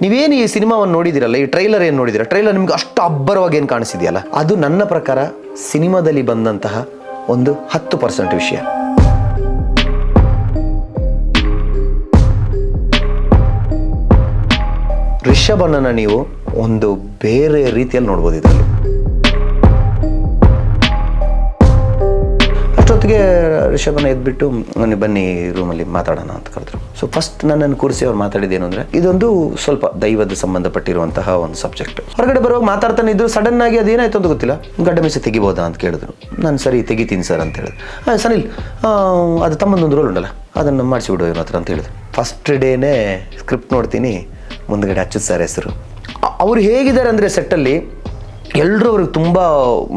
ನೀವೇನು ಈ ಸಿನಿಮಾವನ್ನು ನೋಡಿದಿರಲ್ಲ, ಈ ಟ್ರೈಲರ್ ಏನು ನೋಡಿದಿರ, ಟ್ರೈಲರ್ ನಿಮ್ಗೆ ಅಷ್ಟು ಅಬ್ಬರವಾಗಿ ಏನು ಕಾಣಿಸಿದೆಯಲ್ಲ, ಅದು ನನ್ನ ಪ್ರಕಾರ ಸಿನಿಮಾದಲ್ಲಿ ಬಂದಂತಹ ಒಂದು 10% ವಿಷಯ. ರಿಷಭನನ್ನು ನೀವು ಒಂದು ಬೇರೆ ರೀತಿಯಲ್ಲಿ ನೋಡ್ಬೋದು ಇದರಲ್ಲಿ. ಅಷ್ಟೊತ್ತಿಗೆ ರಿಷಭನ ಎದ್ಬಿಟ್ಟು ಬನ್ನಿ ರೂಮಲ್ಲಿ ಮಾತಾಡೋಣ ಅಂತ ಕರೆದ್ರು. ಸೊ ಫಸ್ಟ್ ನನ್ನನ್ನು ಕೂರಿಸಿ ಅವ್ರು ಮಾತಾಡಿದ್ದೇನು ಅಂದರೆ, ಇದೊಂದು ಸ್ವಲ್ಪ ದೈವದ ಸಂಬಂಧಪಟ್ಟಿರುವಂತಹ ಒಂದು ಸಬ್ಜೆಕ್ಟ್. ಹೊರಗಡೆ ಬರುವಾಗ ಮಾತಾಡ್ತಾನೆ ಇದ್ರು, ಸಡನ್ ಆಗಿ ಅದೇನಾಯ್ತು ಅಂತ ಗೊತ್ತಿಲ್ಲ, ಗಡ್ಡ ಮೀಸೆ ತೆಗಿಬೋದಾ ಅಂತ ಕೇಳಿದ್ರು. ನಾನು ಸರಿ ತೆಗಿತೀನಿ ಸರ್ ಅಂತ ಹೇಳಿದೆ. ಸನಿಲ್ ಅದು ತಮ್ಮದೊಂದು ರೋಲ್ ಉಂಟಲ್ಲ, ಅದನ್ನು ಮಾಡಿಸಿಬಿಡು ಇವನ ಹತ್ರ ಅಂತ ಹೇಳಿದ್ರು. ಫಸ್ಟ್ ಡೇನೇ ಸ್ಕ್ರಿಪ್ಟ್ ನೋಡ್ತೀನಿ, ಮುಂದ್ಗಡೆ ಅಚ್ಚುತ್ ಸರ್ ಹೆಸರು. ಅವ್ರು ಹೇಗಿದ್ದಾರೆ ಅಂದರೆ ಸೆಟ್ಟಲ್ಲಿ ಎಲ್ಲರೂ ಅವ್ರಿಗೆ ತುಂಬ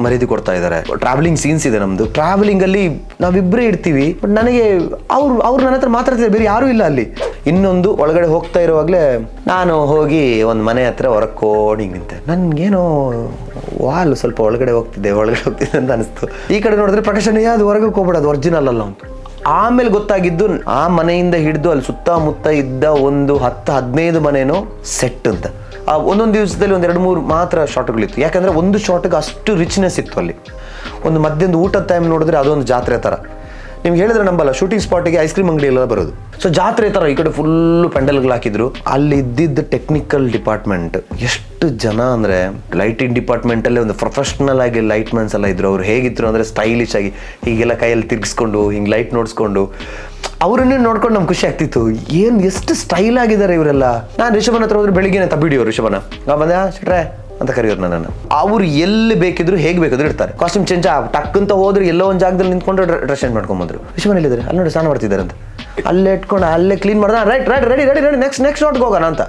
ಮರ್ಯಾದೆ ಕೊಡ್ತಾ ಇದ್ದಾರೆ. ಟ್ರಾವೆಲಿಂಗ್ ಸೀನ್ಸ್ ಇದೆ ನಮ್ಮದು. ಟ್ರಾವೆಲಿಂಗಲ್ಲಿ ನಾವಿಬ್ಬರೇ ಇರ್ತೀವಿ, ಬಟ್ ನನಗೆ ಅವ್ರು ನನ್ನ ಹತ್ರ ಮಾತಾಡ್ತಿದ್ದಾರೆ, ಬೇರೆ ಯಾರೂ ಇಲ್ಲ ಅಲ್ಲಿ. ಇನ್ನೊಂದು ಒಳಗಡೆ ಹೋಗ್ತಾ ಇರುವಾಗಲೇ ನಾನು ಹೋಗಿ ಒಂದು ಮನೆ ಹತ್ರ ಹೊರಕೋಡಿ ನಿಂತೆ. ನನಗೇನೋ ವಾಲ್ ಸ್ವಲ್ಪ ಒಳಗಡೆ ಹೋಗ್ತಿದ್ದೆ ಅಂತ ಅನಿಸ್ತು. ಈ ಕಡೆ ನೋಡಿದ್ರೆ ಪ್ರಕಾಶನ ಅದು ಹೊರಗೆ ಹೋಗ್ಬಿಡೋದು ಒರಿಜಿನಲ್ ಅಲ್ಲ ಅಂತ. ಆಮೇಲೆ ಗೊತ್ತಾಗಿದ್ದು, ಆ ಮನೆಯಿಂದ ಹಿಡಿದು ಅಲ್ಲಿ ಸುತ್ತಮುತ್ತ ಇದ್ದ ಒಂದು 10-15 ಮನೆನೋ ಸೆಟ್ ಅಂತ. ಒಂದೊಂದು ದಿವಸದಲ್ಲಿ 1-2-3 ಮಾತ್ರ ಶಾಟ್ಗಳಿತ್ತು. ಯಾಕಂದರೆ ಒಂದು ಶಾಟ್ಗೆ ಅಷ್ಟು ರಿಚ್ನೆಸ್ ಇತ್ತು ಅಲ್ಲಿ. ಒಂದು ಮಧ್ಯಾಹ್ನದ ಊಟದ ಟೈಮ್ ನೋಡಿದ್ರೆ ಅದೊಂದು ಜಾತ್ರೆ ಥರ. ನಿಮ್ಗೆ ಹೇಳಿದ್ರೆ ನಂಬಲ್ಲ, ಶೂಟಿಂಗ್ ಸ್ಪಾಟಿಗೆ ಐಸ್ ಕ್ರೀಮ್ ಅಂಗಡಿ ಎಲ್ಲ ಬರೋದು. ಸೊ ಜಾತ್ರೆ ಥರ ಈ ಕಡೆ ಫುಲ್ಲು ಪೆಂಡಲ್ಗಳು ಹಾಕಿದ್ರು. ಅಲ್ಲಿ ಇದ್ದಿದ್ದ ಟೆಕ್ನಿಕಲ್ ಡಿಪಾರ್ಟ್ಮೆಂಟ್ ಎಷ್ಟು ಜನ ಅಂದರೆ, ಲೈಟಿಂಗ್ ಡಿಪಾರ್ಟ್ಮೆಂಟಲ್ಲೇ ಒಂದು ಪ್ರೊಫೆಷ್ನಲ್ ಆಗಿ ಲೈಟ್ ಮ್ಯಾನ್ಸ್ ಎಲ್ಲ ಇದ್ರು. ಅವ್ರು ಹೇಗಿದ್ರು ಅಂದರೆ ಸ್ಟೈಲಿಶ್ ಆಗಿ ಹೀಗೆಲ್ಲ ಕೈಯಲ್ಲಿ ತಿರ್ಗಿಸ್ಕೊಂಡು ಹಿಂಗೆ ಲೈಟ್ ನೋಡಿಸ್ಕೊಂಡು ಅವರನ್ನೇ ನೋಡ್ಕೊಂಡು ನಮ್ಗೆ ಖುಷಿ ಆಗ್ತಿತ್ತು. ಏನು ಎಷ್ಟು ಸ್ಟೈಲ್ ಆಗಿದ್ದಾರೆ ಇವರೆಲ್ಲ. ನಾನು ರಿಷಭನ ಹತ್ರ ಹೋದ್ರೆ ಬೆಳಿಗ್ಗೆನೆ ತಬ್ಬಿಡಿಯೋರು ರಿಷಭನ, ಬಂದ ಶೆಟ್ರೆ ಅಂತ ಕರೆಯೋರು ನನ್ನನ್ನು. ಅವ್ರು ಎಲ್ಲಿ ಬೇಕಿದ್ರು ಹೇಗೆ ಬೇಕಾದ್ರೂ ಇರ್ತಾರೆ. ಕಾಸ್ಟ್ಯೂಮ್ ಚೇಂಜ್ ಟಕ್ ಅಂತ ಹೋದ್ರೆ ಎಲ್ಲೋ ಒಂದು ಜಾಗದಲ್ಲಿ ನಿಂತ್ಕೊಂಡು ಡ್ರೆಸ್ ಚೇಂಜ್ ಮಾಡ್ಕೊಂಡ್ಬಂದ್ರು. ರಿಷಭನಲ್ಲಿದ್ದಾರೆ, ಅಲ್ಲಿ ನೋಡಿ ಸ್ನಾನ ಮಾಡ್ತಿದ್ದಾರೆ ಅಂತ, ಅಲ್ಲೇ ಇಟ್ಕೊಂಡು ಅಲ್ಲೇ ಕ್ಲೀನ್ ಮಾಡ್ದ. ರೆಡಿ ನೆಕ್ಸ್ಟ್ ಶಾಟ್ಗೆ ಹೋಗೋಣ ಅಂತ.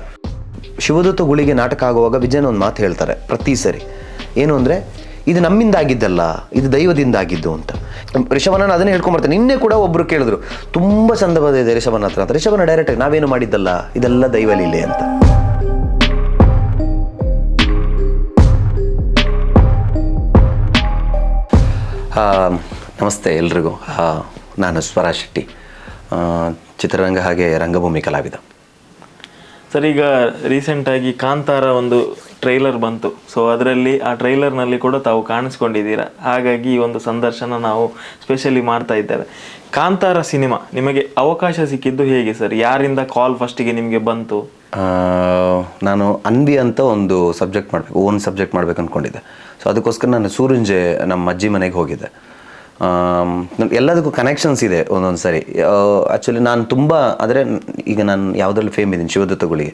ಶಿವದತ್ತ ಗುಳಿಗೆ ನಾಟಕ ಆಗುವಾಗ ವಿಜಯನ ಒಂದು ಮಾತು ಹೇಳ್ತಾರೆ ಪ್ರತಿ ಸರಿ, ಏನು ಅಂದರೆ, ಇದು ನಮ್ಮಿಂದ ಆಗಿದ್ದಲ್ಲ, ಇದು ದೈವದಿಂದ ಆಗಿದ್ದು ಅಂತ. ರಿಷಭನ ಅದನ್ನೇ ಹೇಳ್ಕೊಂಬರ್ತಾರೆ. ನಿನ್ನೆ ಕೂಡ ಒಬ್ರು ಕೇಳಿದ್ರು, ತುಂಬ ಚಂದ ಬಂದಿದೆ ರಿಷಭನ ಹತ್ರ ಅಂತ. ರಿಷಭನ ಡೈರೆಕ್ಟಾಗಿ ನಾವೇನು ಮಾಡಿದ್ದಲ್ಲ, ಇದೆಲ್ಲ ದೈವಲೀಲೆ ಅಂತ. ನಮಸ್ತೆ ಎಲ್ರಿಗೂ. ನಾನು ಸ್ವರಾಜ್ ಶೆಟ್ಟಿ, ಚಿತ್ರರಂಗ ಹಾಗೆ ರಂಗಭೂಮಿ ಕಲಾವಿದ. ಸರ್, ಈಗ ರೀಸೆಂಟಾಗಿ ಕಾಂತಾರ ಒಂದು ಟ್ರೈಲರ್ ಬಂತು. ಸೊ ಅದರಲ್ಲಿ ಆ ಟ್ರೈಲರ್ನಲ್ಲಿ ಕೂಡ ತಾವು ಕಾಣಿಸ್ಕೊಂಡಿದ್ದೀರಾ. ಹಾಗಾಗಿ ಈ ಒಂದು ಸಂದರ್ಶನ ನಾವು ಸ್ಪೆಷಲಿ ಮಾಡ್ತಾ ಇದ್ದೇವೆ. ಕಾಂತಾರ ಸಿನಿಮಾ ನಿಮಗೆ ಅವಕಾಶ ಸಿಕ್ಕಿದ್ದು ಹೇಗೆ ಸರ್? ಯಾರಿಂದ ಕಾಲ್ ಫಸ್ಟಿಗೆ ನಿಮಗೆ ಬಂತು? ನಾನು ಅನ್ಬಿ ಅಂತ ಒಂದು ಸಬ್ಜೆಕ್ಟ್ ಮಾಡಬೇಕು, ಓನ್ ಸಬ್ಜೆಕ್ಟ್ ಮಾಡಬೇಕು ಅಂದ್ಕೊಂಡಿದ್ದೆ. ಸೊ ಅದಕ್ಕೋಸ್ಕರ ನಾನು ಸೂರಂಜೆ ನಮ್ಮ ಅಜ್ಜಿ ಮನೆಗೆ ಹೋಗಿದ್ದೆ. ಎಲ್ಲದಕ್ಕೂ ಕನೆಕ್ಷನ್ಸ್ ಇದೆ ಒಂದೊಂದು ಸರಿ. ಆ್ಯಕ್ಚುಲಿ ನಾನು ತುಂಬ, ಆದರೆ ಈಗ ನಾನು ಯಾವುದ್ರಲ್ಲಿ ಫೇಮ್ ಇದ್ದೀನಿ, ಶಿವದತ್ತಗಳಿಗೆ.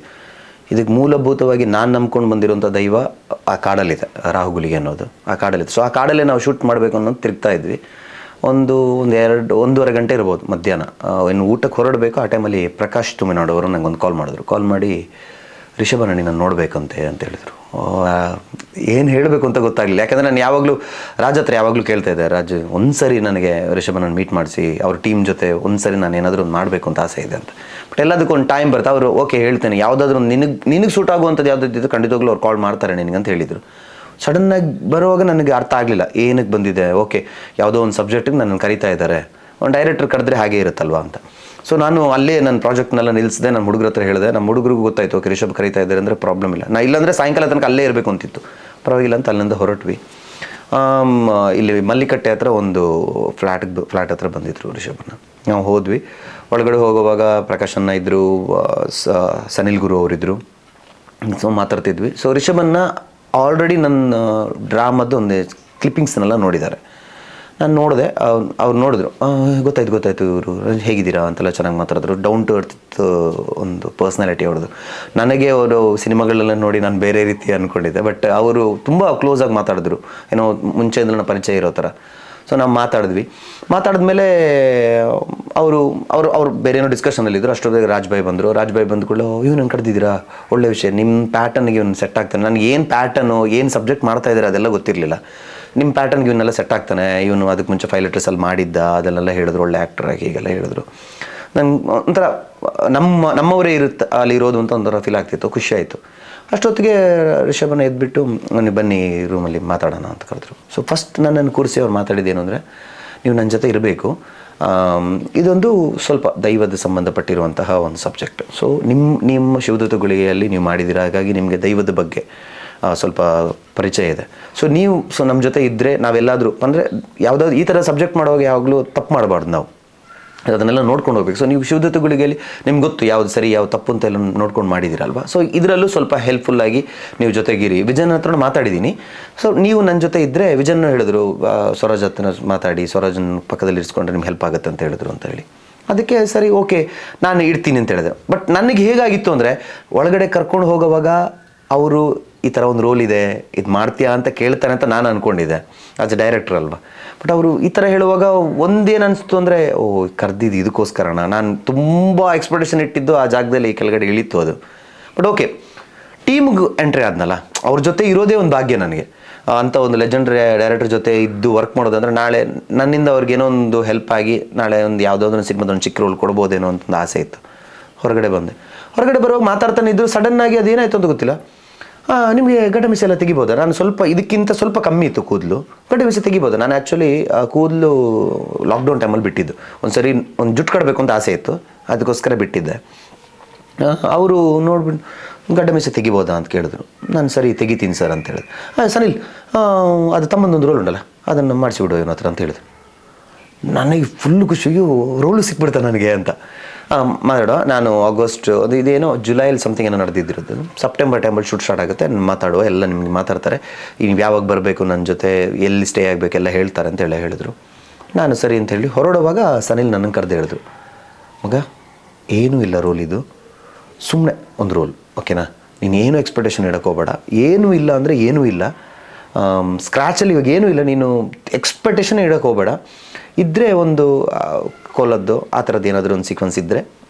ಇದಕ್ಕೆ ಮೂಲಭೂತವಾಗಿ ನಾನು ನಂಬ್ಕೊಂಡು ಬಂದಿರೋಂಥ ದೈವ ಆ ಕಾಡಲ್ಲಿದೆ, ರಾಹುಗುಲಿಗೆ ಅನ್ನೋದು ಆ ಕಾಡಲ್ಲಿದೆ. ಸೊ ಆ ಕಾಡಲ್ಲೇ ನಾವು ಶೂಟ್ ಮಾಡಬೇಕು ಅನ್ನೋದು ತಿರುಗ್ತಾ ಇದ್ವಿ. ಒಂದೂವರೆ ಗಂಟೆ ಇರ್ಬೋದು ಮಧ್ಯಾಹ್ನ. ಇನ್ನು ಊಟಕ್ಕೆ ಹೊರಡಬೇಕು. ಆ ಟೈಮಲ್ಲಿ ಪ್ರಕಾಶ್ ತುಮಿನಾಡು ಅವರು ನಂಗೆ ಒಂದು ಕಾಲ್ ಮಾಡಿದ್ರು. ಕಾಲ್ ಮಾಡಿ, ರಿಷಭನ ನೀನು ನೋಡಬೇಕಂತೆ ಅಂತ ಹೇಳಿದರು. ಏನು ಹೇಳಬೇಕು ಅಂತ ಗೊತ್ತಾಗಲಿಲ್ಲ. ಯಾಕಂದರೆ ನಾನು ಯಾವಾಗಲೂ ರಾಜ್ ಹತ್ರ ಯಾವಾಗಲೂ ಕೇಳ್ತಾ ಇದ್ದೆ, ರಾಜ್ ಒಂದು ಸರಿ ನನಗೆ ರಿಷಭನ ಮೀಟ್ ಮಾಡಿಸಿ ಅವ್ರ ಟೀಮ್ ಜೊತೆ ಒಂದು ಸರಿ ನಾನು ಏನಾದರೂ ಒಂದು ಮಾಡಬೇಕು ಅಂತ ಆಸೆ ಇದೆ ಅಂತ. ಬಟ್ ಎಲ್ಲದಕ್ಕೂ ಒಂದು ಟೈಮ್ ಬರುತ್ತೆ. ಅವರು ಓಕೆ ಹೇಳ್ತೇನೆ, ಯಾವುದಾದ್ರೂ ನಿನಗೆ ಸೂಟ್ ಆಗುವಂಥದ್ದು ಯಾವುದಾದ್ರು ಖಂಡಿತವಾಗ್ಲೂ ಅವ್ರು ಕಾಲ್ ಮಾಡ್ತಾರೆ ನಿನಗೆ ಅಂತ ಹೇಳಿದರು. ಸಡನ್ನಾಗಿ ಬರುವಾಗ ನನಗೆ ಅರ್ಥ ಆಗಲಿಲ್ಲ ಏನಕ್ಕೆ ಬಂದಿದೆ. ಓಕೆ, ಯಾವುದೋ ಒಂದು ಸಬ್ಜೆಕ್ಟಿಗೆ ನನ್ನನ್ನು ಕರಿತಾ ಇದ್ದಾರೆ, ಒಂದು ಡೈರೆಕ್ಟರ್ ಕರೆದ್ರೆ ಹಾಗೆ ಇರುತ್ತಲ್ವ ಅಂತ. ಸೊ ನಾನು ಅಲ್ಲೇ ನನ್ನ ಪ್ರಾಜೆಕ್ಟ್ನೆಲ್ಲ ನಿಲ್ಲಿಸಿದೆ. ನನ್ನ ಹುಡುಗರ ಹತ್ರ ಹೇಳಿದೆ. ನಮ್ಮ ಹುಡುಗರಿಗೂ ಗೊತ್ತಾಯಿತು, ಓಕೆ ರಿಷಭ್ ಕರೀತಾ ಇದ್ದಾರೆ ಅಂದರೆ ಪ್ರಾಬ್ಲಮ್ ಇಲ್ಲ. ಇಲ್ಲಾಂದರೆ ಸಾಯಂಕಾಲ ತನಕ ಅಲ್ಲೇ ಇರಬೇಕು ಅಂತಿತ್ತು. ಪರವಾಗಿಲ್ಲ ಅಂತ ಅಲ್ಲಿಂದ ಹೊರಟ್ವಿ. ಇಲ್ಲಿ ಮಲ್ಲಿಕಟ್ಟೆ ಹತ್ರ ಒಂದು ಫ್ಲ್ಯಾಟ್ ಹತ್ರ ಬಂದಿದ್ರು ರಿಷಭನ. ನಾವು ಹೋದ್ವಿ. ಒಳಗಡೆ ಹೋಗುವಾಗ ಪ್ರಕಾಶನ್ನ ಇದ್ದರು, ಸನಿಲ್ ಗುರು ಅವರಿದ್ದರು. ಸೊ ಮಾತಾಡ್ತಿದ್ವಿ. ಸೊ ರಿಷಭನ್ನ ಆಲ್ರೆಡಿ ನನ್ನ ಡ್ರಾಮದ್ದು ಒಂದು ಕ್ಲಿಪ್ಪಿಂಗ್ಸ್ನೆಲ್ಲ ನೋಡಿದ್ದಾರೆ. ನಾನು ನೋಡಿದೆ. ಅವ್ರು ನೋಡಿದ್ರು, ಗೊತ್ತಾಯ್ತು ಇವರು ಹೇಗಿದ್ದೀರಾ ಅಂತೆಲ್ಲ ಚೆನ್ನಾಗಿ ಮಾತಾಡಿದ್ರು. ಡೌನ್ ಟು ಅರ್ತ್ ಒಂದು ಪರ್ಸ್ನಾಲಿಟಿ ಅವ್ರದ್ದು. ನನಗೆ ಅವರು ಸಿನಿಮಾಗಳೆಲ್ಲ ನೋಡಿ ನಾನು ಬೇರೆ ರೀತಿ ಅಂದ್ಕೊಂಡಿದ್ದೆ. ಬಟ್ ಅವರು ತುಂಬ ಕ್ಲೋಸಾಗಿ ಮಾತಾಡಿದ್ರು, ಏನೋ ಮುಂಚೆಯಿಂದ ನನ್ನ ಪರಿಚಯ ಇರೋ ಥರ. ಸೊ ನಾವು ಮಾತಾಡಿದ್ಮೇಲೆ ಅವರು ಬೇರೆ ಏನೋ ಡಿಸ್ಕಷನಲ್ಲಿದ್ದರು. ಅಷ್ಟೊತ್ತಿಗೆ ರಾಜ್ ಭಾಯ್ ಬಂದು ಕೂಡ, ಇವ್ನು ಕರೆದಿದ್ದೀರಾ, ಒಳ್ಳೆ ವಿಷಯ, ನಿಮ್ಮ ಪ್ಯಾಟರ್ನಿಗೆ ಇವ್ನು ಸೆಟ್ ಆಗ್ತಾನೆ. ನನಗೆ ಏನು ಪ್ಯಾಟರ್ನು, ಏನು ಸಬ್ಜೆಕ್ಟ್ ಮಾಡ್ತಾ ಇದ್ದಾರೆ ಅದೆಲ್ಲ ಗೊತ್ತಿರಲಿಲ್ಲ. ನಿಮ್ಮ ಪ್ಯಾಟರ್ನ್ಗೆ ಇವನ್ನೆಲ್ಲ ಸೆಟ್ ಆಗ್ತಾನೆ, ಇವನು ಅದಕ್ಕೆ ಮುಂಚೆ 5 letters ಅಲ್ಲಿ ಮಾಡಿದ್ದ, ಅದನ್ನೆಲ್ಲ ಹೇಳಿದ್ರು. ಒಳ್ಳೆ ಆ್ಯಕ್ಟರ್ ಆಗಿ ಹೀಗೆಲ್ಲ ಹೇಳಿದ್ರು. ನಂಗೆ ಒಂಥರ ನಮ್ಮವರೇ ಅಲ್ಲಿ ಇರೋದು ಅಂತ ಒಂಥರ ಫೀಲ್ ಆಗ್ತಿತ್ತು, ಖುಷಿ ಆಯಿತು. ಅಷ್ಟೊತ್ತಿಗೆ ರಿಷಭನ ಎದ್ಬಿಟ್ಟು ಬನ್ನಿ ರೂಮಲ್ಲಿ ಮಾತಾಡೋಣ ಅಂತ ಕರೆದ್ರು. ಸೊ ಫಸ್ಟ್ ನನ್ನನ್ನು ಕೂರಿಸಿ ಅವ್ರು ಮಾತಾಡಿದ್ದೇನು ಅಂದರೆ, ನೀವು ನನ್ನ ಜೊತೆ ಇರಬೇಕು, ಇದೊಂದು ಸ್ವಲ್ಪ ದೈವದ ಸಂಬಂಧಪಟ್ಟಿರುವಂತಹ ಒಂದು ಸಬ್ಜೆಕ್ಟ್. ಸೊ ನಿಮ್ಮ ಶಿವದೂತ ಗುಳಿಗೆಯಲ್ಲಿ ನೀವು ಮಾಡಿದ್ದೀರ, ಹಾಗಾಗಿ ನಿಮಗೆ ದೈವದ ಬಗ್ಗೆ ಸ್ವಲ್ಪ ಪರಿಚಯ ಇದೆ. ಸೊ ನಮ್ಮ ಜೊತೆ ಇದ್ದರೆ ನಾವೆಲ್ಲಾದರೂ ಅಂದರೆ ಯಾವುದಾದ್ರು ಈ ಥರ ಸಬ್ಜೆಕ್ಟ್ ಮಾಡುವಾಗ ಯಾವಾಗಲೂ ತಪ್ಪು ಮಾಡಬಾರ್ದು, ನಾವು ಅದನ್ನೆಲ್ಲ ನೋಡ್ಕೊಂಡು ಹೋಗ್ಬೇಕು. ಸೊ ನೀವು ಶಿವದೂತ ಗುಳಿಗೆಯಲ್ಲಿ ನಿಮ್ಗೆ ಗೊತ್ತು ಯಾವ್ದು ಸರಿ ಯಾವ್ದು ತಪ್ಪು ಅಂತ ಎಲ್ಲ ನೋಡ್ಕೊಂಡು ಮಾಡಿದ್ದೀರಲ್ವ. ಸೊ ಇದರಲ್ಲೂ ಸ್ವಲ್ಪ ಹೆಲ್ಪ್ಫುಲ್ಲಾಗಿ ನೀವು ಜೊತೆಗಿರಿ. ವಿಜಯನ್ ಹತ್ರ ಮಾತಾಡಿದ್ದೀನಿ. ಸೊ ನೀವು ನನ್ನ ಜೊತೆ ಇದ್ದರೆ ವಿಜಯನ್ ಹೇಳಿದ್ರು, ಸ್ವರಾಜ್ ಹತ್ರ ಮಾತಾಡಿ, ಸ್ವರಾಜನ ಪಕ್ಕದಲ್ಲಿ ಇರಿಸ್ಕೊಂಡ್ರೆ ನಿಮ್ಗೆ ಹೆಲ್ಪ್ ಆಗುತ್ತೆ ಅಂತ ಹೇಳಿದ್ರು ಅಂತ ಹೇಳಿ. ಅದಕ್ಕೆ ಸರಿ ಓಕೆ ನಾನು ಇಡ್ತೀನಿ ಅಂತ ಹೇಳಿದೆ. ಬಟ್ ನನಗೆ ಹೇಗಾಗಿತ್ತು ಅಂದರೆ, ಒಳಗಡೆ ಕರ್ಕೊಂಡು ಹೋಗೋವಾಗ ಅವರು ಈ ಥರ ಒಂದು ರೋಲ್ ಇದೆ, ಇದು ಮಾಡ್ತೀಯಾ ಅಂತ ಕೇಳ್ತಾರೆ ಅಂತ ನಾನು ಅಂದ್ಕೊಂಡಿದ್ದೆ ಆಸ್ ಎ ಡೈರೆಕ್ಟರ್ ಅಲ್ವಾ. ಬಟ್ ಅವರು ಈ ಥರ ಹೇಳುವಾಗ ಒಂದೇನು ಅನಿಸ್ತು ಅಂದರೆ, ಕರೆದಿದ್ದು ಇದಕ್ಕೋಸ್ಕರನ, ನಾನು ತುಂಬ ಎಕ್ಸ್ಪೆಕ್ಟೇಷನ್ ಇಟ್ಟಿದ್ದು ಆ ಜಾಗದಲ್ಲಿ ಕೆಳಗಡೆ ಇಳಿತು ಅದು. ಬಟ್ ಓಕೆ, ಟೀಮ್ಗೆ ಎಂಟ್ರಿ ಆದ್ನಲ್ಲ, ಅವ್ರ ಜೊತೆ ಇರೋದೇ ಒಂದು ಭಾಗ್ಯ ನನಗೆ. ಅಂಥ ಒಂದು ಲೆಜೆಂಡ್ರಿ ಡೈರೆಕ್ಟರ್ ಜೊತೆ ಇದ್ದು ವರ್ಕ್ ಮಾಡೋದಂದ್ರೆ, ನಾಳೆ ನನ್ನಿಂದ ಅವ್ರಿಗೇನೋ ಒಂದು ಹೆಲ್ಪ್ ಆಗಿ ನಾಳೆ ಒಂದು ಯಾವುದಾದ್ರು ಒಂದು ಸಿನಿಮಾದ ಒಂದು ಚಿಕ್ಕ ರೋಲ್ ಕೊಡ್ಬೋದೇನೋ ಅಂತ ಒಂದು ಆಸೆ ಇತ್ತು. ಹೊರಗಡೆ ಬಂದೆ. ಹೊರಗಡೆ ಬರುವಾಗ ಮಾತಾಡ್ತಾನೆ ಇದ್ರು, ಸಡನ್ನಾಗಿ ಅದೇನಾಯಿತು ಅಂತ ಗೊತ್ತಿಲ್ಲ, ನಿಮಗೆ ಗಡ್ಡ ಮೀಸೆ ಎಲ್ಲ ತೆಗಿಬೋದಾ? ನಾನು ಸ್ವಲ್ಪ ಇದಕ್ಕಿಂತ ಸ್ವಲ್ಪ ಕಮ್ಮಿ ಇತ್ತು ಕೂದಲು, ಗಡ್ಡ ಮೀಸೆ ತೆಗಿಬೋದಾ? ನಾನು ಆ್ಯಕ್ಚುಲಿ ಕೂದಲು ಲಾಕ್ಡೌನ್ ಟೈಮಲ್ಲಿ ಬಿಟ್ಟಿದ್ದು. ಒಂದು ಸರಿ ಒಂದು ಜುಟ್ಟು ಕಟ್ಟಬೇಕು ಅಂತ ಆಸೆ ಇತ್ತು, ಅದಕ್ಕೋಸ್ಕರ ಬಿಟ್ಟಿದ್ದೆ. ಅವರು ನೋಡ್ಬಿಟ್ಟು ಗಡ್ಡ ಮೀಸೆ ತೆಗಿಬೋದಾ ಅಂತ ಕೇಳಿದ್ರು. ನಾನು ಸರಿ ತೆಗಿತೀನಿ ಸರ್ ಅಂತ ಹೇಳಿದೆ. ಸನಿಲ್, ಅದು ತಮ್ಮದೊಂದು ರೋಲ್ ಉಂಟಲ್ಲ, ಅದನ್ನು ಮಾಡಿಸಿಬಿಡು ಏನೋ ಹತ್ರ ಅಂತ ಹೇಳಿದ್ರು. ನನಗೆ ಫುಲ್ ಖುಷಿಯು, ರೋಲು ಸಿಕ್ಬಿಡ್ತಾ ನನಗೆ ಅಂತ ಮಾತಾಡೋ. ನಾನು ಆಗಸ್ಟ್ ಇದೇನೋ ಜುಲೈಲಿ ಸಮಥಿಂಗ್ ಏನೋ ನಡೆದಿದ್ದಿರೋದು. ಸೆಪ್ಟೆಂಬರ್ ಟೈಮಲ್ಲಿ ಶೂಟ್ ಸ್ಟಾರ್ಟ್ ಆಗುತ್ತೆ, ಮಾತಾಡುವ ಎಲ್ಲ ನಿಮ್ಗೆ ಮಾತಾಡ್ತಾರೆ, ನೀವು ಯಾವಾಗ ಬರಬೇಕು ನನ್ನ ಜೊತೆ, ಎಲ್ಲಿ ಸ್ಟೇ ಆಗಬೇಕೆಲ್ಲ ಹೇಳ್ತಾರೆ ಅಂತ ಹೇಳಿದ್ರು. ನಾನು ಸರಿ ಅಂತ ಹೇಳಿ ಹೊರಡುವಾಗ ಸನಿಲ್ ನನ್ನನ್ನು ಕರೆದು ಹೇಳಿದ್ರು, ಮಗ ಏನೂ ಇಲ್ಲ ರೋಲ್ ಇದು, ಸುಮ್ಮನೆ ಒಂದು ರೋಲ್, ಓಕೆನಾ? ನೀನು ಏನೂ ಎಕ್ಸ್ಪೆಕ್ಟೇಷನ್ ಇಡಕ್ಕೆ ಹೋಗಬೇಡ, ಏನೂ ಇಲ್ಲ ಅಂದರೆ ಏನೂ ಇಲ್ಲ, ಸ್ಕ್ರ್ಯಾಚಲ್ಲಿ ಇವಾಗ ಏನೂ ಇಲ್ಲ, ನೀನು ಎಕ್ಸ್ಪೆಕ್ಟೇಷನ್ ಇಡಕ್ಕೆ ಹೋಗಬೇಡ. ಇದ್ದರೆ ಒಂದು ಕೋಲದ್ದು ಆ ಥರದ್ದು ಏನಾದರೂ ಒಂದು ಸೀಕ್ವೆನ್ಸ್ ಇದ್ದರೆ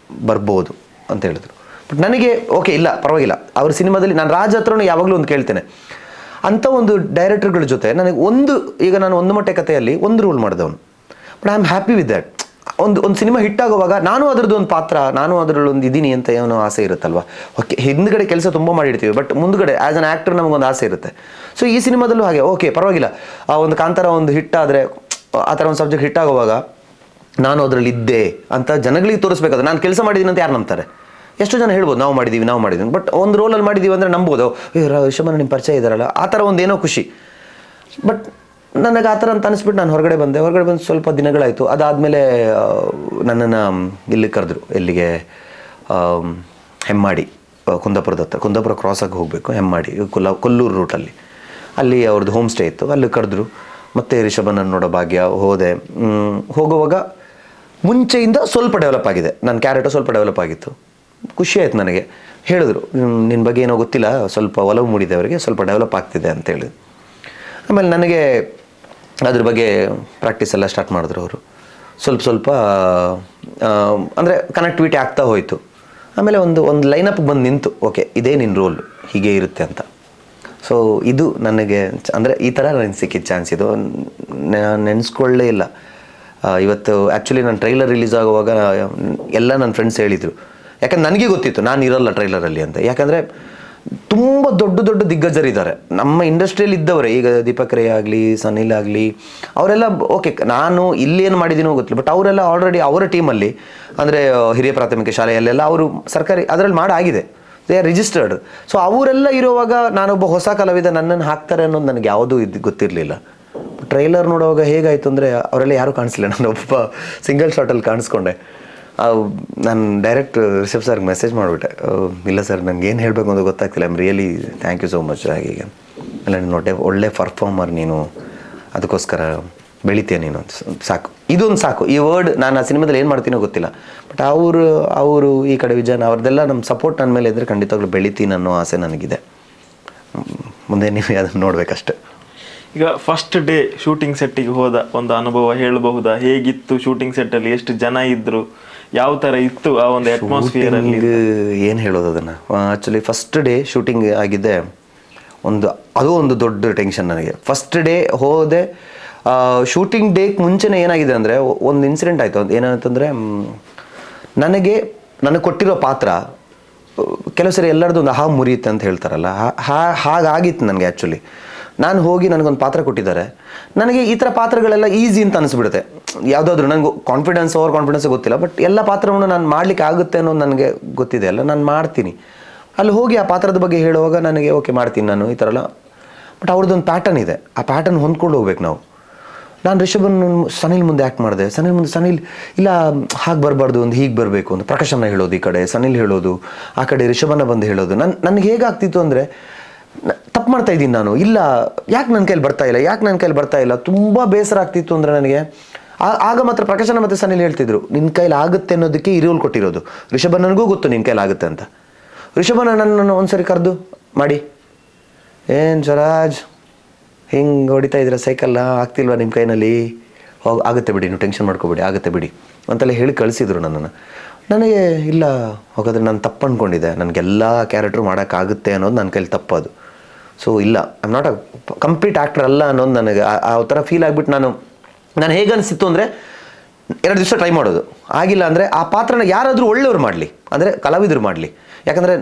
ಬರ್ಬೋದು ಅಂತ ಹೇಳಿದ್ರು. ಬಟ್ ನನಗೆ ಓಕೆ ಇಲ್ಲ ಪರವಾಗಿಲ್ಲ, ಅವ್ರ ಸಿನಿಮಾದಲ್ಲಿ ನಾನು ರಾಜ್ ಹತ್ರನೂ ಯಾವಾಗಲೂ ಒಂದು ಕೇಳ್ತೇನೆ, ಅಂಥ ಒಂದು ಡೈರೆಕ್ಟರ್ಗಳ ಜೊತೆ ನನಗೆ ಈಗ ನಾನು ಒಂದು ಮೊಟ್ಟೆ ಕಥೆಯಲ್ಲಿ ಒಂದು ರೋಲ್ ಮಾಡಿದವನು. But I am happy with that. ಒಂದು ಸಿನಿಮಾ ಹಿಟ್ಟಾಗುವಾಗ ನಾನು ಅದರದ್ದು ಒಂದು ಪಾತ್ರ, ನಾನು ಅದರಲ್ಲಿ ಒಂದು ಇದ್ದೀನಿ ಅಂತ ಏನೋ ಆಸೆ ಇರುತ್ತಲ್ವ. ಓಕೆ, ಹಿಂದ್ಗಡೆ ಕೆಲಸ ತುಂಬ ಮಾಡಿರ್ತೀವಿ, ಬಟ್ ಮುಂದ್ಗಡೆ ಆ್ಯಸ್ ಅನ್ ಆ್ಯಕ್ಟರ್ ನಮಗೊಂದು ಆಸೆ ಇರುತ್ತೆ. ಸೊ ಈ ಸಿನಿಮಾದಲ್ಲೂ ಹಾಗೆ, ಓಕೆ ಪರವಾಗಿಲ್ಲ, ಆ ಒಂದು ಕಾಂತಾರ ಒಂದು ಹಿಟ್ಟಾದರೆ, ಆ ಥರ ಒಂದು ಸಬ್ಜೆಕ್ಟ್ ಹಿಟ್ಟಾಗುವಾಗ ನಾನು ಅದರಲ್ಲಿ ಇದ್ದೆ ಅಂತ ಜನಗಳಿಗೆ ತೋರಿಸ್ಬೇಕಾದ್ರೆ, ನಾನು ಕೆಲಸ ಮಾಡಿದ್ದೀನಿ ಅಂತ ಯಾರು ನಂಬ್ತಾರೆ? ಎಷ್ಟೋ ಜನ ಹೇಳ್ಬೋದು ನಾವು ಮಾಡಿದ್ದೀವಿ, ಬಟ್ ಒಂದು ರೋಲಲ್ಲಿ ಮಾಡಿದ್ದೀವಿ ಅಂದರೆ ನಂಬೋದು, ರಿಷಭನ ನಿಮ್ಮ ಪರಿಚಯ ಇದ್ದಾರಲ್ಲ, ಆ ಥರ ಒಂದು ಏನೋ ಖುಷಿ. ಬಟ್ ನನಗೆ ಆ ಥರ ಅಂತ ಅನಿಸ್ಬಿಟ್ಟು ನಾನು ಹೊರಗಡೆ ಬಂದೆ ಸ್ವಲ್ಪ ದಿನಗಳಾಯಿತು. ಅದಾದಮೇಲೆ ನನ್ನನ್ನು ಇಲ್ಲಿ ಕರೆದ್ರು, ಎಲ್ಲಿಗೆ, ಹೆಮ್ಮಾಡಿ, ಕುಂದಾಪುರ ಕ್ರಾಸಾಗಿ ಹೋಗಬೇಕು, ಹೆಮ್ಮಾಡಿ ಕೊಲ್ಲೂರು ರೂಟಲ್ಲಿ, ಅಲ್ಲಿ ಅವ್ರದ್ದು ಹೋಮ್ ಸ್ಟೇ ಇತ್ತು, ಅಲ್ಲಿ ಕರೆದ್ರು. ಮತ್ತು ರಿಷಭನನ್ನು ನೋಡೋ ಭಾಗ್ಯ, ಹೋದೆ. ಹೋಗುವಾಗ ಮುಂಚೆಯಿಂದ ಸ್ವಲ್ಪ ಡೆವಲಪ್ ಆಗಿದೆ, ನನ್ನ ಕ್ಯಾರೆಕ್ಟರ್ ಸ್ವಲ್ಪ ಡೆವಲಪ್ ಆಗಿತ್ತು, ಖುಷಿ ಆಯ್ತು ನನಗೆ. ಹೇಳಿದ್ರು, ನಿನ್ನ ಬಗ್ಗೆ ಏನೋ ಗೊತ್ತಿಲ್ಲ, ಸ್ವಲ್ಪ ಒಲವು ಮೂಡಿದೆ ಅವರಿಗೆ, ಸ್ವಲ್ಪ ಡೆವಲಪ್ ಆಗ್ತಿದೆ ಅಂತ ಹೇಳಿದ್ರು. ಆಮೇಲೆ ನನಗೆ ಅದ್ರ ಬಗ್ಗೆ ಪ್ರಾಕ್ಟೀಸ್ ಎಲ್ಲ ಸ್ಟಾರ್ಟ್ ಮಾಡಿದ್ರು ಅವರು. ಸ್ವಲ್ಪ ಅಂದರೆ ಕನೆಕ್ಟಿವಿಟಿ ಆಗ್ತಾ ಹೋಯಿತು. ಆಮೇಲೆ ಒಂದು ಲೈನಪ್ ಬಂದು ನಿಂತು, ಓಕೆ ಇದೇ ನಿನ್ನ ರೋಲ್, ಹೀಗೆ ಇರುತ್ತೆ ಅಂತ. ಸೊ ಇದು ನನಗೆ ಅಂದರೆ ಈ ಥರ ನನಗೆ ಸಿಕ್ಕಿದ ಚಾನ್ಸ್. ಇದು ನೆನೆಸ್ಕೊಳ್ಳೇ ಇಲ್ಲ. ಇವತ್ತು ಆ್ಯಕ್ಚುಲಿ ನಾನು ಟ್ರೈಲರ್ ರಿಲೀಸ್ ಆಗುವಾಗ ಎಲ್ಲ ನನ್ನ ಫ್ರೆಂಡ್ಸ್ ಹೇಳಿದರು, ಯಾಕಂದ್ರೆ ನನಗೆ ಗೊತ್ತಿತ್ತು ನಾನು ಇರೋಲ್ಲ ಟ್ರೈಲರಲ್ಲಿ ಅಂತ. ಯಾಕಂದರೆ ತುಂಬ ದೊಡ್ಡ ದಿಗ್ಗಜರಿದ್ದಾರೆ ನಮ್ಮ ಇಂಡಸ್ಟ್ರಿಯಲ್ಲಿ ಇದ್ದವರೇ. ಈಗ ದೀಪಕ್ ರೇ ಆಗಲಿ, ಸನಿಲ್ ಆಗಲಿ, ಅವರೆಲ್ಲ ಓಕೆ, ನಾನು ಇಲ್ಲೇನು ಮಾಡಿದ್ದೀನೋ ಗೊತ್ತಿಲ್ಲ, ಬಟ್ ಅವರೆಲ್ಲ ಆಲ್ರೆಡಿ ಅವರ ಟೀಮಲ್ಲಿ, ಅಂದರೆ ಹಿರಿಯ ಪ್ರಾಥಮಿಕ ಶಾಲೆಯಲ್ಲೆಲ್ಲ ಅವರು ಸರ್ಕಾರಿ ಅದರಲ್ಲಿ ಮಾಡಾಗಿದೆ, ದೇ ಆರ್ ರಿಜಿಸ್ಟರ್ಡ್. ಸೊ ಅವರೆಲ್ಲ ಇರುವಾಗ ನಾನೊಬ್ಬ ಹೊಸ ಕಲಾವಿದ, ನನ್ನನ್ನು ಹಾಕ್ತಾರೆ ಅನ್ನೋದು ನನಗೆ ಯಾವುದೂ ಗೊತ್ತಿರಲಿಲ್ಲ. ಟ್ರೈಲರ್ ನೋಡುವಾಗ ಹೇಗಾಯಿತು ಅಂದರೆ, ಅವರೆಲ್ಲ ಯಾರೂ ಕಾಣಿಸ್ಲಿಲ್ಲ, ನಾನು ಒಬ್ಬ ಸಿಂಗಲ್ ಶಾಟಲ್ಲಿ ಕಾಣಿಸ್ಕೊಂಡೆ. ನಾನು ಡೈರೆಕ್ಟ್ ರಿಷಬ್ ಸರ್ಗೆ ಮೆಸೇಜ್ ಮಾಡಿಬಿಟ್ಟೆ, ಇಲ್ಲ ಸರ್ ನನಗೆ ಏನು ಹೇಳಬೇಕು ಅಂತ ಗೊತ್ತಾಗ್ತಿಲ್ಲ, I'm really thank you so much. ಹಾಗೆ ಅಲ್ಲ, ನೀನು ಒಳ್ಳೆ ಪರ್ಫಾರ್ಮರ್ ನೀನು, ಅದಕ್ಕೋಸ್ಕರ ಬೆಳಿತೀಯ ನೀನು, ಸಾಕು, ಇದೊಂದು ಸಾಕು. ಈ ವರ್ಡ್ ನಾನು ಆ ಸಿನಿಮಾದಲ್ಲಿ ಏನು ಮಾಡ್ತೀನೋ ಗೊತ್ತಿಲ್ಲ, ಬಟ್ ಅವರು ಈ ಕಡೆ ವಿಜಯನ್ ಅವ್ರದ್ದೆಲ್ಲ ನಮ್ಮ ಸಪೋರ್ಟ್ ನನ್ನ ಮೇಲೆ ಇದ್ದರೆ ಖಂಡಿತವಾಗ್ಲೂ ಬೆಳಿತೀನಿ ಅನ್ನೋ ಆಸೆ ನನಗಿದೆ. ಮುಂದೆ ನೀವು ಅದನ್ನು ನೋಡಬೇಕಷ್ಟೆ. ಈಗ ಫಸ್ಟ್ ಡೇ ಶೂಟಿಂಗ್ ಸೆಟ್ಟಿಗೆ ಹೋದ ಒಂದು ಅನುಭವ ಹೇಳಬಹುದಾ? ಹೇಗಿತ್ತು ಶೂಟಿಂಗ್ ಸೆಟ್ಟಲ್ಲಿ? ಎಷ್ಟು ಜನ ಇದ್ದರು? ಯಾವ ಥರ ಇತ್ತು ಆ ಒಂದು ಅಟ್ಮಾಸ್ಫಿಯರ್ ಅಲ್ಲಿ? ಏನು ಹೇಳೋದು ಅದನ್ನು. ಆ್ಯಕ್ಚುಲಿ ಫಸ್ಟ್ ಡೇ ಶೂಟಿಂಗ್ ಆಗಿದೆ, ಅದು ಒಂದು ದೊಡ್ಡ ಟೆನ್ಷನ್ ನನಗೆ. ಫಸ್ಟ್ ಡೇ ಹೋದೆ, ಶೂಟಿಂಗ್ ಡೇಗೆ ಮುಂಚೆನೇ ಏನಾಗಿದೆ ಅಂದರೆ ಒಂದು ಇನ್ಸಿಡೆಂಟ್ ಆಯಿತು. ಏನಂತಂದರೆ, ನನಗೆ ಕೊಟ್ಟಿರೋ ಪಾತ್ರ ಕೆಲವು ಸರಿ ಎಲ್ಲರದ್ದು ಒಂದು ಮುರಿಯುತ್ತೆ ಅಂತ ಹೇಳ್ತಾರಲ್ಲ, ಹಾಗಾಗಿತ್ತು ನನಗೆ. ಆ್ಯಕ್ಚುಲಿ ನಾನು ಹೋಗಿ ನನಗೊಂದು ಪಾತ್ರ ಕೊಟ್ಟಿದ್ದಾರೆ, ನನಗೆ ಈ ಥರ ಪಾತ್ರಗಳೆಲ್ಲ ಈಸಿ ಅಂತ ಅನಿಸ್ಬಿಡುತ್ತೆ. ಯಾವುದಾದ್ರೂ ನನಗೆ ಓವರ್ ಕಾನ್ಫಿಡೆನ್ಸ್ ಗೊತ್ತಿಲ್ಲ, ಬಟ್ ಎಲ್ಲ ಪಾತ್ರವನ್ನು ನಾನು ಮಾಡಲಿಕ್ಕೆ ಆಗುತ್ತೆ ಅನ್ನೋದು ನನಗೆ ಗೊತ್ತಿದೆ ಅಲ್ಲ, ನಾನು ಮಾಡ್ತೀನಿ. ಅಲ್ಲಿ ಹೋಗಿ ಆ ಪಾತ್ರದ ಬಗ್ಗೆ ಹೇಳುವಾಗ ನನಗೆ ಓಕೆ ಮಾಡ್ತೀನಿ ನಾನು ಈ ಥರ ಎಲ್ಲ. ಬಟ್ ಅವ್ರದ್ದೊಂದು ಪ್ಯಾಟರ್ನ್ ಇದೆ, ಆ ಪ್ಯಾಟರ್ನ್ ಹೊಂದ್ಕೊಂಡು ಹೋಗ್ಬೇಕು ನಾವು. ನಾನು ರಿಷಭನ್ ಸನಿಲ್ ಮುಂದೆ ಆ್ಯಕ್ಟ್ ಮಾಡಿದೆ. ಸನಿಲ್ ಇಲ್ಲ ಹಾಗೆ ಬರಬಾರ್ದು, ಒಂದು ಹೀಗೆ ಬರಬೇಕು ಅಂತ ಪ್ರಕಾಶನ ಹೇಳೋದು, ಈ ಕಡೆ ಸನಿಲ್ ಹೇಳೋದು, ಆ ಕಡೆ ರಿಷಭನ ಬಂದು ಹೇಳೋದು. ನನಗೆ ಹೇಗಾಗ್ತಿತ್ತು ಅಂದರೆ ತಪ್ಪು ಮಾಡ್ತಾ ಇದ್ದೀನಿ ನಾನು, ಇಲ್ಲ ಯಾಕೆ ನನ್ನ ಕೈಲಿ ಬರ್ತಾ ಇಲ್ಲ, ತುಂಬ ಬೇಸರ ಆಗ್ತಿತ್ತು ಅಂದರೆ ನನಗೆ. ಆಗ ಮಾತ್ರ ಪ್ರಕಾಶನ ಮತ್ತು ಸನಿಲ್ ಹೇಳ್ತಿದ್ರು, ನಿನ್ನ ಕೈಲಿ ಆಗುತ್ತೆ ಅನ್ನೋದಕ್ಕೆ ಈ ರೂಲ್ ಕೊಟ್ಟಿರೋದು. ರಿಷಭನ್ ನನಗೂ ಗೊತ್ತು ನಿನ್ನ ಕೈಲಿ ಆಗುತ್ತೆ ಅಂತ. ರಿಷಭನ ನನ್ನನ್ನು ಒಂದ್ಸರಿ ಕರೆದು ಮಾಡಿ, ಏನು ಸ್ವರಾಜ್ ಹಿಂಗೆ ಹೊಡಿತಾ ಇದ್ದೀರಾ ಸೈಕಲ್ನ, ಆಗ್ತಿಲ್ವಾ ನಿಮ್ಮ ಕೈನಲ್ಲಿ, ಆಗುತ್ತೆ ಬಿಡಿ ನೀವು ಟೆನ್ಷನ್ ಮಾಡ್ಕೊಬೇಡಿ, ಆಗುತ್ತೆ ಬಿಡಿ ಅಂತೆಲ್ಲ ಹೇಳಿ ಕಳಿಸಿದ್ರು ನನ್ನನ್ನು. ನನಗೆ ಇಲ್ಲ ಹೋಗೋದ್ರೆ ನಾನು ತಪ್ಪು ಅಂದ್ಕೊಂಡಿದ್ದೆ, ನನಗೆಲ್ಲ ಕ್ಯಾರೆಕ್ಟ್ರು ಮಾಡೋಕ್ಕಾಗುತ್ತೆ ಅನ್ನೋದು ನನ್ನ ಕೈಲಿ ತಪ್ಪದು. ಸೊ ಇಲ್ಲ, I am not a complete actor ಅಲ್ಲ ಅನ್ನೋದು ನನಗೆ ಆ ಥರ ಫೀಲ್ ಆಗಿಬಿಟ್ಟು ನಾನು ಹೇಗೆ ಅನಿಸಿತ್ತು ಅಂದರೆ 2 ದಿವಸ ಟ್ರೈ ಮಾಡೋದು, ಆಗಿಲ್ಲ ಅಂದರೆ ಆ ಪಾತ್ರನ ಯಾರಾದರೂ ಒಳ್ಳೆಯವ್ರು ಮಾಡಲಿ, ಅಂದರೆ ಕಲಾವಿದರು ಮಾಡಲಿ. ಯಾಕಂದರೆ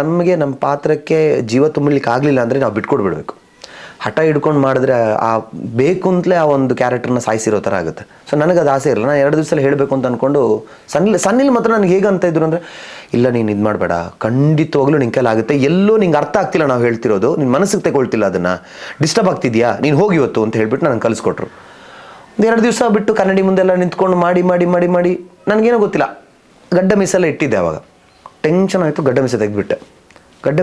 ನಮಗೆ ನಮ್ಮ ಪಾತ್ರಕ್ಕೆ ಜೀವ ತುಂಬಲಿಕ್ಕೆ ಆಗಲಿಲ್ಲ ಅಂದರೆ ನಾವು ಬಿಟ್ಕೊಡ್ಬಿಡ್ಬೇಕು. ಹಠ ಹಿಡ್ಕೊಂಡು ಮಾಡಿದ್ರೆ ಆ ಬೇಕು ಅಂತಲೇ ಆ ಒಂದು ಕ್ಯಾರೆಕ್ಟರ್ನ ಸಾಯಿಸಿರೋ ಥರ ಆಗುತ್ತೆ. ಸೊ ನನಗೆ ಅದು ಆಸೆ ಇರಲ್ಲ, ನಾನು 2 ದಿವಸದಲ್ಲಿ ಹೇಳಬೇಕು ಅಂತ ಅಂದ್ಕೊಂಡು ಸನ್ನಿಲ್ ಮಾತ್ರ ನನಗೆ ಹೇಗೆ ಅಂತ ಇದ್ರು ಅಂದರೆ, ಇಲ್ಲ ನೀನು ಇದು ಮಾಡಬೇಡ, ಖಂಡಿತವಾಗ್ಲೂ ನಿನ್ನ ಕೈಲಿ ಆಗುತ್ತೆ, ಎಲ್ಲೋ ನಿಂಗೆ ಅರ್ಥ ಆಗ್ತಿಲ್ಲ ನಾವು ಹೇಳ್ತಿರೋದು, ನಿನ್ನ ಮನಸ್ಸಿಗೆ ತಗೊಳ್ತಿಲ್ಲ, ಅದನ್ನು ಡಿಸ್ಟರ್ಬ್ ಆಗ್ತಿದೆಯಾ, ನೀನು ಹೋಗಿ ಇವತ್ತು ಅಂತ ಹೇಳ್ಬಿಟ್ಟು ನನಗೆ ಕಲಿಸ್ಕೊಟ್ರು. 2 ದಿವಸ ಬಿಟ್ಟು ಕನ್ನಡಿ ಮುಂದೆಲ್ಲ ನಿಂತ್ಕೊಂಡು ಮಾಡಿ ನನಗೇನೋ ಗೊತ್ತಿಲ್ಲ, ಗಡ್ಡ ಮೀಸೆಲ್ಲ ಇಟ್ಟಿದ್ದೆ. ಆವಾಗ ಟೆನ್ಷನ್ ಆಯಿತು, ಗಡ್ಡ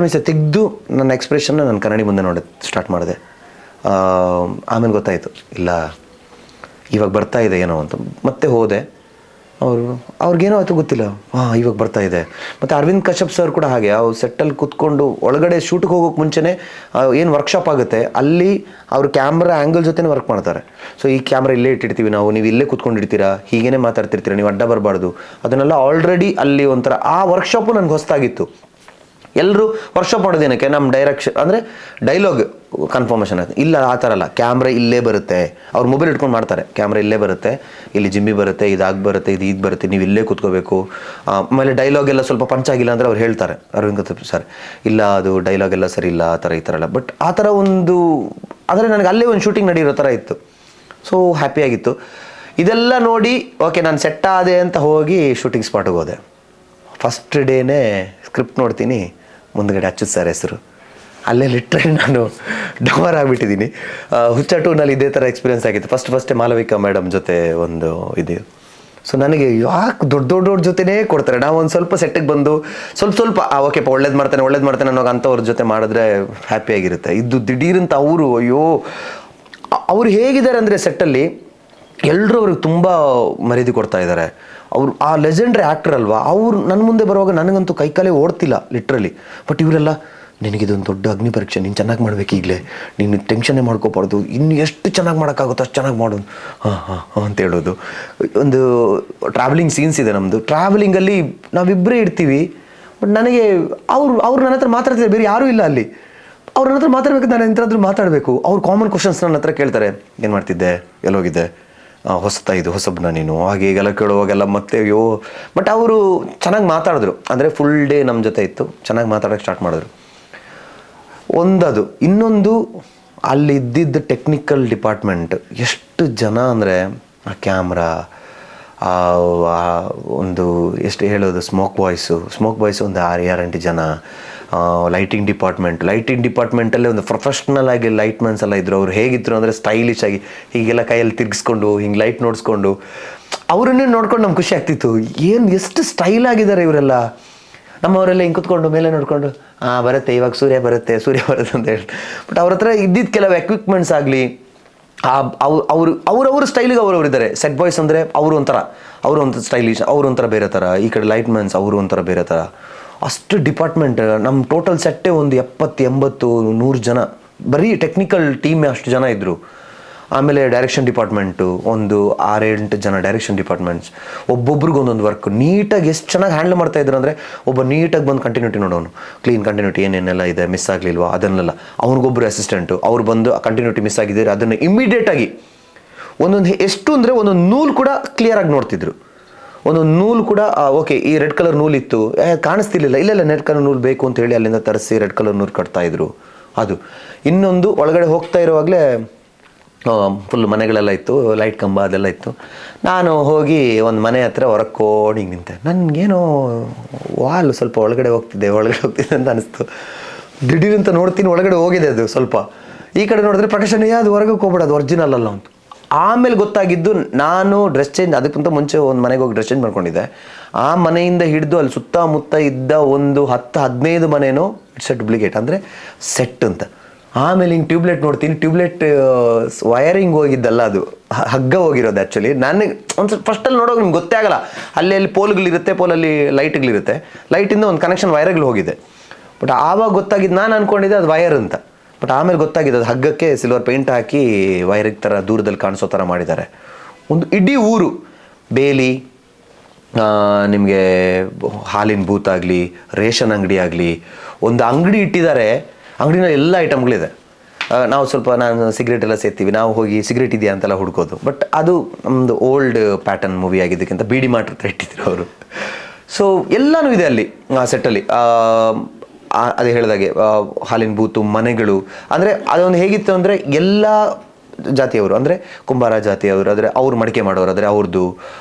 ಮೀಸೆ ತೆಗೆದು ನನ್ನ ಎಕ್ಸ್ಪ್ರೆಷನ್ನ ನಾನು ಕನ್ನಡಿ ಮುಂದೆ ಸ್ಟಾರ್ಟ್ ಮಾಡಿದೆ. ಆಮೇಲೆ ಗೊತ್ತಾಯಿತು, ಇಲ್ಲ ಇವಾಗ ಬರ್ತಾ ಇದೆ ಏನೋ ಅಂತ. ಮತ್ತೆ ಹೋದೆ, ಅವ್ರಿಗೇನೋ ಆಯಿತು ಗೊತ್ತಿಲ್ಲ, ಇವಾಗ ಬರ್ತಾ ಇದೆ. ಮತ್ತು ಅರವಿಂದ್ ಕಶ್ಯಪ್ ಸರ್ ಕೂಡ ಹಾಗೆ, ಅವ್ರು ಸೆಟ್ಟಲ್ಲಿ ಕೂತ್ಕೊಂಡು ಒಳಗಡೆ ಶೂಟಿಗೆ ಹೋಗೋಕ್ಕೆ ಮುಂಚೆನೇ ಏನು ವರ್ಕ್ಶಾಪ್ ಆಗುತ್ತೆ ಅಲ್ಲಿ ಅವರು ಕ್ಯಾಮ್ರಾ ಆ್ಯಂಗಲ್ ಜೊತೆ ವರ್ಕ್ ಮಾಡ್ತಾರೆ. ಸೊ ಈ ಕ್ಯಾಮ್ರಾ ಇಲ್ಲೇ ಇಟ್ಟಿರ್ತೀವಿ ನಾವು, ನೀವು ಇಲ್ಲೇ ಕೂತ್ಕೊಂಡಿರ್ತೀರಾ, ಹೀಗೇ ಮಾತಾಡ್ತಿರ್ತೀರ, ನೀವು ಅಡ್ಡ ಬರಬಾರ್ದು, ಅದನ್ನೆಲ್ಲ ಆಲ್ರೆಡಿ ಅಲ್ಲಿ ಒಂಥರ ಆ ವರ್ಕ್ಶಾಪು ನನಗೆ ಹೊಸದಾಗಿತ್ತು. ಎಲ್ಲರೂ ವರ್ಕ್ಶಾಪ್ ಮಾಡೋದೇನಕ್ಕೆ, ನಮ್ಮ ಡೈರೆಕ್ಷನ್ ಅಂದರೆ ಡೈಲಾಗ್ ಕನ್ಫರ್ಮೇಷನ್ ಆಗುತ್ತೆ. ಇಲ್ಲ ಆ ಥರ ಅಲ್ಲ, ಕ್ಯಾಮ್ರಾ ಇಲ್ಲೇ ಬರುತ್ತೆ, ಅವ್ರು ಮೊಬೈಲ್ ಇಟ್ಕೊಂಡು ಮಾಡ್ತಾರೆ, ಕ್ಯಾಮ್ರಾ ಇಲ್ಲೇ ಬರುತ್ತೆ, ಇಲ್ಲಿ ಜಿಮ್ಮಿ ಬರುತ್ತೆ, ಇದಾಗಿ ಬರುತ್ತೆ, ಇದು ಬರುತ್ತೆ, ನೀವು ಇಲ್ಲೇ ಕೂತ್ಕೋಬೇಕು. ಆಮೇಲೆ ಡೈಲಾಗ್ ಎಲ್ಲ ಸ್ವಲ್ಪ ಪಂಚಾಗಿಲ್ಲ ಅಂದರೆ ಅವ್ರು ಹೇಳ್ತಾರೆ, ಅರವಿಂದ್ ಕಶ್ಯಪ್ ಸರ್ ಇಲ್ಲ ಅದು ಡೈಲಾಗ್ ಎಲ್ಲ ಸರಿ ಇಲ್ಲ, ಆ ಥರ ಈ ಥರ ಎಲ್ಲ. ಬಟ್ ಆ ಥರ ಒಂದು ಅಂದರೆ ನನಗೆ ಅಲ್ಲೇ ಒಂದು ಶೂಟಿಂಗ್ ನಡೆಯಿರೋ ಥರ ಇತ್ತು. ಸೊ ಹ್ಯಾಪಿಯಾಗಿತ್ತು. ಇದೆಲ್ಲ ನೋಡಿ ಓಕೆ ನಾನು ಸೆಟ್ ಆದೆ ಅಂತ ಹೋಗಿ ಶೂಟಿಂಗ್ ಸ್ಪಾಟಿಗೆ ಹೋದೆ. ಫಸ್ಟ್ ಡೇನೇ ಸ್ಕ್ರಿಪ್ಟ್ ನೋಡ್ತೀನಿ, ಮುಂದ್ಗಡೆ ಅಚ್ಚುತ್ ಸರ್ ಹೆಸರು. ಅಲ್ಲೇ ಲಿಟ್ರಲಿ ನಾನು ಡವರ್ ಆಗಿಬಿಟ್ಟಿದ್ದೀನಿ. ಹುಚ್ಚ 2ನಲ್ಲಿ ಇದೇ ಥರ ಎಕ್ಸ್ಪೀರಿಯನ್ಸ್ ಆಗಿತ್ತು. ಫಸ್ಟೇ ಮಾಲವಿಕಾ ಮೇಡಮ್ ಜೊತೆ ಒಂದು ಇದು. ಸೊ ನನಗೆ ಯಾಕೆ ದೊಡ್ಡ ಜೊತೆನೇ ಕೊಡ್ತಾರೆ, ನಾವು ಒಂದು ಸ್ವಲ್ಪ ಸೆಟ್ಟಿಗೆ ಬಂದು ಸ್ವಲ್ಪ ಓಕೆಪ್ಪ ಒಳ್ಳೇದು ಮಾಡ್ತಾನೆ ಅನ್ನೋ ಅಂಥವ್ರ ಜೊತೆ ಮಾಡಿದ್ರೆ ಹ್ಯಾಪಿಯಾಗಿರುತ್ತೆ. ಇದು ದಿಢೀರಂತ ಅವರು ಅವ್ರು ಹೇಗಿದ್ದಾರೆ ಅಂದರೆ ಸೆಟ್ಟಲ್ಲಿ ಎಲ್ಲರೂ ಅವ್ರಿಗೆ ತುಂಬ ಮರ್ಯಾದೆ ಕೊಡ್ತಾ ಇದ್ದಾರೆ. ಅವರು ಆ ಲೆಜೆಂಡ್ರಿ ಆ್ಯಕ್ಟರ್ ಅಲ್ವಾ, ಅವ್ರು ನನ್ನ ಮುಂದೆ ಬರುವಾಗ ನನಗಂತೂ ಕೈಕಾಲೇ ಓಡ್ತಿಲ್ಲ ಲಿಟ್ರಲಿ. ಬಟ್ ಇವರೆಲ್ಲ ನಿನಗಿದೊಂದು ದೊಡ್ಡ ಅಗ್ನಿ ಪರೀಕ್ಷೆ, ನೀನು ಚೆನ್ನಾಗಿ ಮಾಡಬೇಕು, ಈಗಲೇ ನೀನು ಟೆನ್ಷನ್ನೇ ಮಾಡ್ಕೋಬಾರ್ದು, ಇನ್ನು ಎಷ್ಟು ಚೆನ್ನಾಗಿ ಮಾಡೋಕ್ಕಾಗುತ್ತೋ ಅಷ್ಟು ಚೆನ್ನಾಗಿ ಮಾಡೋದು ಹಾಂ ಅಂತ ಹೇಳೋದು. ಒಂದು ಟ್ರಾವೆಲಿಂಗ್ ಸೀನ್ಸ್ ಇದೆ ನಮ್ಮದು. ಟ್ರಾವೆಲಿಂಗಲ್ಲಿ ನಾವಿಬ್ಬರೇ ಇರ್ತೀವಿ, ಬಟ್ ನನಗೆ ಅವ್ರು ನನ್ನ ಹತ್ರ ಮಾತಾಡ್ತಿದ್ದಾರೆ, ಬೇರೆ ಯಾರೂ ಇಲ್ಲ ಅಲ್ಲಿ. ಅವ್ರ ಹತ್ರ ಮಾತಾಡ್ಬೇಕು, ನಾನು ಎಂಥಾದ್ರೂ ಮಾತಾಡಬೇಕು. ಅವ್ರು ಕಾಮನ್ ಕ್ವಶನ್ಸ್ ನನ್ನ ಹತ್ರ ಕೇಳ್ತಾರೆ, ಏನು ಮಾಡ್ತಿದ್ದೆ, ಎಲ್ಲೋಗಿದ್ದೆ, ಹೊಸಬ್ನ ನೀನು, ಹಾಗೆ ಈಗೆಲ್ಲ ಕೇಳುವಾಗೆಲ್ಲ ಮತ್ತೆ ಅಯ್ಯೋ. ಬಟ್ ಅವರು ಚೆನ್ನಾಗಿ ಮಾತಾಡಿದ್ರು, ಅಂದರೆ ಫುಲ್ ಡೇ ನಮ್ಮ ಜೊತೆ ಇತ್ತು, ಚೆನ್ನಾಗಿ ಮಾತಾಡೋಕ್ಕೆ ಸ್ಟಾರ್ಟ್ ಮಾಡಿದ್ರು. ಒಂದದು. ಇನ್ನೊಂದು ಅಲ್ಲಿ ಇದ್ದಿದ್ದ ಟೆಕ್ನಿಕಲ್ ಡಿಪಾರ್ಟ್ಮೆಂಟ್ ಎಷ್ಟು ಜನ ಅಂದರೆ, ಆ ಕ್ಯಾಮ್ರಾ, ಒಂದು ಎಷ್ಟು ಹೇಳೋದು, ಸ್ಮೋಕ್ ಬಾಯ್ಸು ಒಂದು 6-8 ಜನ, ಲೈಟಿಂಗ್ ಡಿಪಾರ್ಟ್ಮೆಂಟಲ್ಲೇ ಒಂದು ಪ್ರೊಫೆಷ್ನಲ್ ಆಗಿ ಲೈಟ್ಮನ್ಸ್ ಎಲ್ಲ ಇದ್ದರು. ಅವ್ರು ಹೇಗಿದ್ರು ಅಂದರೆ ಸ್ಟೈಲಿಶ್ ಆಗಿ ಹೀಗೆಲ್ಲ ಕೈಯಲ್ಲಿ ತಿರ್ಗಿಸ್ಕೊಂಡು ಹಿಂಗೆ ಲೈಟ್ ನೋಡಿಸ್ಕೊಂಡು ಅವರನ್ನೇ ನೋಡ್ಕೊಂಡು ನಮ್ಗೆ ಖುಷಿ ಆಗ್ತಿತ್ತು. ಎಷ್ಟು ಸ್ಟೈಲ್ ಆಗಿದ್ದಾರೆ ಇವರೆಲ್ಲ. ನಮ್ಮವರೆಲ್ಲ ಹಿಂಗೆ ಕುತ್ಕೊಂಡು ಮೇಲೆ ನೋಡಿಕೊಂಡು ಬರುತ್ತೆ ಇವಾಗ ಸೂರ್ಯ ಬರುತ್ತೆ ಅಂತ ಹೇಳಿ. ಬಟ್ ಅವ್ರ ಹತ್ರ ಇದ್ದಿದ್ದು ಕೆಲವು ಎಕ್ವಿಪ್ಮೆಂಟ್ಸ್ ಆಗಲಿ, ಅವ್ರವ್ರ ಸ್ಟೈಲಿಗೆ ಇದ್ದಾರೆ. ಸೆಟ್ ಬಾಯ್ಸ್ ಅಂದರೆ ಅವರು ಒಂದು ಸ್ಟೈಲಿಶ್, ಅವರು ಒಂಥರ ಬೇರೆ ಥರ, ಈ ಕಡೆ ಲೈಟ್ ಮ್ಯಾನ್ಸ್ ಅವರು ಒಂಥರ ಬೇರೆ ಥರ. ಅಷ್ಟು ಡಿಪಾರ್ಟ್ಮೆಂಟ್. ನಮ್ಮ ಟೋಟಲ್ ಸೆಟ್ಟೇ ಒಂದು 70-80-100 ಜನ, ಬರೀ ಟೆಕ್ನಿಕಲ್ ಟೀಮೇ ಅಷ್ಟು ಜನ ಇದ್ದರು. ಆಮೇಲೆ ಡೈರೆಕ್ಷನ್ ಡಿಪಾರ್ಟ್ಮೆಂಟು ಒಂದು 6-8 ಜನ ಡೈರೆಕ್ಷನ್ ಡಿಪಾರ್ಟ್ಮೆಂಟ್ಸ್. ಒಬ್ಬೊಬ್ರಿಗೆ ಒಂದೊಂದು ವರ್ಕ್ ನೀಟಾಗಿ ಎಷ್ಟು ಚೆನ್ನಾಗಿ ಹ್ಯಾಂಡಲ್ ಮಾಡ್ತಾ ಇದ್ರು ಅಂದರೆ, ಒಬ್ಬ ನೀಟಾಗಿ ಬಂದು ಕಂಟಿನ್ಯೂಟಿ ನೋಡೋನು, ಕ್ಲೀನ್ ಕಂಟಿನ್ಯೂಟಿ ಏನೇನೆಲ್ಲ ಇದೆ, ಮಿಸ್ ಆಗಲಿಲ್ವಾ ಅದನ್ನೆಲ್ಲ. ಅವ್ರಿಗೊಬ್ಬರು ಅಸಿಸ್ಟೆಂಟು, ಅವ್ರು ಬಂದು ಕಂಟಿನ್ಯೂಟಿ ಮಿಸ್ ಆಗಿದ್ದಾರೆ ಅದನ್ನು ಇಮಿಡಿಯೇಟಾಗಿ ಎಷ್ಟು ಅಂದರೆ ಒಂದೊಂದು ನೂಲು ಕೂಡ ಕ್ಲಿಯರಾಗಿ ನೋಡ್ತಿದ್ರು. ಒಂದೊಂದು ನೂಲು ಕೂಡ ಓಕೆ ಈ ರೆಡ್ ಕಲರ್ ನೂಲಿತ್ತು, ಕಾಣಿಸ್ತಿರ್ಲಿಲ್ಲ, ಇಲ್ಲ ರೆಡ್ ಕಲರ್ ನೂಲು ಬೇಕು ಅಂತ ಹೇಳಿ ಅಲ್ಲಿಂದ ತರಿಸಿ ರೆಡ್ ಕಲರ್ ನೂಲು ಕಟ್ತಾಯಿದ್ರು. ಅದು. ಇನ್ನೊಂದು ಒಳಗಡೆ ಹೋಗ್ತಾ ಇರುವಾಗಲೇ ಫುಲ್ ಮನೆಗಳೆಲ್ಲ ಇತ್ತು, ಲೈಟ್ ಕಂಬ ಅದೆಲ್ಲ ಇತ್ತು. ನಾನು ಹೋಗಿ ಒಂದು ಮನೆ ಹತ್ರ ಹೊರಗೆ ನಿಂತೆ. ನನಗೇನೋ ವಾಲ್ ಸ್ವಲ್ಪ ಒಳಗಡೆ ಹೋಗ್ತಿದ್ದೆ ಅಂತ ಅನಿಸ್ತು. ದಿಢೀರಂತ ನೋಡ್ತೀನಿ ಒಳಗಡೆ ಹೋಗಿದೆ ಅದು ಸ್ವಲ್ಪ. ಈ ಕಡೆ ನೋಡಿದ್ರೆ ಪ್ರಕಾಶನ್ ಅದು ಹೊರಗೆ ಹೋಗ್ಬಿಡೋದು ಒರಿಜಿನಲ್ ಅಲ್ಲ ಅಂತ. ಆಮೇಲೆ ಗೊತ್ತಾಗಿದ್ದು, ನಾನು ಡ್ರೆಸ್ ಚೇಂಜ್ ಅದಕ್ಕಿಂತ ಮುಂಚೆ ಒಂದು ಮನೆಗೆ ಹೋಗಿ ಡ್ರೆಸ್ ಚೇಂಜ್ ಮಾಡ್ಕೊಂಡಿದ್ದೆ. ಆ ಮನೆಯಿಂದ ಹಿಡಿದು ಅಲ್ಲಿ ಸುತ್ತಮುತ್ತ ಇದ್ದ ಒಂದು 10-15 ಮನೆನೂ ಇಟ್ಸ್ ಎ ಡೂಪ್ಲಿಕೇಟ್, ಅಂದರೆ ಸೆಟ್ ಅಂತ. ಆಮೇಲೆ ಹಿಂಗೆ ಟ್ಯೂಬ್ಲೈಟ್ ನೋಡ್ತೀನಿ, ಟ್ಯೂಬ್ಲೈಟ್ ವಯರಿಂಗ್ ಹೋಗಿದ್ದಲ್ಲ, ಅದು ಹಗ್ಗ ಹೋಗಿರೋದು ಆ್ಯಕ್ಚುಲಿ. ನನಗೆ ಒಂದು ಸ್ವಲ್ಪ ಫಸ್ಟಲ್ಲಿ ನೋಡೋಕೆ ನಿಮ್ಗೆ ಗೊತ್ತೇ ಆಗಲ್ಲ. ಅಲ್ಲಿ ಪೋಲ್ಗಳಿರುತ್ತೆ, ಪೋಲಲ್ಲಿ ಲೈಟ್ಗಳಿರುತ್ತೆ, ಲೈಟಿಂದ ಒಂದು ಕನೆಕ್ಷನ್ ವೈರ್ಗಳು ಹೋಗಿದೆ. ಬಟ್ ಆವಾಗ ಗೊತ್ತಾಗಿದ್ದು, ನಾನು ಅಂದ್ಕೊಂಡಿದ್ದೆ ಅದು ವಯರ್ ಅಂತ. ಬಟ್ ಆಮೇಲೆ ಗೊತ್ತಾಗಿದೆ ಅದು ಹಗ್ಗಕ್ಕೆ ಸಿಲ್ವರ್ ಪೇಂಟ್ ಹಾಕಿ ವೈರಿಗೆ ಥರ ದೂರದಲ್ಲಿ ಕಾಣಿಸೋ ಥರ ಮಾಡಿದ್ದಾರೆ. ಒಂದು ಇಡೀ ಊರು ಬೇಲಿ, ನಿಮಗೆ ಹಾಲಿನ ಬೂತ್ ಆಗಲಿ, ರೇಷನ್ ಅಂಗಡಿ ಆಗಲಿ, ಒಂದು ಅಂಗಡಿ ಇಟ್ಟಿದ್ದಾರೆ. ಅಂಗಡಿನಲ್ಲಿ ಎಲ್ಲ ಐಟಮ್ಗಳಿದೆ. ನಾವು ಸ್ವಲ್ಪ ನಾನು ಸಿಗರೇಟ್ ಎಲ್ಲ ಸೇರ್ತೀವಿ, ನಾವು ಹೋಗಿ ಸಿಗರೇಟ್ ಇದೆಯಾ ಅಂತೆಲ್ಲ ಹುಡ್ಕೋದು. ಬಟ್ ಅದು ನಮ್ಮದು ಓಲ್ಡ್ ಪ್ಯಾಟರ್ನ್ ಮೂವಿ ಆಗಿದ್ದಕ್ಕಿಂತ ಬೀಡಿ ಮಾತ್ರ ಇಟ್ಟಿದ್ರು ಅವರು. ಸೊ ಎಲ್ಲನೂ ಇದೆ ಅಲ್ಲಿ ಆ ಸೆಟ್ಟಲ್ಲಿ. ಅದೇ ಹೇಳಿದಾಗೆ ಹಾಲಿನ ಬೂತು, ಮನೆಗಳು, ಅಂದರೆ ಅದೊಂದು ಹೇಗಿತ್ತು ಅಂದರೆ ಎಲ್ಲ ಜಾತಿಯವರು, ಅಂದರೆ ಕುಂಬಾರ ಜಾತಿಯವರು, ಆದರೆ ಅವ್ರು ಮಡಿಕೆ ಮಾಡೋರು, ಆದರೆ ಅವ್ರದ್ದು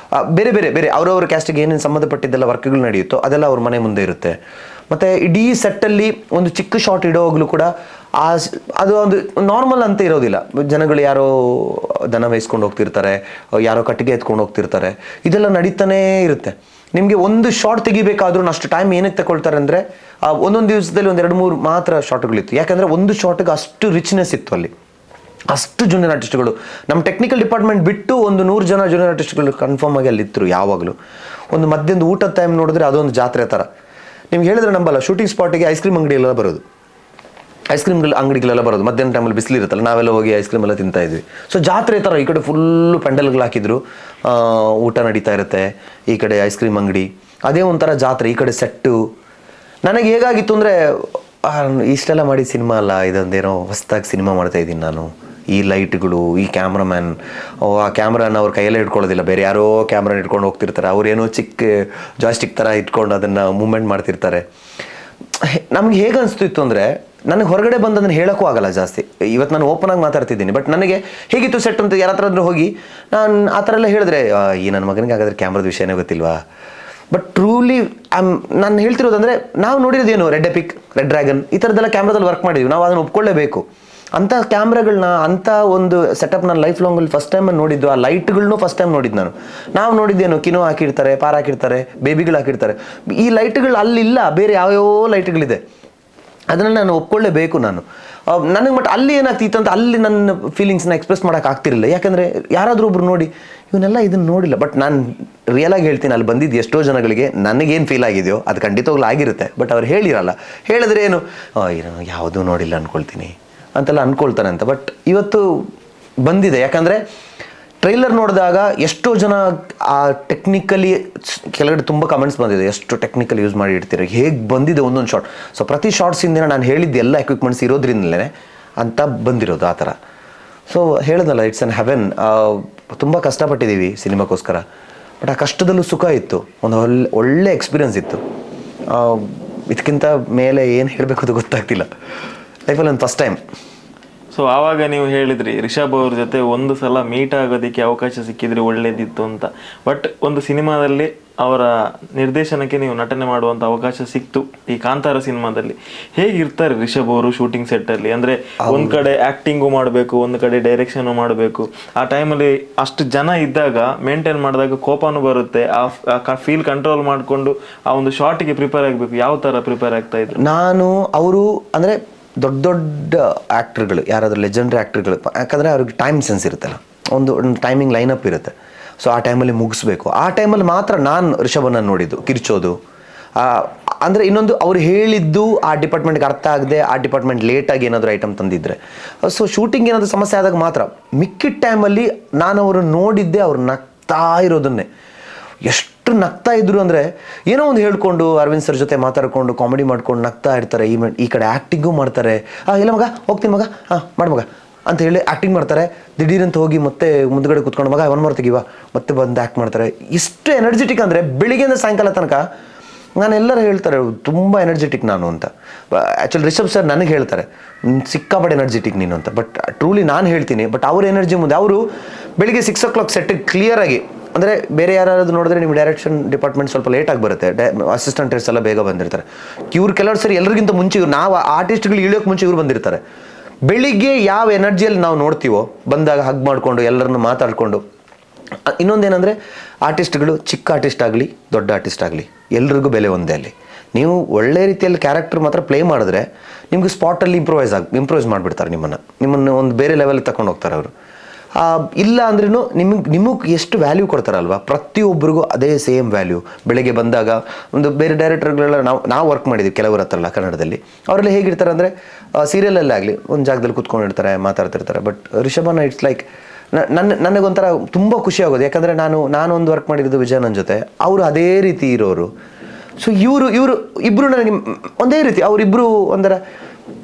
ಬೇರೆ ಬೇರೆ ಬೇರೆ ಅವ್ರವ್ರ ಕ್ಯಾಸ್ಟಿಗೆ ಏನೇನು ಸಂಬಂಧಪಟ್ಟಿದ್ದೆಲ್ಲ ವರ್ಕ್ಗಳು ನಡೆಯುತ್ತೋ ಅದೆಲ್ಲ ಅವ್ರ ಮನೆ ಮುಂದೆ ಇರುತ್ತೆ. ಮತ್ತು ಇಡೀ ಸೆಟ್ಟಲ್ಲಿ ಒಂದು ಚಿಕ್ಕ ಶಾಟ್ ಇಡೋವಾಗಲೂ ಕೂಡ ಅದು ಒಂದು ನಾರ್ಮಲ್ ಅಂತ ಇರೋದಿಲ್ಲ. ಜನಗಳು ಯಾರೋ ದನ ಮೇಯಿಸ್ಕೊಂಡು ಹೋಗ್ತಿರ್ತಾರೆ, ಯಾರೋ ಕಟ್ಟಿಗೆ ಎತ್ಕೊಂಡು ಹೋಗ್ತಿರ್ತಾರೆ, ಇದೆಲ್ಲ ನಡೀತಾನೇ ಇರುತ್ತೆ. ನಿಮಗೆ ಒಂದು ಶಾರ್ಟ್ ತೆಗಿಬೇಕಾದ್ರೂ ಅಷ್ಟು ಟೈಮ್ ಏನಕ್ಕೆ ತಗೊಳ್ತಾರೆ ಅಂದರೆ, ಒಂದೊಂದು ದಿವಸದಲ್ಲಿ 1-2-3 ಮಾತ್ರ ಶಾರ್ಟ್ಗಳಿತ್ತು. ಯಾಕಂದರೆ ಒಂದು ಶಾರ್ಟ್ಗೆ ಅಷ್ಟು ರಿಚ್ನೆಸ್ ಇತ್ತು ಅಲ್ಲಿ, ಅಷ್ಟು ಜೂನಿಯರ್ ಆರ್ಟಿಸ್ಟ್ಗಳು. ನಮ್ಮ ಟೆಕ್ನಿಕಲ್ ಡಿಪಾರ್ಟ್ಮೆಂಟ್ ಬಿಟ್ಟು ಒಂದು 100 ಜನ ಜೂನಿಯರ್ ಆರ್ಟಿಸ್ಟ್ಗಳು ಕನ್ಫರ್ಮ್ ಆಗಿ ಅಲ್ಲಿದ್ದರು ಯಾವಾಗಲೂ. ಒಂದು ಮಧ್ಯಾಹ್ನದ ಊಟದ ಟೈಮ್ ನೋಡಿದ್ರೆ ಅದೊಂದು ಜಾತ್ರೆ ಥರ. ನಿಮ್ಗೆ ಹೇಳಿದ್ರೆ ನಂಬಲ್ಲ, ಶೂಟಿಂಗ್ ಸ್ಪಾಟಿಗೆ ಐಸ್ ಕ್ರೀಮ್ ಅಂಗಡಿಯೆಲ್ಲ ಬರೋದು, ಐಸ್ ಕ್ರೀಮ್ ಅಂಗಡಿಗಳೆಲ್ಲ ಬರೋದು. ಮಧ್ಯಾಹ್ನ ಟೈಮಲ್ಲಿ ಬಿಸಿಲಿರುತ್ತಲ್ಲ, ನಾವೆಲ್ಲ ಹೋಗಿ ಐಸ್ ಕ್ರೀಮ್ ಎಲ್ಲ ತಿಂತಾ ಇದ್ವಿ. ಸೊ ಜಾತ್ರೆ ಥರ ಈ ಕಡೆ ಫುಲ್ಲು ಪೆಂಡಲ್ಗಳು ಹಾಕಿದ್ರು, ಊಟ ನಡೀತಾ ಇರುತ್ತೆ, ಈ ಕಡೆ ಐಸ್ ಕ್ರೀಮ್ ಅಂಗಡಿ, ಅದೇ ಒಂಥರ ಜಾತ್ರೆ. ಈ ಕಡೆ ಸೆಟ್ಟು. ನನಗೆ ಹೇಗಾಗಿತ್ತು ಅಂದರೆ, ಇಷ್ಟೆಲ್ಲ ಮಾಡಿ ಸಿನಿಮಾ ಅಲ್ಲ, ಇದೊಂದೇನೋ ಹೊಸದಾಗಿ ಸಿನಿಮಾ ಮಾಡ್ತಾ ಇದ್ದೀನಿ ನಾನು. ಈ ಲೈಟ್ಗಳು, ಈ ಕ್ಯಾಮ್ರಾಮ್ಯಾನ್, ಆ ಕ್ಯಾಮ್ರಾನ ಅವ್ರ ಕೈಯಲ್ಲೇ ಇಟ್ಕೊಳ್ಳೋದಿಲ್ಲ, ಬೇರೆ ಯಾರೋ ಕ್ಯಾಮ್ರಾನ ಇಟ್ಕೊಂಡು ಹೋಗ್ತಿರ್ತಾರೆ. ಅವ್ರೇನೋ ಚಿಕ್ಕ ಜಾಯ್ಸ್ಟಿಕ್ ಥರ ಇಟ್ಕೊಂಡು ಅದನ್ನು ಮೂಮೆಂಟ್ ಮಾಡ್ತಿರ್ತಾರೆ. ನಮ್ಗೆ ಹೇಗೆ ಅನಿಸ್ತಿತ್ತು ಅಂದರೆ, ನನಗೆ ಹೊರಗಡೆ ಬಂದು ಅದನ್ನು ಹೇಳೋಕ್ಕೂ ಆಗಲ್ಲ ಜಾಸ್ತಿ. ಇವತ್ತು ನಾನು ಓಪನ್ ಆಗಿ ಮಾತಾಡ್ತಿದ್ದೀನಿ, ಬಟ್ ನನಗೆ ಹೇಗಿತ್ತು ಸೆಟ್ ಅಂತ ಯಾರ ಹತ್ರ ಹೋಗಿ ನಾನು ಆ ಥರ ಎಲ್ಲ ಹೇಳಿದ್ರೆ, ಈ ನನ್ನ ಮಗನಿಗೆ ಹಾಗಾದರೆ ಕ್ಯಾಮ್ರಾದ ವಿಷಯನೇ ಗೊತ್ತಿಲ್ವಾ. ಬಟ್ ಟ್ರೂಲಿ ನಾನು ಹೇಳ್ತಿರೋದಂದರೆ, ನಾವು ನೋಡಿರೋದೇನು ರೆಡ್ ಎಪಿಕ್, ರೆಡ್ ಡ್ರ್ಯಾಗನ್, ಈ ಥರದ್ದೆಲ್ಲ ಕ್ಯಾಮ್ರಾದಲ್ಲಿ ವರ್ಕ್ ಮಾಡಿದ್ವಿ, ನಾವು ಅದನ್ನು ಒಪ್ಕೊಳ್ಳೇಬೇಕು. ಅಂಥ ಕ್ಯಾಮ್ರಾಗಳನ್ನ, ಅಂಥ ಒಂದು ಸೆಟಪ್ ನಾನು ಲೈಫ್ ಲಾಂಗಲ್ಲಿ ಫಸ್ಟ್ ಟೈಮ್ ನೋಡಿದ್ದು. ಆ ಲೈಟ್ಗಳನ್ನೂ ಫಸ್ಟ್ ಟೈಮ್ ನೋಡಿದ್ದು ನಾವು ನೋಡಿದ್ದೇನು, ಕಿನೋ ಹಾಕಿರ್ತಾರೆ, ಪಾರ್ ಹಾಕಿರ್ತಾರೆ, ಬೇಬಿಗಳು ಹಾಕಿರ್ತಾರೆ. ಈ ಲೈಟ್ಗಳು ಅಲ್ಲಿಲ್ಲ, ಬೇರೆ ಯಾವ್ಯಾವ ಲೈಟ್ಗಳಿದೆ. ಅದನ್ನು ನಾನು ಒಪ್ಕೊಳ್ಳೇಬೇಕು. ನನಗೆ ಬಟ್ ಅಲ್ಲಿ ಏನಾಗ್ತಿತ್ತು ಅಂತ ಅಲ್ಲಿ ನನ್ನ ಫೀಲಿಂಗ್ಸ್ನ ಎಕ್ಸ್ಪ್ರೆಸ್ ಮಾಡೋಕೆ ಆಗ್ತಿರಲಿಲ್ಲ. ಯಾಕಂದರೆ ಯಾರಾದರೂ ಒಬ್ರು ನೋಡಿ ಇವನ್ನೆಲ್ಲ ಇದನ್ನು ನೋಡಿಲ್ಲ. ಬಟ್ ನಾನು ರಿಯಲಾಗಿ ಹೇಳ್ತೀನಿ, ಅಲ್ಲಿ ಬಂದಿದ್ದು ಎಷ್ಟೋ ಜನಗಳಿಗೆ ನನಗೇನು ಫೀಲ್ ಆಗಿದೆಯೋ ಅದು ಖಂಡಿತವಾಗ್ಲೂ ಆಗಿರುತ್ತೆ. ಬಟ್ ಅವ್ರು ಹೇಳಿರಲ್ಲ. ಹೇಳಿದ್ರೆ ಏನು ಯಾವುದೂ ನೋಡಿಲ್ಲ ಅಂದ್ಕೊಳ್ತೀನಿ ಅಂತೆಲ್ಲ ಅಂದ್ಕೊಳ್ತಾನೆ ಅಂತ. ಬಟ್ ಇವತ್ತು ಬಂದಿದೆ. ಯಾಕಂದರೆ ಟ್ರೈಲರ್ ನೋಡಿದಾಗ ಎಷ್ಟೋ ಜನ ಆ ಟೆಕ್ನಿಕಲಿ, ಕೆಳಗಡೆ ತುಂಬ ಕಮೆಂಟ್ಸ್ ಬಂದಿದೆ, ಎಷ್ಟು ಟೆಕ್ನಿಕಲ್ ಯೂಸ್ ಮಾಡಿ ಇಡ್ತೀರ, ಹೇಗೆ ಬಂದಿದೆ ಒಂದೊಂದು ಶಾರ್ಟ್. ಸೊ ಪ್ರತಿ ಶಾರ್ಟ್ಸಿಂದ ನಾನು ಹೇಳಿದ್ದು ಎಲ್ಲ ಎಕ್ವಿಪ್ಮೆಂಟ್ಸ್ ಇರೋದ್ರಿಂದಲೇ ಅಂತ ಬಂದಿರೋದು ಆ ಥರ. ಸೊ ಹೇಳಿದ್ನಲ್ಲ, ಇಟ್ಸ್ ಅನ್ ಹೆವೆನ್. ತುಂಬ ಕಷ್ಟಪಟ್ಟಿದ್ದೀವಿ ಸಿನಿಮಾಕ್ಕೋಸ್ಕರ. ಬಟ್ ಆ ಕಷ್ಟದಲ್ಲೂ ಸುಖ ಇತ್ತು, ಒಂದು ಒಳ್ಳೆ ಎಕ್ಸ್ಪೀರಿಯನ್ಸ್ ಇತ್ತು. ಇದಕ್ಕಿಂತ ಮೇಲೆ ಏನು ಹೇಳಬೇಕು ಅದು ಗೊತ್ತಾಗ್ತಿಲ್ಲ. ಲೈಫಲ್ಲಿ ಒಂದು ಫಸ್ಟ್ ಟೈಮ್. ಸೊ ಆವಾಗ ನೀವು ಹೇಳಿದ್ರಿ ರಿಷಬ್ ಅವ್ರ ಜೊತೆ ಒಂದು ಸಲ ಮೀಟ್ ಆಗೋದಕ್ಕೆ ಅವಕಾಶ ಸಿಕ್ಕಿದ್ರೆ ಒಳ್ಳೇದಿತ್ತು ಅಂತ. ಬಟ್ ಒಂದು ಸಿನಿಮಾದಲ್ಲಿ ಅವರ ನಿರ್ದೇಶನಕ್ಕೆ ನೀವು ನಟನೆ ಮಾಡುವಂಥ ಅವಕಾಶ ಸಿಕ್ತು ಈ ಕಾಂತಾರ ಸಿನಿಮಾದಲ್ಲಿ. ಹೇಗಿರ್ತಾರೆ ರಿಷಬ್ ಅವರು ಶೂಟಿಂಗ್ ಸೆಟ್ಟಲ್ಲಿ? ಅಂದರೆ ಒಂದು ಕಡೆ ಆ್ಯಕ್ಟಿಂಗು ಮಾಡಬೇಕು, ಒಂದು ಕಡೆ ಡೈರೆಕ್ಷನು ಮಾಡಬೇಕು. ಆ ಟೈಮಲ್ಲಿ ಅಷ್ಟು ಜನ ಇದ್ದಾಗ ಮೇಂಟೈನ್ ಮಾಡಿದಾಗ ಕೋಪನೂ ಬರುತ್ತೆ. ಆ ಫೀಲ್ ಕಂಟ್ರೋಲ್ ಮಾಡಿಕೊಂಡು ಆ ಒಂದು ಶಾರ್ಟಿಗೆ ಪ್ರಿಪೇರ್ ಆಗಬೇಕು. ಯಾವ ಥರ ಪ್ರಿಪೇರ್ ಆಗ್ತಾ ಇದ್ರು? ಅವರು ಅಂದರೆ ದೊಡ್ಡ ದೊಡ್ಡ ಆ್ಯಕ್ಟ್ರುಗಳು, ಯಾರಾದರೂ ಲೆಜೆಂಡ್ರಿ ಆ್ಯಕ್ಟ್ರುಗಳು, ಯಾಕಂದರೆ ಅವ್ರಿಗೆ ಟೈಮ್ ಸೆನ್ಸ್ ಇರುತ್ತಲ್ಲ, ಒಂದು ಟೈಮಿಂಗ್ ಲೈನಪ್ ಇರುತ್ತೆ. ಸೊ ಆ ಟೈಮಲ್ಲಿ ಮುಗಿಸ್ಬೇಕು. ಆ ಟೈಮಲ್ಲಿ ಮಾತ್ರ ನಾನು ರಿಷಭನ್ನ ನೋಡಿದ್ದು ಕಿರ್ಚೋದು. ಅಂದರೆ ಇನ್ನೊಂದು, ಅವ್ರು ಹೇಳಿದ್ದು ಆ ಡಿಪಾರ್ಟ್ಮೆಂಟ್ಗೆ ಅರ್ಥ ಆಗದೆ, ಆ ಡಿಪಾರ್ಟ್ಮೆಂಟ್ ಲೇಟಾಗಿ ಏನಾದರೂ ಐಟಮ್ ತಂದಿದ್ದರೆ, ಸೊ ಶೂಟಿಂಗ್ ಏನಾದರೂ ಸಮಸ್ಯೆ ಆದಾಗ ಮಾತ್ರ. ಮಿಕ್ಕಿದ ಟೈಮಲ್ಲಿ ನಾನು ಅವರು ನೋಡಿದ್ದೆ ಅವ್ರು ನಗ್ತಾ ಇರೋದನ್ನೇ. ಎಷ್ಟು ನಗ್ತಾ ಇದ್ರು ಅಂದರೆ, ಏನೋ ಒಂದು ಹೇಳ್ಕೊಂಡು ಅರವಿಂದ್ ಸರ್ ಜೊತೆ ಮಾತಾಡ್ಕೊಂಡು ಕಾಮಿಡಿ ಮಾಡ್ಕೊಂಡು ನಗ್ತಾ ಇರ್ತಾರೆ. ಈ ಕಡೆ ಆ್ಯಕ್ಟಿಂಗು ಮಾಡ್ತಾರೆ. ಇಲ್ಲ ಮಗ ಹೋಗ್ತೀನಿ ಮಗ, ಮಾಡಿ ಮಗ ಅಂತ ಹೇಳಿ ಆ್ಯಕ್ಟಿಂಗ್ ಮಾಡ್ತಾರೆ. ದಿಢೀರಂತ ಹೋಗಿ ಮತ್ತೆ ಮುಂದ್ಗಡೆ ಕೂತ್ಕೊಂಡು ಮಗ 1 more ತೆಗಿವಾ, ಮತ್ತೆ ಬಂದು ಆ್ಯಕ್ಟ್ ಮಾಡ್ತಾರೆ. ಇಷ್ಟು ಎನರ್ಜೆಟಿಕ್ ಅಂದರೆ ಬೆಳಿಗ್ಗೆಯಿಂದ ಸಾಯಂಕಾಲ ತನಕ ನಾನು ಎಲ್ಲರೂ ಹೇಳ್ತಾರೆ ತುಂಬ ಎನರ್ಜೆಟಿಕ್ ನಾನು ಅಂತ. ಆ್ಯಕ್ಚುಲಿ ರಿಷಬ್ ಸರ್ ನನಗೆ ಹೇಳ್ತಾರೆ ಸಿಕ್ಕಾಪಟ್ಟೆ ಎನರ್ಜೆಟಿಕ್ ನೀನು ಅಂತ. ಬಟ್ ಟ್ರೂಲಿ ನಾನು ಹೇಳ್ತೀನಿ, ಬಟ್ ಅವ್ರ ಎನರ್ಜಿ ಮುಂದೆ ಅವರು ಬೆಳಿಗ್ಗೆ 6 o'clock ಸೆಟ್ಟಿಗೆ ಕ್ಲಿಯರಾಗಿ, ಅಂದರೆ ಬೇರೆ ಯಾರಾದ್ರು ನೋಡಿದ್ರೆ ನಿಮ್ಮ ಡೈರೆಕ್ಷನ್ ಡಿಪಾರ್ಟ್ಮೆಂಟ್ ಸ್ವಲ್ಪ ಲೇಟಾಗಿ ಬರುತ್ತೆ, ಅಸಿಸ್ಟೆಂಟ್ ಡೈರೆಕ್ಟರ್ಸ್ ಎಲ್ಲ ಬೇಗ ಬಂದಿರ್ತಾರೆ. ಇವ್ರು ಕೆಲವರು ಸರಿ ಎಲ್ಲರಿಗಿಂತ ಮುಂಚೆ ಇವ್ರು, ನಾವು ಆರ್ಟಿಸ್ಟ್ಗಳು ಇಳಿಯೋಕೆ ಮುಂಚೆ ಇವ್ರು ಬಂದಿರ್ತಾರೆ. ಬೆಳಿಗ್ಗೆ ಯಾವ ಎನರ್ಜಿಯಲ್ಲಿ ನಾವು ನೋಡ್ತೀವೋ ಬಂದಾಗ ಹಗ್ ಮಾಡಿಕೊಂಡು ಎಲ್ಲರನ್ನು ಮಾತಾಡಿಕೊಂಡು. ಇನ್ನೊಂದೇನೆಂದರೆ ಆರ್ಟಿಸ್ಟ್ಗಳು ಚಿಕ್ಕ ಆರ್ಟಿಸ್ಟ್ ಆಗಲಿ ದೊಡ್ಡ ಆರ್ಟಿಸ್ಟ್ ಆಗಲಿ ಎಲ್ರಿಗೂ ಬೆಲೆ ಒಂದೇ. ಅಲ್ಲಿ ನೀವು ಒಳ್ಳೆ ರೀತಿಯಲ್ಲಿ ಕ್ಯಾರೆಕ್ಟರ್ ಮಾತ್ರ ಪ್ಲೇ ಮಾಡಿದ್ರೆ ನಿಮ್ಗೆ ಸ್ಪಾಟಲ್ಲಿ ಇಂಪ್ರೂವೈಸ್ ಮಾಡಿಬಿಡ್ತಾರೆ, ನಿಮ್ಮನ್ನು ಒಂದು ಬೇರೆ ಲೆವೆಲ್ಗೆ ತಗೊಂಡು ಹೋಗ್ತಾರೆ ಅವರು. ಇಲ್ಲ ಅಂದ್ರೂ ನಿಮಗೆ ಎಷ್ಟು ವ್ಯಾಲ್ಯೂ ಕೊಡ್ತಾರಲ್ವ, ಪ್ರತಿಯೊಬ್ಬರಿಗೂ ಅದೇ ಸೇಮ್ ವ್ಯಾಲ್ಯೂ. ಬೆಳಗ್ಗೆ ಬಂದಾಗ ಒಂದು ಬೇರೆ ಡೈರೆಕ್ಟರ್ಗಳೆಲ್ಲ ನಾವು ವರ್ಕ್ ಮಾಡಿದ್ದೀವಿ ಕೆಲವರು ಹತ್ರಲ್ಲ ಕನ್ನಡದಲ್ಲಿ, ಅವರೆಲ್ಲ ಹೇಗಿರ್ತಾರೆ ಅಂದರೆ ಸೀರಿಯಲಲ್ಲೇ ಆಗಲಿ ಒಂದು ಜಾಗದಲ್ಲಿ ಕೂತ್ಕೊಂಡಿರ್ತಾರೆ, ಮಾತಾಡ್ತಿರ್ತಾರೆ. ಬಟ್ ರಿಷಭನ ಇಟ್ಸ್ ಲೈಕ್ ನನಗೊಂಥರ ತುಂಬ ಖುಷಿ ಆಗೋದು. ಯಾಕಂದರೆ ನಾನು ಒಂದು ವರ್ಕ್ ಮಾಡಿರೋದು ವಿಜಯನನ್ ಜೊತೆ, ಅವರು ಅದೇ ರೀತಿ ಇರೋರು. ಸೊ ಇವರು ಇಬ್ಬರು ನನಗೆ ಒಂದೇ ರೀತಿ, ಅವರಿಬ್ಬರು ಒಂಥರ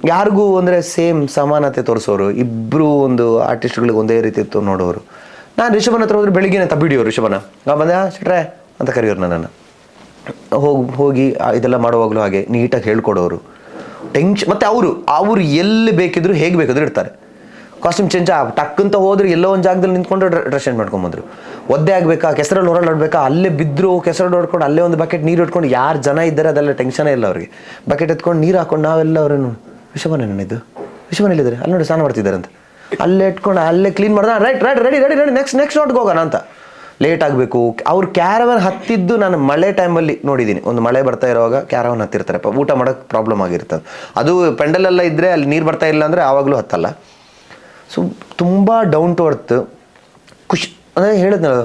ಯಾರಿಗೂ ಅಂದರೆ ಸೇಮ್ ಸಮಾನತೆ ತೋರಿಸೋರು, ಇಬ್ಬರು ಒಂದು ಆರ್ಟಿಸ್ಟ್ಗಳಿಗೆ ಒಂದೇ ರೀತಿ ನೋಡೋರು. ನಾನು ರಿಷಭನ ಹತ್ರ ಹೋದ್ರೆ ಬೆಳಿಗ್ಗೆ ತಬ್ಬಿಡಿಯೋರು, ರಿಷಭನ ಬಂದೆ ಶೆಟ್ರೆ ಅಂತ ಕರೆಯೋರು ನನ್ನನ್ನು. ಹೋಗಿ ಇದೆಲ್ಲ ಮಾಡುವಾಗಲೂ ಹಾಗೆ ನೀಟಾಗಿ ಹೇಳ್ಕೊಡೋರು. ಟೆನ್ಷನ್, ಮತ್ತು ಅವರು ಎಲ್ಲಿ ಬೇಕಿದ್ರು ಹೇಗೆ ಬೇಕಿದ್ರು ಇರ್ತಾರೆ. ಕಾಸ್ಟ್ಯೂಮ್ ಚೇಂಜ್ ಟಕ್ಕಂತ ಹೋದ್ರೆ ಎಲ್ಲೋ ಒಂದು ಜಾಗದಲ್ಲಿ ನಿಂತ್ಕೊಂಡು ಡ್ರೆಸ್ ಚೇಂಜ್ ಮಾಡ್ಕೊಂಬಂದ್ರು. ಒದ್ದೆ ಆಗಬೇಕಾ, ಕೆಸರಲ್ಲಿ ಹೊರಲಾಡ್ಬೇಕಾ, ಅಲ್ಲೇ ಬಿದ್ದರು, ಕೆಸರಲ್ಲಿ ಹೊಡ್ಕೊಂಡು ಅಲ್ಲೇ ಒಂದು ಬಕೆಟ್ ನೀರು ಇಟ್ಕೊಂಡು, ಯಾರು ಜನ ಇದ್ದಾರೆ ಅದೆಲ್ಲ ಟೆನ್ಷನೇ ಇಲ್ಲ ಅವ್ರಿಗೆ. ಬಕೆಟ್ ಎತ್ಕೊಂಡು ನೀರು ಹಾಕೊಂಡು ನಾವೆಲ್ಲ ಅವ್ರೇನು ರಿಷಭನೇ ನನ್ನಿದ್ದು ರಿಷಭನಲ್ಲಿದ್ದಾರೆ ಅಲ್ಲಿ ನೋಡಿ ಸ್ನಾನ ಮಾಡ್ತಿದ್ದಾರೆ ಅಂತ ಅಲ್ಲೇ ಇಟ್ಕೊಂಡು ಅಲ್ಲೇ ಕ್ಲೀನ್ ಮಾಡ್ದೆ. ರೆಡಿ ನೆಕ್ಸ್ಟ್ ಶಾಟ್ಗೆ ಹೋಗೋಣ ಅಂತ. ಲೇಟ್ ಆಗಬೇಕು. ಅವ್ರು ಕ್ಯಾರವನ್ ಹತ್ತಿದ್ದು ನಾನು ಮಳೆ ಟೈಮಲ್ಲಿ ನೋಡಿದ್ದೀನಿ. ಒಂದು ಮಳೆ ಬರ್ತಾ ಇರೋವಾಗ ಕ್ಯಾರವನ್ ಹತ್ತಿರ್ತಾರೆ, ಊಟ ಮಾಡೋಕ್ಕೆ ಪ್ರಾಬ್ಲಮ್ ಆಗಿರ್ತದೆ. ಅದು ಪೆಂಡಲೆಲ್ಲ ಇದ್ದರೆ ಅಲ್ಲಿ ನೀರು ಬರ್ತಾ ಇಲ್ಲ ಅಂದರೆ ಆವಾಗಲೂ ಹತ್ತಲ್ಲ. ಸೊ ತುಂಬ ಡೌನ್ ಟು ಅರ್ತ್ ಖುಷಿ. ಅಂದರೆ ಹೇಳಿದ್ನಲ್ಲ,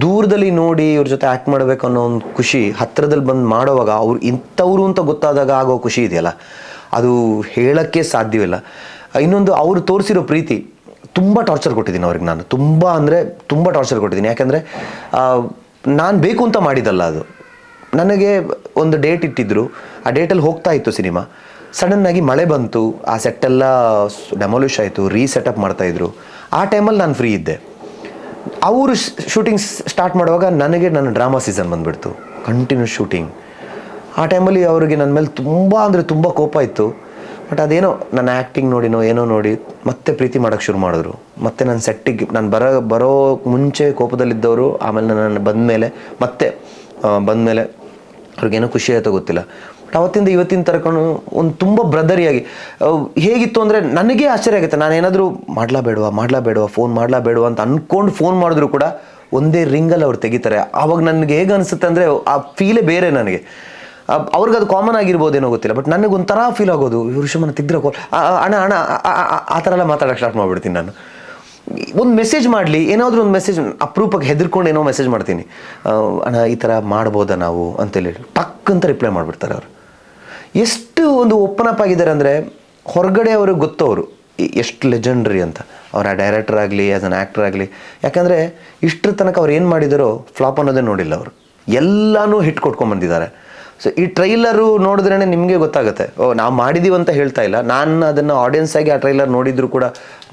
ದೂರದಲ್ಲಿ ನೋಡಿ ಇವ್ರ ಜೊತೆ ಆ್ಯಕ್ಟ್ ಮಾಡಬೇಕು ಅನ್ನೋ ಒಂದು ಖುಷಿ ಹತ್ತಿರದಲ್ಲಿ ಬಂದು ಮಾಡೋವಾಗ ಅವ್ರು ಇಂಥವ್ರು ಅಂತ ಗೊತ್ತಾದಾಗ ಆಗೋ ಖುಷಿ ಇದೆಯಲ್ಲ, ಅದು ಹೇಳೋಕ್ಕೆ ಸಾಧ್ಯವಿಲ್ಲ. ಇನ್ನೊಂದು ಅವರು ತೋರಿಸಿರೋ ಪ್ರೀತಿ, ತುಂಬ ಟಾರ್ಚರ್ ಕೊಟ್ಟಿದ್ದೀನಿ ಅವ್ರಿಗೆ. ನಾನು ತುಂಬ ಟಾರ್ಚರ್ ಕೊಟ್ಟಿದ್ದೀನಿ. ಯಾಕೆಂದರೆ ನಾನು ಬೇಕು ಅಂತ ಮಾಡಿದ್ದಲ್ಲ ಅದು. ನನಗೆ ಒಂದು ಡೇಟ್ ಇಟ್ಟಿದ್ರು, ಆ ಡೇಟಲ್ಲಿ ಹೋಗ್ತಾ ಇತ್ತು ಸಿನಿಮಾ. ಸಡನ್ನಾಗಿ ಮಳೆ ಬಂತು, ಆ ಸೆಟ್ಟೆಲ್ಲ ಡೆಮಾಲಿಷ್ ಆಯಿತು, ರೀಸೆಟಪ್ ಮಾಡ್ತಾಯಿದ್ರು. ಆ ಟೈಮಲ್ಲಿ ನಾನು ಫ್ರೀ ಇದ್ದೆ. ಅವರು ಶೂಟಿಂಗ್ ಸ್ಟಾರ್ಟ್ ಮಾಡುವಾಗ ನನ್ನ ಡ್ರಾಮಾ ಸೀಸನ್ ಬಂದುಬಿಡ್ತು, ಕಂಟಿನ್ಯೂಸ್ ಶೂಟಿಂಗ್. ಆ ಟೈಮಲ್ಲಿ ಅವ್ರಿಗೆ ನನ್ನ ಮೇಲೆ ತುಂಬ ಕೋಪ ಇತ್ತು. ಬಟ್ ಅದೇನೋ ನನ್ನ ಆ್ಯಕ್ಟಿಂಗ್ ನೋಡಿನೋ ಏನೋ ನೋಡಿ ಮತ್ತೆ ಪ್ರೀತಿ ಮಾಡೋಕ್ಕೆ ಶುರು ಮಾಡಿದ್ರು. ಮತ್ತು ನನ್ನ ಸೆಟ್ಟಿಗೆ ನಾನು ಬರೋ ಮುಂಚೆ ಕೋಪದಲ್ಲಿದ್ದವರು ಆಮೇಲೆ ನಾನು ಬಂದಮೇಲೆ ಅವ್ರಿಗೇನೋ ಖುಷಿ ಆಯಿತೋ ಗೊತ್ತಿಲ್ಲ. ಬಟ್ ಅವತ್ತಿಂದ ಇವತ್ತಿನ ತರ್ಕೊಂಡು ಒಂದು ತುಂಬ ಬ್ರದರಿಯಾಗಿ ಹೇಗಿತ್ತು ಅಂದರೆ ನನಗೆ ಆಶ್ಚರ್ಯ ಆಗುತ್ತೆ. ನಾನೇನಾದರೂ ಮಾಡಲಾಬೇಡವಾ ಫೋನ್ ಮಾಡಲಾಬೇಡವಾ ಅಂತ ಅಂದ್ಕೊಂಡು ಫೋನ್ ಮಾಡಿದ್ರು ಕೂಡ ಒಂದೇ ರಿಂಗಲ್ಲಿ ಅವ್ರು ತೆಗಿತಾರೆ. ಆವಾಗ ನನಗೆ ಹೇಗೆ ಅನಿಸುತ್ತೆ ಅಂದರೆ ಆ ಫೀಲೇ ಬೇರೆ ನನಗೆ. ಅವ್ರಿಗೆ ಅದು ಕಾಮನ್ ಆಗಿರ್ಬೋದೇನೋ ಗೊತ್ತಿಲ್ಲ, ಬಟ್ ನನಗೆ ಒಂಥರ ಫೀಲ್ ಆಗೋದು, ಋಷಭನ ತೆಗ್ದ್ರೆ ಅಣ್ಣ ಆ ಥರ ಎಲ್ಲ ಮಾತಾಡೋಕ್ಕೆ ಸ್ಟಾರ್ಟ್ ಮಾಡಿಬಿಡ್ತೀನಿ ನಾನು. ಒಂದು ಮೆಸೇಜ್ ಮಾಡಲಿ, ಏನಾದರೂ ಒಂದು ಮೆಸೇಜ್ ಅಪ್ರೂಪಕ್ಕೆ ಹೆದರ್ಕೊಂಡು ಏನೋ ಮೆಸೇಜ್ ಮಾಡ್ತೀನಿ, ಅಣ್ಣ ಈ ಥರ ಮಾಡ್ಬೋದಾ ನಾವು ಅಂತೇಳಿ ಟಕ್ ಅಂತ ರಿಪ್ಲೈ ಮಾಡಿಬಿಡ್ತಾರೆ ಅವರು. ಎಷ್ಟು ಒಂದು ಓಪನ್ ಅಪ್ ಆಗಿದ್ದಾರೆ ಅಂದರೆ ಹೊರಗಡೆ ಅವ್ರಿಗೆ ಗೊತ್ತವರು ಎಷ್ಟು ಲೆಜೆಂಡ್ರಿ ಅಂತ. ಅವ್ರ ಡೈರೆಕ್ಟರ್ ಆಗಲಿ ಆ್ಯಸ್ ಅನ್ ಆ್ಯಕ್ಟರ್ ಆಗಲಿ. ಯಾಕಂದರೆ ಇಷ್ಟರ ತನಕ ಅವ್ರು ಏನು ಮಾಡಿದಾರೋ ಫ್ಲಾಪ್ ಅನ್ನೋದೇ ನೋಡಿಲ್ಲ ಅವರು, ಎಲ್ಲನೂ ಹಿಟ್ ಕೊಟ್ಕೊಂಡ್ಬಂದಿದ್ದಾರೆ. ಸೊ ಈ ಟ್ರೈಲರು ನೋಡಿದ್ರೇ ನಿಮಗೆ ಗೊತ್ತಾಗುತ್ತೆ, ನಾವು ಮಾಡಿದ್ದೀವಿ ಅಂತ ಹೇಳ್ತಾ ಇಲ್ಲ. ನಾನು ಅದನ್ನು ಆಡಿಯನ್ಸ್ ಆಗಿ ಆ ಟ್ರೈಲರ್ ನೋಡಿದ್ರು ಕೂಡ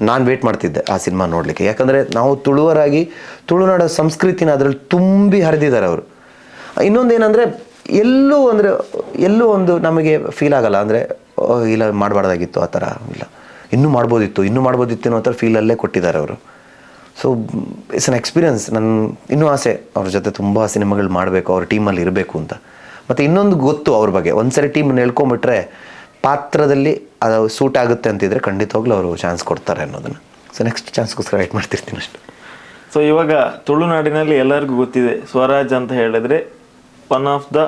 ನಾನು ವೇಟ್ ಮಾಡ್ತಿದ್ದೆ ಆ ಸಿನಿಮಾ ನೋಡಲಿಕ್ಕೆ. ಯಾಕಂದರೆ ನಾವು ತುಳುವರಾಗಿ ತುಳುನಾಡ ಸಂಸ್ಕೃತಿನ ಅದರಲ್ಲಿ ತುಂಬಿ ಹರಿದಿದ್ದಾರೆ ಅವರು. ಇನ್ನೊಂದೇನೆಂದರೆ ಎಲ್ಲೂ ಒಂದು ನಮಗೆ ಫೀಲ್ ಆಗಲ್ಲ ಅಂದರೆ ಇಲ್ಲ ಮಾಡಬಾರ್ದಾಗಿತ್ತು ಆ ಥರ, ಇಲ್ಲ ಇನ್ನೂ ಮಾಡ್ಬೋದಿತ್ತು ಅನ್ನೋ ಥರ ಫೀಲಲ್ಲೇ ಕೊಟ್ಟಿದ್ದಾರೆ ಅವರು. So it's an experience. ನನ್ನ ಇನ್ನೂ ಆಸೆ ಅವ್ರ ಜೊತೆ ತುಂಬ ಸಿನಿಮಾಗಳು ಮಾಡಬೇಕು, ಅವ್ರ ಟೀಮಲ್ಲಿ ಇರಬೇಕು ಅಂತ. ಮತ್ತು ಇನ್ನೊಂದು ಗೊತ್ತು ಅವ್ರ ಬಗ್ಗೆ, ಒಂದ್ಸರಿ ಟೀಮನ್ನು ಹೇಳ್ಕೊಂಬಿಟ್ರೆ ಪಾತ್ರದಲ್ಲಿ ಅದು ಸೂಟ್ ಆಗುತ್ತೆ ಅಂತಿದ್ರೆ ಖಂಡಿತವಾಗ್ಲೂ ಅವರು ಚಾನ್ಸ್ ಕೊಡ್ತಾರೆ ಅನ್ನೋದನ್ನು. ಸೊ ನೆಕ್ಸ್ಟ್ ಚಾನ್ಸ್ಗೋಸ್ಕರ ವೆಯ್ಟ್ ಮಾಡ್ತಿರ್ತೀನಿ ಅಷ್ಟು. ಸೊ ಇವಾಗ ತುಳುನಾಡಿನಲ್ಲಿ ಎಲ್ಲರಿಗೂ ಗೊತ್ತಿದೆ, ಸ್ವರಾಜ್ ಅಂತ ಹೇಳಿದ್ರೆ one of the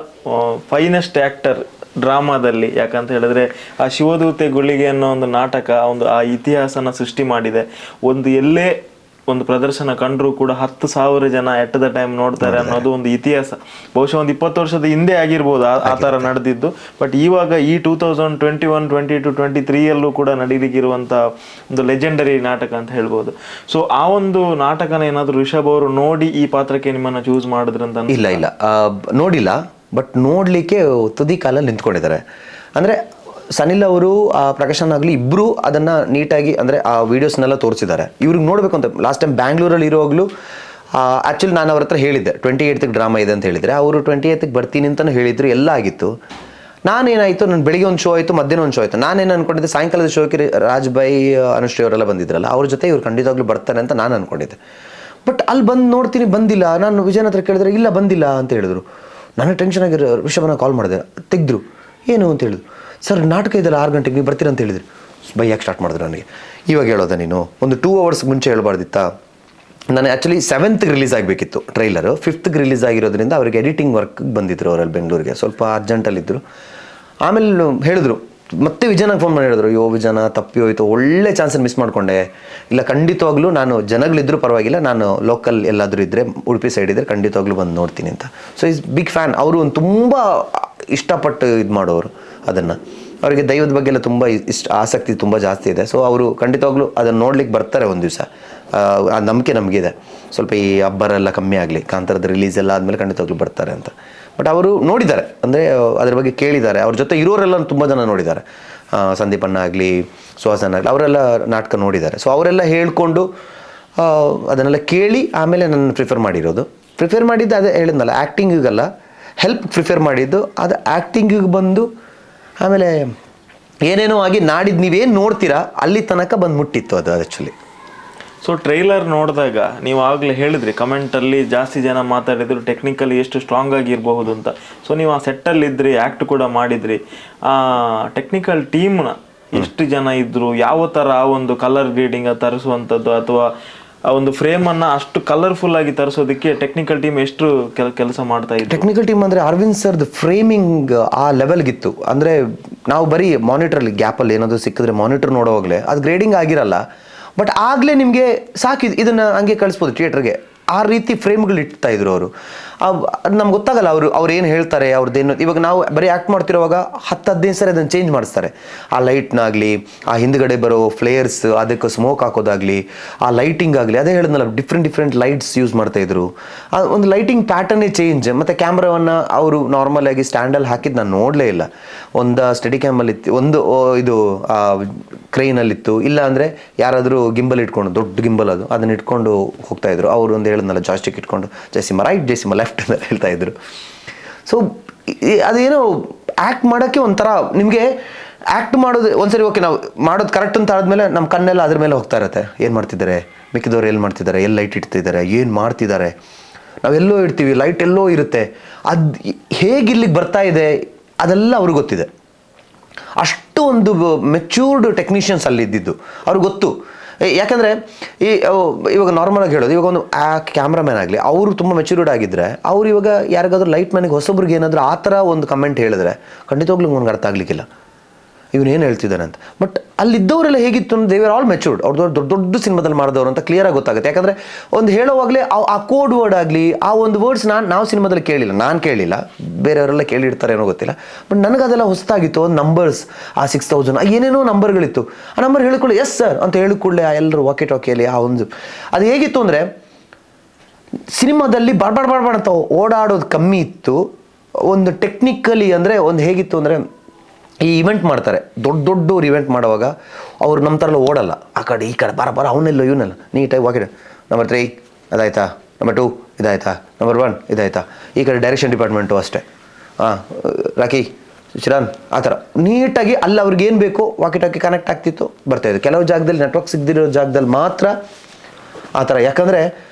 finest actor ಡ್ರಾಮಾದಲ್ಲಿ. ಯಾಕಂತ ಹೇಳಿದ್ರೆ ಆ ಶಿವದೂತೆ ಗುಳಿಗೆ ಅನ್ನೋ ಒಂದು ನಾಟಕ ಆ ಇತಿಹಾಸನ ಸೃಷ್ಟಿ ಮಾಡಿದೆ. ಎಲ್ಲೇ ಒಂದು ಪ್ರದರ್ಶನ ಕಂಡ್ರೂ ಕೂಡ 10,000 ಜನ ಎಟ್ ದ ಟೈಮ್ ನೋಡ್ತಾರೆ ಅನ್ನೋದು ಒಂದು ಇತಿಹಾಸ. ಬಹುಶಃ ಒಂದು 20 ವರ್ಷದ ಹಿಂದೆ ಆಗಿರ್ಬೋದು ಆ ಥರ ನಡೆದಿದ್ದು. ಬಟ್ ಇವಾಗ ಈ 2021, 22, 23ಯಲ್ಲೂ ಕೂಡ ನಡೀಲಿಕ್ಕಿರುವಂಥ ಒಂದು ಲೆಜೆಂಡರಿ ನಾಟಕ ಅಂತ ಹೇಳ್ಬೋದು. ಸೊ ಆ ಒಂದು ನಾಟಕನ ಏನಾದರೂ ರಿಷಬ್ ಅವರು ನೋಡಿ ಈ ಪಾತ್ರಕ್ಕೆ ನಿಮ್ಮನ್ನು ಚೂಸ್ ಮಾಡಿದ್ರಂತ? ಇಲ್ಲ ನೋಡಿಲ್ಲ, ಬಟ್ ನೋಡಲಿಕ್ಕೆ ತುದಿ ಕಾಲಲ್ಲಿ ನಿಂತ್ಕೊಂಡಿದ್ದಾರೆ. ಅಂದರೆ ಸನಿಲ್ ಅವರು ಪ್ರಕಾಶನ್ ಆಗಲಿ ಇಬ್ಬರು ಅದನ್ನು ನೀಟಾಗಿ ಅಂದರೆ ಆ ವೀಡಿಯೋಸ್ನೆಲ್ಲ ತೋರಿಸಿದ್ದಾರೆ. ಇವ್ರಿಗೆ ನೋಡಬೇಕು ಅಂತ ಲಾಸ್ಟ್ ಟೈಮ್ ಬ್ಯಾಂಗ್ಳೂರಲ್ಲಿ ಇರೋವಾಗಲೂ ಆ್ಯಕ್ಚುಲಿ ನಾನು ಅವ್ರ ಹತ್ರ ಹೇಳಿದ್ದೆ 28th ಡ್ರಾಮಾ ಇದೆ ಅಂತ ಹೇಳಿದರೆ, ಅವರು 28th ಬರ್ತೀನಿ ಅಂತಲೂ ಹೇಳಿದರು, ಎಲ್ಲ ಆಗಿತ್ತು. ನಾನೇನಾಯಿತು, ನನ್ನ ಬೆಳಿಗ್ಗೆ ಒಂದು ಶೋ ಆಯಿತು, ಮಧ್ಯಾಹ್ನ ಒಂದು ಶೋ ಆಯಿತು. ನಾನೇನು ಅಂದ್ಕೊಂಡಿದ್ದೆ, ಸಾಯಂಕಾಲದ ಶೋಕ್ಕೆ ರಾಜ್ ಬೈ, ಅನುಶ್ರೀ ಅವರೆಲ್ಲ ಬಂದಿದ್ರಲ್ಲ, ಅವ್ರ ಜೊತೆ ಇವ್ರು ಖಂಡಿತವಾಗ್ಲೂ ಬರ್ತಾರೆ ಅಂತ ನಾನು ಅಂದ್ಕೊಂಡಿದ್ದೆ. ಬಟ್ ಅಲ್ಲಿ ಬಂದು ನೋಡ್ತೀನಿ ಬಂದಿಲ್ಲ. ನಾನು ವಿಜಯನ ಹತ್ರ ಕೇಳಿದ್ರೆ ಇಲ್ಲ ಬಂದಿಲ್ಲ ಅಂತ ಹೇಳಿದ್ರು. ನನಗೆ ಟೆನ್ಷನ್ ಆಗಿರೋ ರಿಷಭನ ಕಾಲ್ ಮಾಡಿದೆ, ತೆಗೆದ್ರು. ಏನು ಅಂತ ಹೇಳಿದ್ರು, ಸರ್ ನಾಟಕ ಇದೆಲ್ಲ 6 ಗಂಟೆಗೆ ನೀವು ಬರ್ತೀರ ಅಂತ ಹೇಳಿದ್ರು. ಬೈಯಾಕೆ ಸ್ಟಾರ್ಟ್ ಮಾಡಿದ್ರು ನನಗೆ. ಇವಾಗ ಹೇಳೋದ ನೀನು, ಒಂದು 2 hours ಮುಂಚೆ ಹೇಳ್ಬಾರ್ದಿತ್ತಾ? ನಾನು ಆ್ಯಕ್ಚುಲಿ 7th ರಿಲೀಸ್ ಆಗಬೇಕಿತ್ತು ಟ್ರೈಲರು, 5th ರಿಲೀಸ್ ಆಗಿರೋದ್ರಿಂದ ಅವ್ರಿಗೆ ಎಡಿಟಿಂಗ್ ವರ್ಕ್ ಬಂದಿದ್ರು ಅವರಲ್ಲಿ ಬೆಂಗಳೂರಿಗೆ, ಸ್ವಲ್ಪ ಅರ್ಜೆಂಟಲ್ಲಿದ್ದರು. ಆಮೇಲೆ ಹೇಳಿದ್ರು, ಮತ್ತೆ ವಿಜಯನಾಗ ಫೋನ್ ಮಾಡಿ ಹೇಳಿದ್ರು, ವಿಜಯನ ತಪ್ಪಿ ಹೋಯಿತು, ಒಳ್ಳೆ ಚಾನ್ಸನ್ನು ಮಿಸ್ ಮಾಡಿಕೊಂಡೆ. ಇಲ್ಲ ಖಂಡಿತವಾಗ್ಲೂ ನಾನು ಜನಗಳಿದ್ದರೂ ಪರವಾಗಿಲ್ಲ, ನಾನು ಲೋಕಲ್ ಎಲ್ಲಾದರೂ ಇದ್ದರೆ, ಉಡುಪಿ ಸೈಡ್ ಇದ್ದರೆ ಖಂಡಿತವಾಗ್ಲೂ ಬಂದು ನೋಡ್ತೀನಿ ಅಂತ. So is big fan. ಅವರು ಒಂದು ತುಂಬ ಇಷ್ಟಪಟ್ಟು ಇದು ಮಾಡೋರು ಅದನ್ನು. ಅವರಿಗೆ ದೈವದ ಬಗ್ಗೆ ಎಲ್ಲ ತುಂಬ ಆಸಕ್ತಿ ತುಂಬ ಜಾಸ್ತಿ ಇದೆ. ಸೊ ಅವರು ಖಂಡಿತವಾಗ್ಲೂ ಅದನ್ನು ನೋಡ್ಲಿಕ್ಕೆ ಬರ್ತಾರೆ ಒಂದು ದಿವಸ. ಆ ನಂಬಿಕೆ ನಮಗಿದೆ. ಸ್ವಲ್ಪ ಈ ಹಬ್ಬರೆಲ್ಲ ಕಮ್ಮಿ ಆಗಲಿ, ಕಾಂತಾರದ ರಿಲೀಸ್ ಎಲ್ಲ ಆದಮೇಲೆ ಖಂಡಿತವಾಗ್ಲೂ ಬರ್ತಾರೆ ಅಂತ. ಬಟ್ ಅವರು ನೋಡಿದ್ದಾರೆ, ಅಂದರೆ ಅದ್ರ ಬಗ್ಗೆ ಕೇಳಿದ್ದಾರೆ. ಅವ್ರ ಜೊತೆ ಇರೋರೆಲ್ಲ ತುಂಬ ಜನ ನೋಡಿದ್ದಾರೆ. ಸಂದೀಪಣ್ಣ ಆಗಲಿ, ಸುಹಾಸನ್ ಆಗಲಿ, ಅವರೆಲ್ಲ ನಾಟಕ ನೋಡಿದ್ದಾರೆ. ಸೊ ಅವರೆಲ್ಲ ಹೇಳ್ಕೊಂಡು ಅದನ್ನೆಲ್ಲ ಕೇಳಿ ಆಮೇಲೆ ನನ್ನ ಪ್ರಿಫರ್ ಮಾಡಿದ್ದು ಅದೇ ಹೇಳಿದ್ನಲ್ಲ, ಆ್ಯಕ್ಟಿಂಗಿಗಲ್ಲ, ಹೆಲ್ಪ್ ಪ್ರಿಫರ್ ಮಾಡಿದ್ದು. ಅದು ಆ್ಯಕ್ಟಿಂಗಿಗೆ ಬಂದು ಆಮೇಲೆ ಏನೇನೋ ಆಗಿ ನಾಡಿದ್ದು ನೀವೇನು ನೋಡ್ತೀರಾ ಅಲ್ಲಿ ತನಕ ಬಂದು ಮುಟ್ಟಿತ್ತು ಅದು ಆ್ಯಕ್ಚುಲಿ. ಸೊ ಟ್ರೈಲರ್ ನೋಡಿದಾಗ ನೀವು ಆಗಲೇ ಹೇಳಿದ್ರಿ, ಕಮೆಂಟಲ್ಲಿ ಜಾಸ್ತಿ ಜನ ಮಾತಾಡಿದ್ರು ಟೆಕ್ನಿಕಲಿ ಎಷ್ಟು ಸ್ಟ್ರಾಂಗ್ ಆಗಿರಬಹುದು ಅಂತ. ಸೊ ನೀವು ಆ ಸೆಟ್ಟಲ್ಲಿದ್ರಿ, ಆ್ಯಕ್ಟ್ ಕೂಡ ಮಾಡಿದ್ರಿ. ಆ ಟೆಕ್ನಿಕಲ್ ಟೀಮ್ನ ಎಷ್ಟು ಜನ ಇದ್ದರು, ಯಾವ ಥರ ಆ ಒಂದು ಕಲರ್ ಗ್ರೇಡಿಂಗ್ ತರಿಸುವಂಥದ್ದು ಅಥವಾ ಆ ಒಂದು ಫ್ರೇಮನ್ನು ಅಷ್ಟು ಕಲರ್ಫುಲ್ ಆಗಿ ತರಿಸೋದಕ್ಕೆ ಟೆಕ್ನಿಕಲ್ ಟೀಮ್ ಎಷ್ಟು ಕೆಲಸ ಮಾಡ್ತಾ ಇತ್ತು? ಟೆಕ್ನಿಕಲ್ ಟೀಮ್ ಅಂದರೆ ಅರವಿಂದ್ ಸರ್ದು ಫ್ರೇಮಿಂಗ್ ಆ ಲೆವೆಲ್ಗಿತ್ತು. ಅಂದರೆ ನಾವು ಬರೀ ಮಾನಿಟ್ರಲ್ಲಿ ಗ್ಯಾಪಲ್ಲಿ ಏನಾದರೂ ಸಿಕ್ಕಿದ್ರೆ ಮಾನಿಟರ್ ನೋಡೋವಾಗಲೇ ಅದು ಗ್ರೇಡಿಂಗ್ ಆಗಿರಲ್ಲ. ಬಟ್ ಆಗಲೇ ನಿಮಗೆ ಸಾಕು, ಇದನ್ನು ಹಂಗೆ ಕಳಿಸ್ಬೋದು ಥಿಯೇಟ್ರಿಗೆ, ಆ ರೀತಿ ಫ್ರೇಮ್ಗಳು ಇಡ್ತಾ ಇದ್ರು ಅವರು. ಅದು ನಮ್ಗೆ ಗೊತ್ತಾಗಲ್ಲ ಅವ್ರು ಏನು ಹೇಳ್ತಾರೆ, ಅವ್ರದ್ದೇನು. ಇವಾಗ ನಾವು ಬರೀ ಆ್ಯಕ್ಟ್ ಮಾಡ್ತಿರೋವಾಗ 10-15 ಸರಿ ಅದನ್ನು ಚೇಂಜ್ ಮಾಡಿಸ್ತಾರೆ. ಆ ಲೈಟ್ನಾಗಲಿ, ಆ ಹಿಂದ್ಗಡೆ ಬರೋ ಫ್ಲೇಯರ್ಸ್, ಅದಕ್ಕೆ ಸ್ಮೋಕ್ ಹಾಕೋದಾಗಲಿ, ಆ ಲೈಟಿಂಗ್ ಆಗಲಿ, ಅದೇ ಹೇಳಿದ್ನಲ್ಲ, ಡಿಫ್ರೆಂಟ್ ಲೈಟ್ಸ್ ಯೂಸ್ ಮಾಡ್ತಾಯಿದ್ರು. ಆ ಒಂದು ಲೈಟಿಂಗ್ ಪ್ಯಾಟರ್ನೇ ಚೇಂಜ್. ಮತ್ತು ಕ್ಯಾಮ್ರಾವನ್ನು ಅವರು ನಾರ್ಮಲಾಗಿ ಸ್ಟ್ಯಾಂಡಲ್ಲಿ ಹಾಕಿದ್ದು ನಾನು ನೋಡಲೇ ಇಲ್ಲ. ಒಂದು ಸ್ಟಡಿ ಕ್ಯಾಮಲ್ಲಿತ್ತು, ಒಂದು ಇದು ಕ್ರೈನಲ್ಲಿತ್ತು, ಇಲ್ಲ ಅಂದರೆ ಯಾರಾದರೂ ಗಿಂಬಲ್ ಇಟ್ಕೊಂಡು, ದೊಡ್ಡ ಗಿಂಬಲ್ ಅದನ್ನು ಇಟ್ಕೊಂಡು ಹೋಗ್ತಾಯಿದ್ರು. ಅವರು ಒಂದು ಹೇಳಿದ್ನಲ್ಲ, ಜಾಸ್ಟಿಕ್ ಇಟ್ಕೊಂಡು ಜಯಸಿಂಹ ರೈಟ್, ಜಯಸಿಂಹ ಲೆಫ್ಟ್ ಅಂತ ಹೇಳ್ತಾಯಿದ್ರು. ಸೊ ಅದೇನೋ ಆ್ಯಕ್ಟ್ ಮಾಡೋಕ್ಕೆ ಒಂಥರ, ನಿಮಗೆ ಆ್ಯಕ್ಟ್ ಮಾಡೋದು ಒಂದ್ಸರಿ ಓಕೆ, ನಾವು ಮಾಡೋದು ಕರೆಕ್ಟ್ ಅಂತ ಆದಮೇಲೆ ನಮ್ಮ ಕಣ್ಣೆಲ್ಲ ಅದ್ರ ಮೇಲೆ ಹೋಗ್ತಾ ಇರುತ್ತೆ. ಏನು ಮಾಡ್ತಿದ್ದಾರೆ, ಮಿಕ್ಕಿದವ್ರು ಎಲ್ಲಿ ಮಾಡ್ತಿದ್ದಾರೆ, ಎಲ್ಲಿ ಲೈಟ್ ಇಡ್ತಿದ್ದಾರೆ, ಏನು ಮಾಡ್ತಿದ್ದಾರೆ, ನಾವೆಲ್ಲೋ ಇಡ್ತೀವಿ, ಲೈಟ್ ಎಲ್ಲೋ ಇರುತ್ತೆ, ಅದು ಹೇಗೆ ಇಲ್ಲಿಗೆ ಬರ್ತಾ ಇದೆ ಅದೆಲ್ಲ ಅವ್ರಿಗೆ ಗೊತ್ತಿದೆ. ಅಷ್ಟು ಒಂದು ಮೆಚ್ಯೂರ್ಡ್ ಟೆಕ್ನಿಷಿಯನ್ಸ್ ಅಲ್ಲಿ ಇದ್ದಿದ್ದು ಅವ್ರಿಗೆ ಗೊತ್ತು. ಯಾಕಂದರೆ ಇವಾಗ ನಾರ್ಮಲಾಗಿ ಹೇಳೋದು, ಇವಾಗ ಒಂದು ಕ್ಯಾಮ್ರಾಮ್ಯಾನ್ ಆಗಲಿ, ಅವರು ತುಂಬ ಮೆಚ್ಯೂರ್ಡ್ ಆಗಿದ್ದರೆ, ಅವ್ರು ಇವಾಗ ಯಾರಿಗಾದ್ರೂ ಲೈಟ್ ಮ್ಯಾನಿಗೆ ಹೊಸಬ್ರಿಗೆ ಏನಾದರೂ ಆ ಥರ ಒಂದು ಕಮೆಂಟ್ ಹೇಳಿದ್ರೆ ಖಂಡಿತವಾಗ್ಲೂ ಅವ್ನಿಗೆ ಅರ್ಥ ಆಗಲಿಕ್ಕಿಲ್ಲ, ಇವನೇನು ಹೇಳ್ತಿದ್ದಾನೆ ಅಂತ. ಬಟ್ ಅಲ್ಲಿದ್ದವರೆಲ್ಲ ಹೇಗಿತ್ತು ಅಂದರೆ ದೇ ಆರ್ ಆಲ್ ಮೆಚ್ಯೂರ್ಡ್. ಅವ್ರು ದೊಡ್ಡ ಸಿನಿಮಾದಲ್ಲಿ ಮಾಡಿದವರು ಅಂತ ಕ್ಲಿಯರಾಗಿ ಗೊತ್ತಾಗುತ್ತೆ. ಯಾಕಂದರೆ ಒಂದು ಹೇಳೋವಾಗಲೇ ಆ ಕೋಡ್ ವರ್ಡ್ ಆಗಲಿ, ಆ ಒಂದು ವರ್ಡ್ಸ್ ನಾವು ಸಿನಿಮಾದಲ್ಲಿ ಕೇಳಿಲ್ಲ, ನಾನು ಕೇಳಿಲ್ಲ, ಬೇರೆಯವರೆಲ್ಲ ಕೇಳಿರ್ತಾರೆ ಏನೋ ಗೊತ್ತಿಲ್ಲ. ಬಟ್ ನನಗೆ ಅದೆಲ್ಲ ಹೊಸದಾಗಿತ್ತು. ಒಂದು ನಂಬರ್ಸ್, ಆ 6000 ಏನೇನೋ ನಂಬರ್ಗಳಿತ್ತು. ಆ ನಂಬರ್ ಹೇಳಿಕೊಳ್ಳಿ ಎಸ್ ಸರ್ ಅಂತ ಹೇಳಿಕೊಳ್ಳೆ ಆ ಎಲ್ಲರೂ ವಾಕಿ ಟಾಕಿಯಲ್ಲಿ ಆ ಒಂದು ಅದು ಹೇಗಿತ್ತು ಅಂದರೆ, ಸಿನಿಮಾದಲ್ಲಿ ಬಾಡ್ ಅಂತ ಓಡಾಡೋದು ಕಮ್ಮಿ ಇತ್ತು. ಒಂದು ಟೆಕ್ನಿಕಲಿ ಅಂದರೆ ಒಂದು ಹೇಗಿತ್ತು ಅಂದರೆ, ಈ ಇವೆಂಟ್ ಮಾಡ್ತಾರೆ, ದೊಡ್ಡವ್ರು ಇವೆಂಟ್ ಮಾಡುವಾಗ ಅವ್ರು ನಮ್ಮ ಥರ ಓಡಲ್ಲ, ಆ ಕಡೆ ಈ ಕಡೆ ಬರ ಅವನೆಲ್ಲ ಇವನ್ನೆಲ್ಲ ನೀಟಾಗಿ ವಾಕಿಡೆ ನಂಬರ್ 3 ಅದಾಯ್ತಾ, ನಂಬರ್ 2 ಇದಾಯ್ತಾ, ನಂಬರ್ 1 ಇದಾಯ್ತಾ, ಈ ಕಡೆ ಡೈರೆಕ್ಷನ್ ಡಿಪಾರ್ಟ್ಮೆಂಟು ಅಷ್ಟೇ, ರಾಕಿ ಚಿರಾನ್ ಆ ಥರ ನೀಟಾಗಿ ಅಲ್ಲಿ ಅವ್ರಿಗೆ ಏನು ಬೇಕೋ ವಾಕಿ ಟಾಕಿ ಕನೆಕ್ಟ್ ಆಗ್ತಿತ್ತು, ಬರ್ತಾಯಿತ್ತು. ಕೆಲವು ಜಾಗದಲ್ಲಿ ನೆಟ್ವರ್ಕ್ ಸಿಗದಿರೋ ಜಾಗದಲ್ಲಿ ಮಾತ್ರ ಆ ಥರ. ಯಾಕಂದರೆ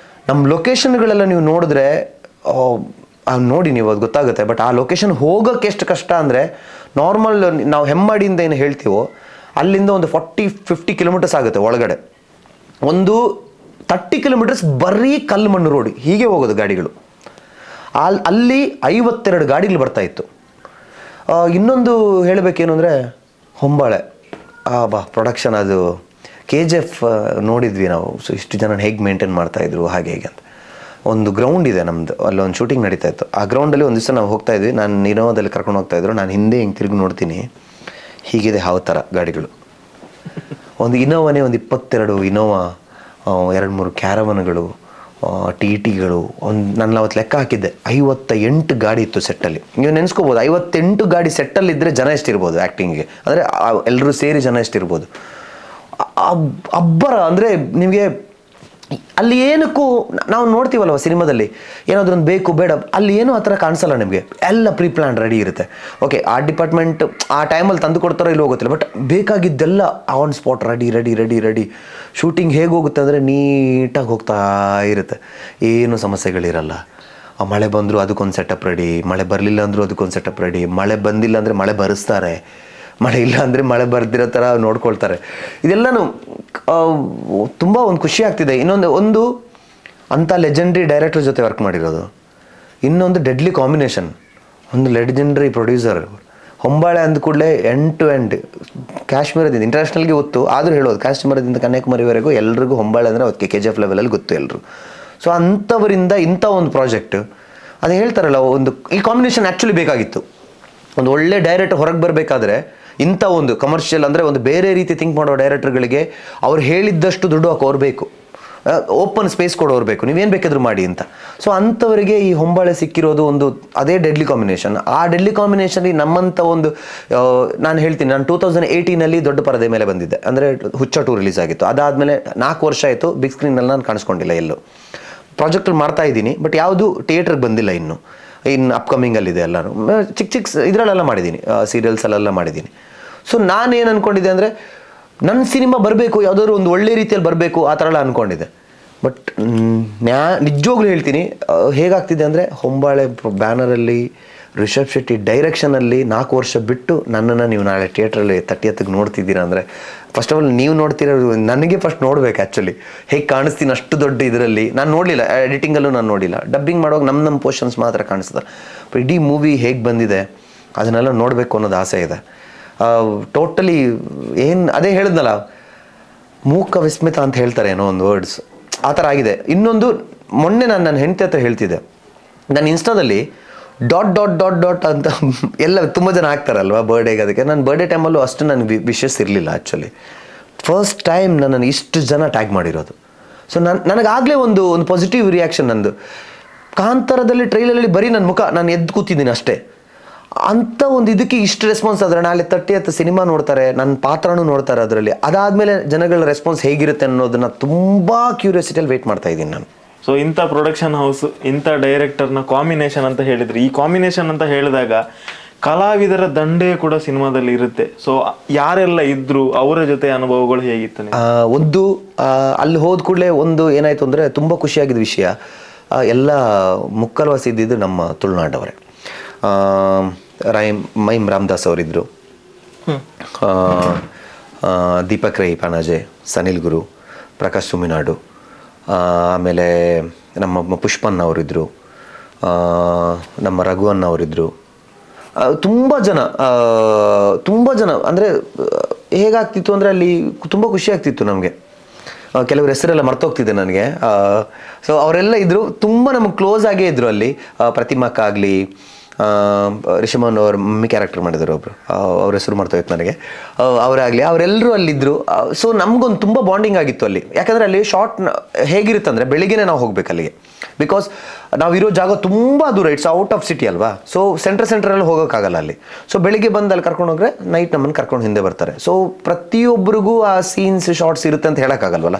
ನಮ್ಮ ಲೊಕೇಶನ್ಗಳೆಲ್ಲ ನೀವು ನೋಡಿದ್ರೆ ನೋಡಿ ನೀವು ಅದು ಗೊತ್ತಾಗುತ್ತೆ. ಬಟ್ ಆ ಲೊಕೇಶನ್ ಹೋಗೋಕ್ಕೆ ಎಷ್ಟು ಕಷ್ಟ ಅಂದರೆ, ನಾರ್ಮಲ್ ನಾವು ಹೆಮ್ಮಾಡಿಯಿಂದ ಏನು ಹೇಳ್ತೀವೋ ಅಲ್ಲಿಂದ ಒಂದು 40-50 ಕಿಲೋಮೀಟರ್ಸ್ ಆಗುತ್ತೆ ಒಳಗಡೆ. ಒಂದು 30 ಕಿಲೋಮೀಟರ್ಸ್ ಬರೀ ಕಲ್ಲು ಮಣ್ಣು ರೋಡ್, ಹೀಗೆ ಹೋಗೋದು ಗಾಡಿಗಳು. ಅಲ್ಲಿ 52 ಗಾಡಿಗಳು ಬರ್ತಾಯಿತ್ತು. ಇನ್ನೊಂದು ಹೇಳಬೇಕೇನು ಅಂದರೆ, ಹೊಂಬಾಳೆ ಪ್ರೊಡಕ್ಷನ್, ಅದು KGF ನೋಡಿದ್ವಿ ನಾವು. ಸೊ ಇಷ್ಟು ಜನ ಹೇಗೆ ಮೇಂಟೈನ್ ಮಾಡ್ತಾಯಿದ್ರು ಹಾಗೆ ಹೇಗೆ ಅಂತ. ಒಂದು ಗ್ರೌಂಡ್ ಇದೆ ನಮ್ಮದು, ಅಲ್ಲೊಂದು ಶೂಟಿಂಗ್ ನಡೀತಾ ಇತ್ತು. ಆ ಗ್ರೌಂಡಲ್ಲಿ ಒಂದು ದಿವಸ ನಾವು ಹೋಗ್ತಾ ಇದ್ವಿ, ನಾನು ಇನೋವಾದಲ್ಲಿ ಕರ್ಕೊಂಡು ಹೋಗ್ತಾಯಿದ್ರು. ನಾನು ಹಿಂದೆ ಹಿಂಗೆ ತಿರುಗಿ ನೋಡ್ತೀನಿ, ಹೀಗಿದೆ ಯಾವ ಥರ ಗಾಡಿಗಳು. ಒಂದು ಇನೋವಾನೇ ಒಂದು 22 ಇನೋವಾ, 2-3 ಕ್ಯಾರವನ್ಗಳು, TTಗಳು. ನಾನು ಅವತ್ತು ಲೆಕ್ಕ ಹಾಕಿದ್ದೆ, 58 ಗಾಡಿ ಇತ್ತು ಸೆಟ್ಟಲ್ಲಿ. ನೀವು ನೆನೆಸ್ಕೋಬೋದು, 58 ಗಾಡಿ ಸೆಟ್ಟಲ್ಲಿದ್ದರೆ ಜನ ಎಷ್ಟಿರ್ಬೋದು ಆ್ಯಕ್ಟಿಂಗಿಗೆ, ಅಂದರೆ ಎಲ್ಲರೂ ಸೇರಿ ಜನ ಎಷ್ಟಿರ್ಬೋದು. ಅಬ್ಬರ ಅಂದರೆ ನಿಮಗೆ ಅಲ್ಲಿ ಏನಕ್ಕೂ ನಾವು ನೋಡ್ತೀವಲ್ವ ಸಿನಿಮಾದಲ್ಲಿ ಏನಾದರೂ ಒಂದು ಬೇಕು ಬೇಡ, ಅಲ್ಲಿ ಏನೂ ಆ ಥರ ಕಾಣಿಸಲ್ಲ ನಿಮಗೆ. ಎಲ್ಲ ಪ್ರೀ ಪ್ಲ್ಯಾನ್ ರೆಡಿ ಇರುತ್ತೆ. ಓಕೆ, ಆ ಡಿಪಾರ್ಟ್ಮೆಂಟ್ ಆ ಟೈಮಲ್ಲಿ ತಂದು ಕೊಡ್ತಾರೋ ಇಲ್ಲೋ ಗೊತ್ತಿಲ್ಲ, ಬಟ್ ಬೇಕಾಗಿದ್ದೆಲ್ಲ on spot ready ready ready ready. Shooting ಹೇಗೆ ಹೋಗುತ್ತೆ ಅಂದರೆ ನೀಟಾಗಿ ಹೋಗ್ತಾ ಇರುತ್ತೆ, ಏನೂ ಸಮಸ್ಯೆಗಳಿರಲ್ಲ. ಮಳೆ ಬಂದರೂ ಅದಕ್ಕೊಂದು ಸೆಟಪ್ ರೆಡಿ, ಮಳೆ ಬರಲಿಲ್ಲ ಅಂದರೂ ಅದಕ್ಕೊಂದು ಸೆಟಪ್ ರೆಡಿ, ಮಳೆ ಬಂದಿಲ್ಲ ಅಂದರೆ ಮಳೆ ಬರೆಸ್ತಾರೆ, ಮಳೆ ಇಲ್ಲ ಅಂದರೆ ಮಳೆ ಬರ್ದಿರೋ ಥರ ನೋಡ್ಕೊಳ್ತಾರೆ. ಇದೆಲ್ಲನೂ ತುಂಬ ಒಂದು ಖುಷಿ ಆಗ್ತಿದೆ. ಒಂದು ಅಂಥ ಲೆಜೆಂಡ್ರಿ ಡೈರೆಕ್ಟರ್ ಜೊತೆ ವರ್ಕ್ ಮಾಡಿರೋದು, ಇನ್ನೊಂದು ಡೆಡ್ಲಿ ಕಾಂಬಿನೇಷನ್, ಒಂದು ಲೆಜೆಂಡ್ರಿ ಪ್ರೊಡ್ಯೂಸರ್. ಹೊಂಬಾಳೆ ಅಂದ ಕೂಡಲೇ ಎಂಡ್ ಟು ಎಂಡ್ ಕಾಶ್ಮೀರದಿಂದ ಇಂಟರ್ನ್ಯಾಷನಲ್ಗೆ ಗೊತ್ತು, ಆದರೂ ಹೇಳೋದು ಕಾಶ್ಮೀರದಿಂದ ಕನ್ಯಾಕುಮಾರಿವರೆಗೂ ಎಲ್ರಿಗೂ ಹೊಂಬಾಳೆ ಅಂದರೆ ಅದಕ್ಕೆ KGF ಲೆವೆಲಲ್ಲಿ ಗೊತ್ತು ಎಲ್ಲರೂ. ಸೊ ಅಂಥವರಿಂದ ಇಂಥ ಒಂದು ಪ್ರಾಜೆಕ್ಟ್, ಅದು ಹೇಳ್ತಾರಲ್ಲ, ಒಂದು ಈ ಕಾಂಬಿನೇಷನ್ ಆ್ಯಕ್ಚುಲಿ ಬೇಕಾಗಿತ್ತು. ಒಂದು ಒಳ್ಳೆ ಡೈರೆಕ್ಟರ್ ಹೊರಗೆ ಬರಬೇಕಾದ್ರೆ ಇಂಥ ಒಂದು ಕಮರ್ಷಿಯಲ್ ಅಂದರೆ ಒಂದು ಬೇರೆ ರೀತಿ ಥಿಂಕ್ ಮಾಡೋ ಡೈರೆಕ್ಟರ್ಗಳಿಗೆ ಅವ್ರು ಹೇಳಿದ್ದಷ್ಟು ದುಡ್ಡು ಹಾಕೋರು ಬೇಕು, ಓಪನ್ ಸ್ಪೇಸ್ ಕೊಡೋರು ಬೇಕು, ನೀವೇನು ಬೇಕಾದರೂ ಮಾಡಿ ಅಂತ. ಸೊ ಅಂಥವರಿಗೆ ಈ ಹೊಂಬಾಳೆ ಸಿಕ್ಕಿರೋದು ಒಂದು ಅದೇ ಡೆಡ್ಲಿ ಕಾಂಬಿನೇಷನ್. ಆ ಡೆಡ್ಲಿ ಕಾಂಬಿನೇಷನ್ಲಿ ನಮ್ಮಂಥ ಒಂದು ನಾನು ಹೇಳ್ತೀನಿ, ನಾನು 2018 ದೊಡ್ಡ ಪರದೆ ಮೇಲೆ ಬಂದಿದ್ದೆ, ಅಂದರೆ ಹುಚ್ಚ 2 ರಿಲೀಸ್ ಆಗಿತ್ತು. ಅದಾದಮೇಲೆ 4 ವರ್ಷ ಆಯಿತು ಬಿಗ್ ಸ್ಕ್ರೀನಲ್ಲಿ ನಾನು ಕಾಣಿಸ್ಕೊಂಡಿಲ್ಲ ಎಲ್ಲೂ. ಪ್ರಾಜೆಕ್ಟಲ್ಲಿ ಮಾಡ್ತಾ ಇದ್ದೀನಿ, ಬಟ್ ಯಾವುದು ಥಿಯೇಟ್ರಿಗೆ ಬಂದಿಲ್ಲ ಇನ್ನು ಅಪ್ಕಮಿಂಗಲ್ಲಿದೆ ಎಲ್ಲರೂ. ಚಿಕ್ಕ ಇದರಲ್ಲೆಲ್ಲ ಮಾಡಿದ್ದೀನಿ, ಸೀರಿಯಲ್ಸಲ್ಲೆಲ್ಲ ಮಾಡಿದ್ದೀನಿ. ಸೊ ನಾನೇನು ಅಂದ್ಕೊಂಡಿದ್ದೆ ಅಂದರೆ ನನ್ನ ಸಿನಿಮಾ ಬರಬೇಕು, ಯಾವುದಾದ್ರು ಒಂದು ಒಳ್ಳೆ ರೀತಿಯಲ್ಲಿ ಬರಬೇಕು, ಆ ಥರ ಎಲ್ಲ ಅಂದ್ಕೊಂಡಿದ್ದೆ. ಬಟ್ ನಿಜವಾಗ್ಲೂ ಹೇಳ್ತೀನಿ, ಹೇಗಾಗ್ತಿದೆ ಅಂದರೆ ಹೊಂಬಾಳೆ ಬ್ಯಾನರಲ್ಲಿ ರಿಷಬ್ ಶೆಟ್ಟಿ ಡೈರೆಕ್ಷನಲ್ಲಿ 4 ವರ್ಷ ಬಿಟ್ಟು ನನ್ನನ್ನು ನೀವು ನಾಳೆ ಥಿಯೇಟ್ರಲ್ಲಿ 30th ನೋಡ್ತಿದ್ದೀರಾ ಅಂದರೆ, ಫಸ್ಟ್ ಆಫ್ ಆಲ್ ನೀವು ನೋಡ್ತಿರೋದು ನನಗೆ ಫಸ್ಟ್ ನೋಡ್ಬೇಕು ಆ್ಯಕ್ಚುಲಿ, ಹೇಗೆ ಕಾಣಿಸ್ತೀನಿ ಅಷ್ಟು ದೊಡ್ಡ ಇದರಲ್ಲಿ. ನಾನು ನೋಡಲಿಲ್ಲ, ಎಡಿಟಿಂಗಲ್ಲೂ ನಾನು ನೋಡಿಲ್ಲ, ಡಬ್ಬಿಂಗ್ ಮಾಡುವಾಗ ನಮ್ಮ ಪೋರ್ಷನ್ಸ್ ಮಾತ್ರ ಕಾಣಿಸ್ತದೆ. ಇಡೀ ಮೂವಿ ಹೇಗೆ ಬಂದಿದೆ ಅದನ್ನೆಲ್ಲ ನೋಡಬೇಕು ಅನ್ನೋದು ಆಸೆ ಇದೆ. ಟೋಟಲಿ ಏನು ಅದೇ ಹೇಳಿದ್ನಲ್ಲ, ಮೂಕ ವಿಸ್ಮಿತ ಅಂತ ಹೇಳ್ತಾರೆ ಏನೋ ಒಂದು ವರ್ಡ್ಸ್, ಆ ಥರ ಆಗಿದೆ. ಇನ್ನೊಂದು, ಮೊನ್ನೆ ನಾನು ನನ್ನ ಹೆಂಡತಿ ಹತ್ರ ಹೇಳ್ತಿದ್ದೆ, ನನ್ನ ಇನ್ಸ್ಟಾದಲ್ಲಿ ಡಾಟ್ ಅಂತ ಎಲ್ಲ ತುಂಬ ಜನ ಹಾಕ್ತಾರಲ್ವ ಬರ್ಡೇಗೆ. ಅದಕ್ಕೆ ನನ್ನ ಬರ್ಡೇ ಟೈಮಲ್ಲೂ ಅಷ್ಟು ನನಗೆ ವಿಶಸ್ ಇರಲಿಲ್ಲ ಆ್ಯಕ್ಚುಲಿ. ಫಸ್ಟ್ ಟೈಮ್ ನನ್ನನ್ನು ಇಷ್ಟು ಜನ ಟ್ಯಾಗ್ ಮಾಡಿರೋದು. ಸೊ ನನಗಾಗಲೇ ಒಂದು ಪಾಸಿಟಿವ್ ರಿಯಾಕ್ಷನ್. ನಂದು ಕಾಂತಾರದಲ್ಲಿ ಟ್ರೈಲರಲ್ಲಿ ಬರೀ ನನ್ನ ಮುಖ, ನಾನು ಎದ್ದು ಕೂತಿದ್ದೀನಿ ಅಷ್ಟೇ. ಅಂಥ ಒಂದು ಇದಕ್ಕೆ ಇಷ್ಟು ರೆಸ್ಪಾನ್ಸ್ ಆದರೆ ನಾಳೆ 30th ಸಿನಿಮಾ ನೋಡ್ತಾರೆ, ನನ್ನ ಪಾತ್ರನೂ ನೋಡ್ತಾರೆ ಅದರಲ್ಲಿ. ಅದಾದಮೇಲೆ ಜನಗಳ ರೆಸ್ಪಾನ್ಸ್ ಹೇಗಿರುತ್ತೆ ಅನ್ನೋದನ್ನು ತುಂಬ ಕ್ಯೂರಿಯಾಸಿಟಿಯಲ್ಲಿ ವೆಯ್ಟ್ ಮಾಡ್ತಾ ಇದ್ದೀನಿ ನಾನು. ಸೊ ಇಂಥ ಪ್ರೊಡಕ್ಷನ್ ಹೌಸ್, ಇಂಥ ಡೈರೆಕ್ಟರ್ನ ಕಾಂಬಿನೇಷನ್ ಅಂತ ಹೇಳಿದ್ರಿ. ಈ ಕಾಂಬಿನೇಷನ್ ಅಂತ ಹೇಳಿದಾಗ ಕಲಾವಿದರ ದಂಡೇ ಕೂಡ ಸಿನಿಮಾದಲ್ಲಿ ಇರುತ್ತೆ. ಸೊ ಯಾರೆಲ್ಲ ಇದ್ರು, ಅವರ ಜೊತೆ ಅನುಭವಗಳು ಹೇಗಿತ್ತು? ಒಂದು ಅಲ್ಲಿ ಹೋದ ಕೂಡಲೇ ಒಂದು ಏನಾಯಿತು ಅಂದರೆ ತುಂಬ ಖುಷಿಯಾಗಿದ್ದ ವಿಷಯ, ಎಲ್ಲ ಮುಕ್ಕಲ್ವಾಸಿ ಇದ್ದಿದ್ದು ನಮ್ಮ ತುಳುನಾಡವರೇ. ಮೈಮ್ ರಾಮದಾಸ್ ಅವರಿದ್ದರು, ದೀಪಕ್ ರೈ ಪಾನಾಜೆ, ಸನಿಲ್ ಗುರು, ಪ್ರಕಾಶ್ ಸುಮಿನಾಡು, ಆಮೇಲೆ ನಮ್ಮ ಪುಷ್ಪನ್ ಅವರಿದ್ದರು, ನಮ್ಮ ರಘುವನ್ ಅವರಿದ್ದರು. ತುಂಬ ಜನ ಅಂದರೆ ಹೇಗಾಗ್ತಿತ್ತು ಅಂದರೆ ಅಲ್ಲಿ ತುಂಬ ಖುಷಿ ಆಗ್ತಿತ್ತು ನಮಗೆ. ಕೆಲವ್ರ ಹೆಸರೆಲ್ಲ ಮರ್ತೋಗ್ತಿದ್ದೆ ನನಗೆ. ಸೊ ಅವರೆಲ್ಲ ಇದ್ದರು, ತುಂಬ ನಮಗೆ ಕ್ಲೋಸ್ ಆಗೇ ಇದ್ದರು ಅಲ್ಲಿ. ಪ್ರತಿಮಕ್ಕ ಆಗಲಿ, ರಿಷಮನ್ ಅವ್ರ ಮಮ್ಮಿ ಕ್ಯಾರೆಕ್ಟರ್ ಮಾಡಿದ್ರು ಒಬ್ಬರು, ಅವ್ರ ಹೆಸರು ಮಾಡ್ತೋಯ್ತು ನನಗೆ, ಅವರಾಗಲಿ, ಅವರೆಲ್ಲರೂ ಅಲ್ಲಿದ್ದರು. ಸೊ ನಮಗೊಂದು ತುಂಬ ಬಾಂಡಿಂಗ್ ಆಗಿತ್ತು ಅಲ್ಲಿ. ಯಾಕಂದರೆ ಅಲ್ಲಿ ಶಾರ್ಟ್ ಹೇಗಿರುತ್ತೆ ಅಂದರೆ ಬೆಳಿಗ್ಗೆನೇ ನಾವು ಹೋಗ್ಬೇಕು ಅಲ್ಲಿಗೆ, ಬಿಕಾಸ್ ನಾವಿರೋ ಜಾಗ ತುಂಬ ದೂರ, ಇಟ್ಸ್ ಔಟ್ ಆಫ್ ಸಿಟಿ ಅಲ್ವಾ. ಸೊ ಸೆಂಟ್ರಲ್ಲಿ ಹೋಗೋಕ್ಕಾಗಲ್ಲ ಅಲ್ಲಿ. ಸೊ ಬೆಳಿಗ್ಗೆ ಬಂದು ಅಲ್ಲಿ ಕರ್ಕೊಂಡು ಹೋಗ್ರೆ ನೈಟ್ ನಮ್ಮನ್ನು ಕರ್ಕೊಂಡು ಹಿಂದೆ ಬರ್ತಾರೆ. ಸೊ ಪ್ರತಿಯೊಬ್ಬರಿಗೂ ಆ ಸೀನ್ಸ್ ಶಾರ್ಟ್ಸ್ ಇರುತ್ತೆ ಅಂತ ಹೇಳೋಕ್ಕಾಗಲ್ವಲ್ಲ.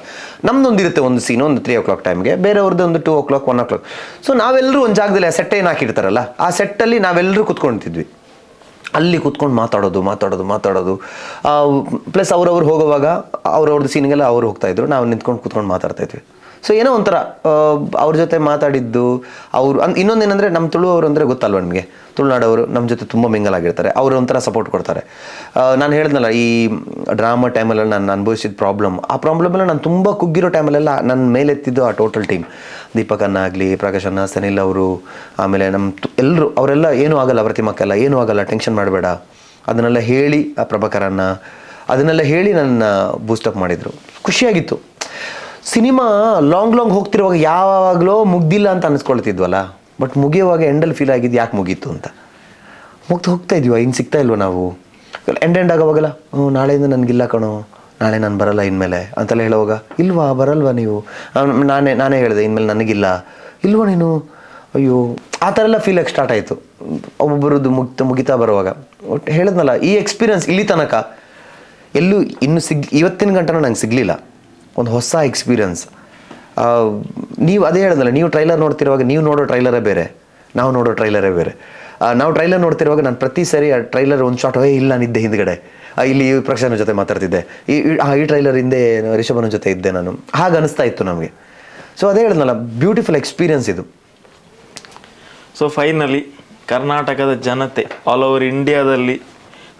ನಮ್ದೊಂದು ಇರುತ್ತೆ ಒಂದು ಸೀನ್, ಒಂದು 3 o'clock ಟೈಮ್ಗೆ, ಬೇರೆಯವ್ರದ್ದು ಒಂದು 2 o'clock 1 o'clock. ಸೊ ನಾವೆಲ್ಲರೂ ಒಂದು ಜಾಗದಲ್ಲಿ ಆ ಸೆಟ್ ಏನು ಹಾಕಿರ್ತಾರಲ್ಲ, ಆ ಸೆಟ್ಟಲ್ಲಿ ನಾವೆಲ್ಲರೂ ಕುತ್ಕೊಳ್ತಿದ್ವಿ. ಅಲ್ಲಿ ಕುತ್ಕೊಂಡು ಮಾತಾಡೋದು. ಪ್ಲಸ್ ಅವ್ರವ್ರು ಹೋಗುವಾಗ ಅವ್ರವ್ರದ್ದು ಸೀನಿಗೆಲ್ಲ ಅವ್ರು ಹೋಗ್ತಾಯಿದ್ರು, ನಾವು ಕುತ್ಕೊಂಡು ಮಾತಾಡ್ತಾಯಿದ್ವಿ. ಸೊ ಏನೋ ಒಂಥರ ಅವ್ರ ಜೊತೆ ಮಾತಾಡಿದ್ದು. ಅವರು ಇನ್ನೊಂದೇನೆಂದರೆ ನಮ್ಮ ತುಳುವರು ಅಂದರೆ ಗೊತ್ತಲ್ವ ನಿಮಗೆ, ತುಳುನಾಡವರು ನಮ್ಮ ಜೊತೆ ತುಂಬ ಮಿಂಗಲ್ ಆಗಿರ್ತಾರೆ, ಅವರು ಒಂಥರ ಸಪೋರ್ಟ್ ಕೊಡ್ತಾರೆ. ನಾನು ಹೇಳಿದ್ನಲ್ಲ, ಈ ಡ್ರಾಮಾ ಟೈಮಲ್ಲಿ ನಾನು ಅನುಭವಿಸಿದ ಆ ಪ್ರಾಬ್ಲಮೆಲ್ಲ ನಾನು ತುಂಬ ಕುಗ್ಗಿರೋ ಟೈಮಲ್ಲೆಲ್ಲ ನನ್ನ ಮೇಲೆತ್ತಿದ್ದು ಆ ಟೋಟಲ್ ಟೀಮ್. ದೀಪಕನ್ನ ಆಗಲಿ, ಪ್ರಕಾಶ್ ಅನ್ನ, ಸನಿಲ್ ಅವರು, ಆಮೇಲೆ ನಮ್ಮ ಎಲ್ಲರೂ, ಅವರೆಲ್ಲ ಏನೂ ಆಗಲ್ಲ, ಪ್ರತಿಮಕ್ಕೆಲ್ಲ ಏನೂ ಆಗಲ್ಲ, ಟೆನ್ಷನ್ ಮಾಡಬೇಡ, ಅದನ್ನೆಲ್ಲ ಹೇಳಿ, ಆ ಪ್ರಭಾಕರನ್ನ ಅದನ್ನೆಲ್ಲ ಹೇಳಿ ನನ್ನ ಬೂಸ್ಟಪ್ ಮಾಡಿದರು. ಖುಷಿಯಾಗಿತ್ತು. ಸಿನಿಮಾ ಲಾಂಗ್ ಹೋಗ್ತಿರುವಾಗ ಯಾವಾಗಲೋ ಮುಗ್ದಿಲ್ಲ ಅಂತ ಅನಿಸ್ಕೊಳ್ತಿದ್ವಲ್ಲ, ಬಟ್ ಮುಗಿಯುವಾಗ ಎಂಡಲ್ಲಿ ಫೀಲ್ ಆಗಿದ್ದು ಯಾಕೆ ಮುಗೀತು ಅಂತ. ಹೋಗ್ತಾ ಇದೀವ, ಇನ್ನು ಸಿಗ್ತಾ ಇಲ್ವ ನಾವು. ಎಂಡ್ ಆಗೋವಾಗಲ್ಲ, ನಾಳೆಯಿಂದ ನನಗಿಲ್ಲ ಕಣೋ, ನಾಳೆ ನಾನು ಬರಲ್ಲ ಇನ್ಮೇಲೆ ಅಂತೆಲ್ಲ ಹೇಳುವಾಗ, ಇಲ್ವಾ ಬರಲ್ವಾ ನೀವು, ನಾನೇ ಹೇಳಿದೆ ಇನ್ಮೇಲೆ ನನಗಿಲ್ಲ, ಇಲ್ವಾ ನೀನು, ಅಯ್ಯೋ, ಆ ಥರ ಎಲ್ಲ ಫೀಲಾಗಿ ಸ್ಟಾರ್ಟ್ ಆಯಿತು ಒಬ್ಬೊಬ್ಬರದ್ದು ಮುಗಿತಾ ಬರುವಾಗ. ಒಟ್ಟು ಹೇಳಿದ್ನಲ್ಲ, ಈ ಎಕ್ಸ್ಪೀರಿಯನ್ಸ್ ಇಲ್ಲಿ ತನಕ ಎಲ್ಲೂ ಇನ್ನೂ ಇವತ್ತಿನ ಗಂಟನೂ ನಂಗೆ ಸಿಗಲಿಲ್ಲ. ಒಂದು ಹೊಸ ಎಕ್ಸ್ಪೀರಿಯನ್ಸ್. ನೀವು ಅದೇ ಹೇಳಿದ್ನಲ್ಲ, ನೀವು ಟ್ರೈಲರ್ ನೋಡ್ತಿರುವಾಗ ನೀವು ನೋಡೋ ಟ್ರೈಲರೇ ಬೇರೆ, ನಾವು ನೋಡೋ ಟ್ರೈಲರೇ ಬೇರೆ. ನಾವು ಟ್ರೈಲರ್ ನೋಡ್ತಿರುವಾಗ ನಾನು ಪ್ರತಿ ಸರಿ ಆ ಟ್ರೈಲರ್ ಒಂದು ಶಾಟ್ ಇಲ್ಲ ನಿದ್ದೆ ಹಿಂದ್ಗಡೆ, ಇಲ್ಲಿ ಪ್ರಕಾಶನ ಜೊತೆ ಮಾತಾಡ್ತಿದ್ದೆ, ಈ ಟ್ರೈಲರ್ ಹಿಂದೆ ರಿಷಭನ ಜೊತೆ ಇದ್ದೆ ನಾನು, ಹಾಗೆ ಅನಿಸ್ತಾ ಇತ್ತು ನಮಗೆ. ಸೊ ಅದೇ ಹೇಳಿದ್ನಲ್ಲ, ಬ್ಯೂಟಿಫುಲ್ ಎಕ್ಸ್ಪೀರಿಯನ್ಸ್ ಇದು. ಸೊ ಫೈನಲಿ ಕರ್ನಾಟಕದ ಜನತೆ ಆಲ್ ಓವರ್ ಇಂಡಿಯಾದಲ್ಲಿ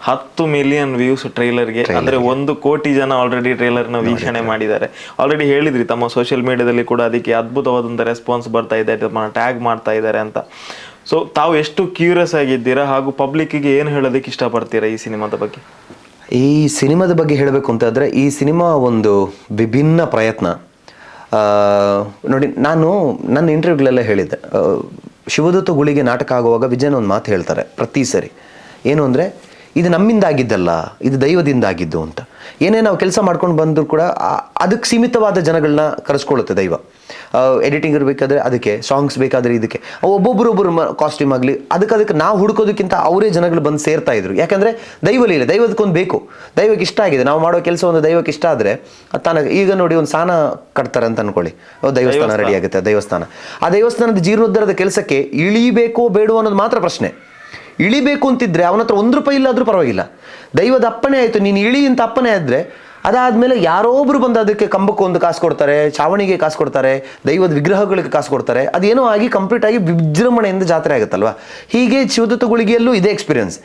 10 ಮಿಲಿಯನ್ ವ್ಯೂಸ್ ಟ್ರೈಲರ್ಗೆ, ಅಂದರೆ 1 ಕೋಟಿ ಜನ ಆಲ್ರೆಡಿ ಟ್ರೈಲರ್ನ ವೀಕ್ಷಣೆ ಮಾಡಿದ್ದಾರೆ. ಆಲ್ರೆಡಿ ಹೇಳಿದ್ರಿ ತಮ್ಮ ಸೋಷಿಯಲ್ ಮೀಡಿಯಾದಲ್ಲಿ ಕೂಡ ಅದಕ್ಕೆ ಅದ್ಭುತವಾದಂಥ ರೆಸ್ಪಾನ್ಸ್ ಬರ್ತಾ ಇದೆ, ಟ್ಯಾಗ್ ಮಾಡ್ತಾ ಇದ್ದಾರೆ ಅಂತ. ಸೊ ತಾವು ಎಷ್ಟು ಕ್ಯೂರಿಯಸ್ ಆಗಿದ್ದೀರಾ ಹಾಗೂ ಪಬ್ಲಿಕ್ಕಿಗೆ ಏನು ಹೇಳೋದಕ್ಕೆ ಇಷ್ಟಪಡ್ತೀರಾ ಈ ಸಿನಿಮಾದ ಬಗ್ಗೆ? ಈ ಸಿನಿಮಾದ ಬಗ್ಗೆ ಹೇಳಬೇಕು ಅಂತಂದರೆ, ಈ ಸಿನಿಮಾ ಒಂದು ವಿಭಿನ್ನ ಪ್ರಯತ್ನ. ನೋಡಿ, ನಾನು ನನ್ನ ಇಂಟರ್ವ್ಯೂಗಳೆಲ್ಲ ಹೇಳಿದ್ದೆ, ಶಿವದತ್ತ ಗುಳಿಗೆ ನಾಟಕ ಆಗುವಾಗ ವಿಜಯನ್ ಒಂದು ಮಾತು ಹೇಳ್ತಾರೆ ಪ್ರತಿ ಸರಿ, ಏನು ಅಂದರೆ ಇದು ನಮ್ಮಿಂದ ಆಗಿದ್ದಲ್ಲ, ಇದು ದೈವದಿಂದ ಆಗಿದ್ದು ಅಂತ. ಏನೇ ನಾವು ಕೆಲಸ ಮಾಡ್ಕೊಂಡು ಬಂದರೂ ಕೂಡ ಅದಕ್ಕೆ ಸೀಮಿತವಾದ ಜನಗಳನ್ನ ಕರೆಸ್ಕೊಳ್ಳುತ್ತೆ ದೈವ. ಎಡಿಟಿಂಗ್ ಇರಬೇಕಾದ್ರೆ ಅದಕ್ಕೆ, ಸಾಂಗ್ಸ್ ಬೇಕಾದರೆ ಇದಕ್ಕೆ, ಒಬ್ಬೊಬ್ಬರು ಕಾಸ್ಟ್ಯೂಮ್ ಆಗಲಿ ಅದಕ್ಕೆ ನಾವು ಹುಡುಕೋದಕ್ಕಿಂತ ಅವರೇ ಜನಗಳು ಬಂದು ಸೇರ್ತಾ ಇದ್ರು. ಯಾಕಂದರೆ ದೈವಲೀಲೆ, ದೈವದಕ್ಕೊಂದು ಬೇಕು, ದೈವಕ್ಕೆ ಇಷ್ಟ ಆಗಿದೆ, ನಾವು ಮಾಡೋ ಕೆಲಸ ಒಂದು ದೈವಕ್ಕೆ ಇಷ್ಟ ಆದರೆ ತಾನ. ಈಗ ನೋಡಿ, ಒಂದು ಸ್ಥಾನ ಕಟ್ತಾರೆ ಅಂತ ಅನ್ಕೊಳ್ಳಿ, ದೇವಸ್ಥಾನ ರೆಡಿ ಆಗುತ್ತೆ, ದೇವಸ್ಥಾನ. ಆ ದೇವಸ್ಥಾನದ ಜೀರ್ಣೋದ್ಧಾರದ ಕೆಲಸಕ್ಕೆ ಇಳಿಬೇಕೋ ಬೇಡೋ ಅನ್ನೋದು ಮಾತ್ರ ಪ್ರಶ್ನೆ. ಇಳಿಬೇಕು ಅಂತಿದ್ರೆ ಅವನ ಹತ್ರ 1 ರೂಪಾಯಿ ಇಲ್ಲಾದರೂ ಪರವಾಗಿಲ್ಲ, ದೈವದ ಅಪ್ಪಣೆ ಆಯಿತು, ನೀನು ಇಳಿ ಅಂತ ಅಪ್ಪಣೆ ಆದರೆ ಅದಾದಮೇಲೆ ಯಾರೊಬ್ಬರು ಬಂದು ಅದಕ್ಕೆ ಕಂಬಕ್ಕೆ ಒಂದು ಕಾಸು ಕೊಡ್ತಾರೆ, ಚಾವಣಿಗೆ ಕಾಸು ಕೊಡ್ತಾರೆ, ದೈವದ ವಿಗ್ರಹಗಳಿಗೆ ಕಾಸು ಕೊಡ್ತಾರೆ, ಅದೇನೋ ಆಗಿ ಕಂಪ್ಲೀಟಾಗಿ ವಿಜೃಂಭಣೆಯಿಂದ ಜಾತ್ರೆ ಆಗುತ್ತಲ್ವ. ಹೀಗೆ ಶಿವದತ್ತ ಗುಳಿಗೆಯಲ್ಲೂ ಇದೇ ಎಕ್ಸ್ಪೀರಿಯನ್ಸ್,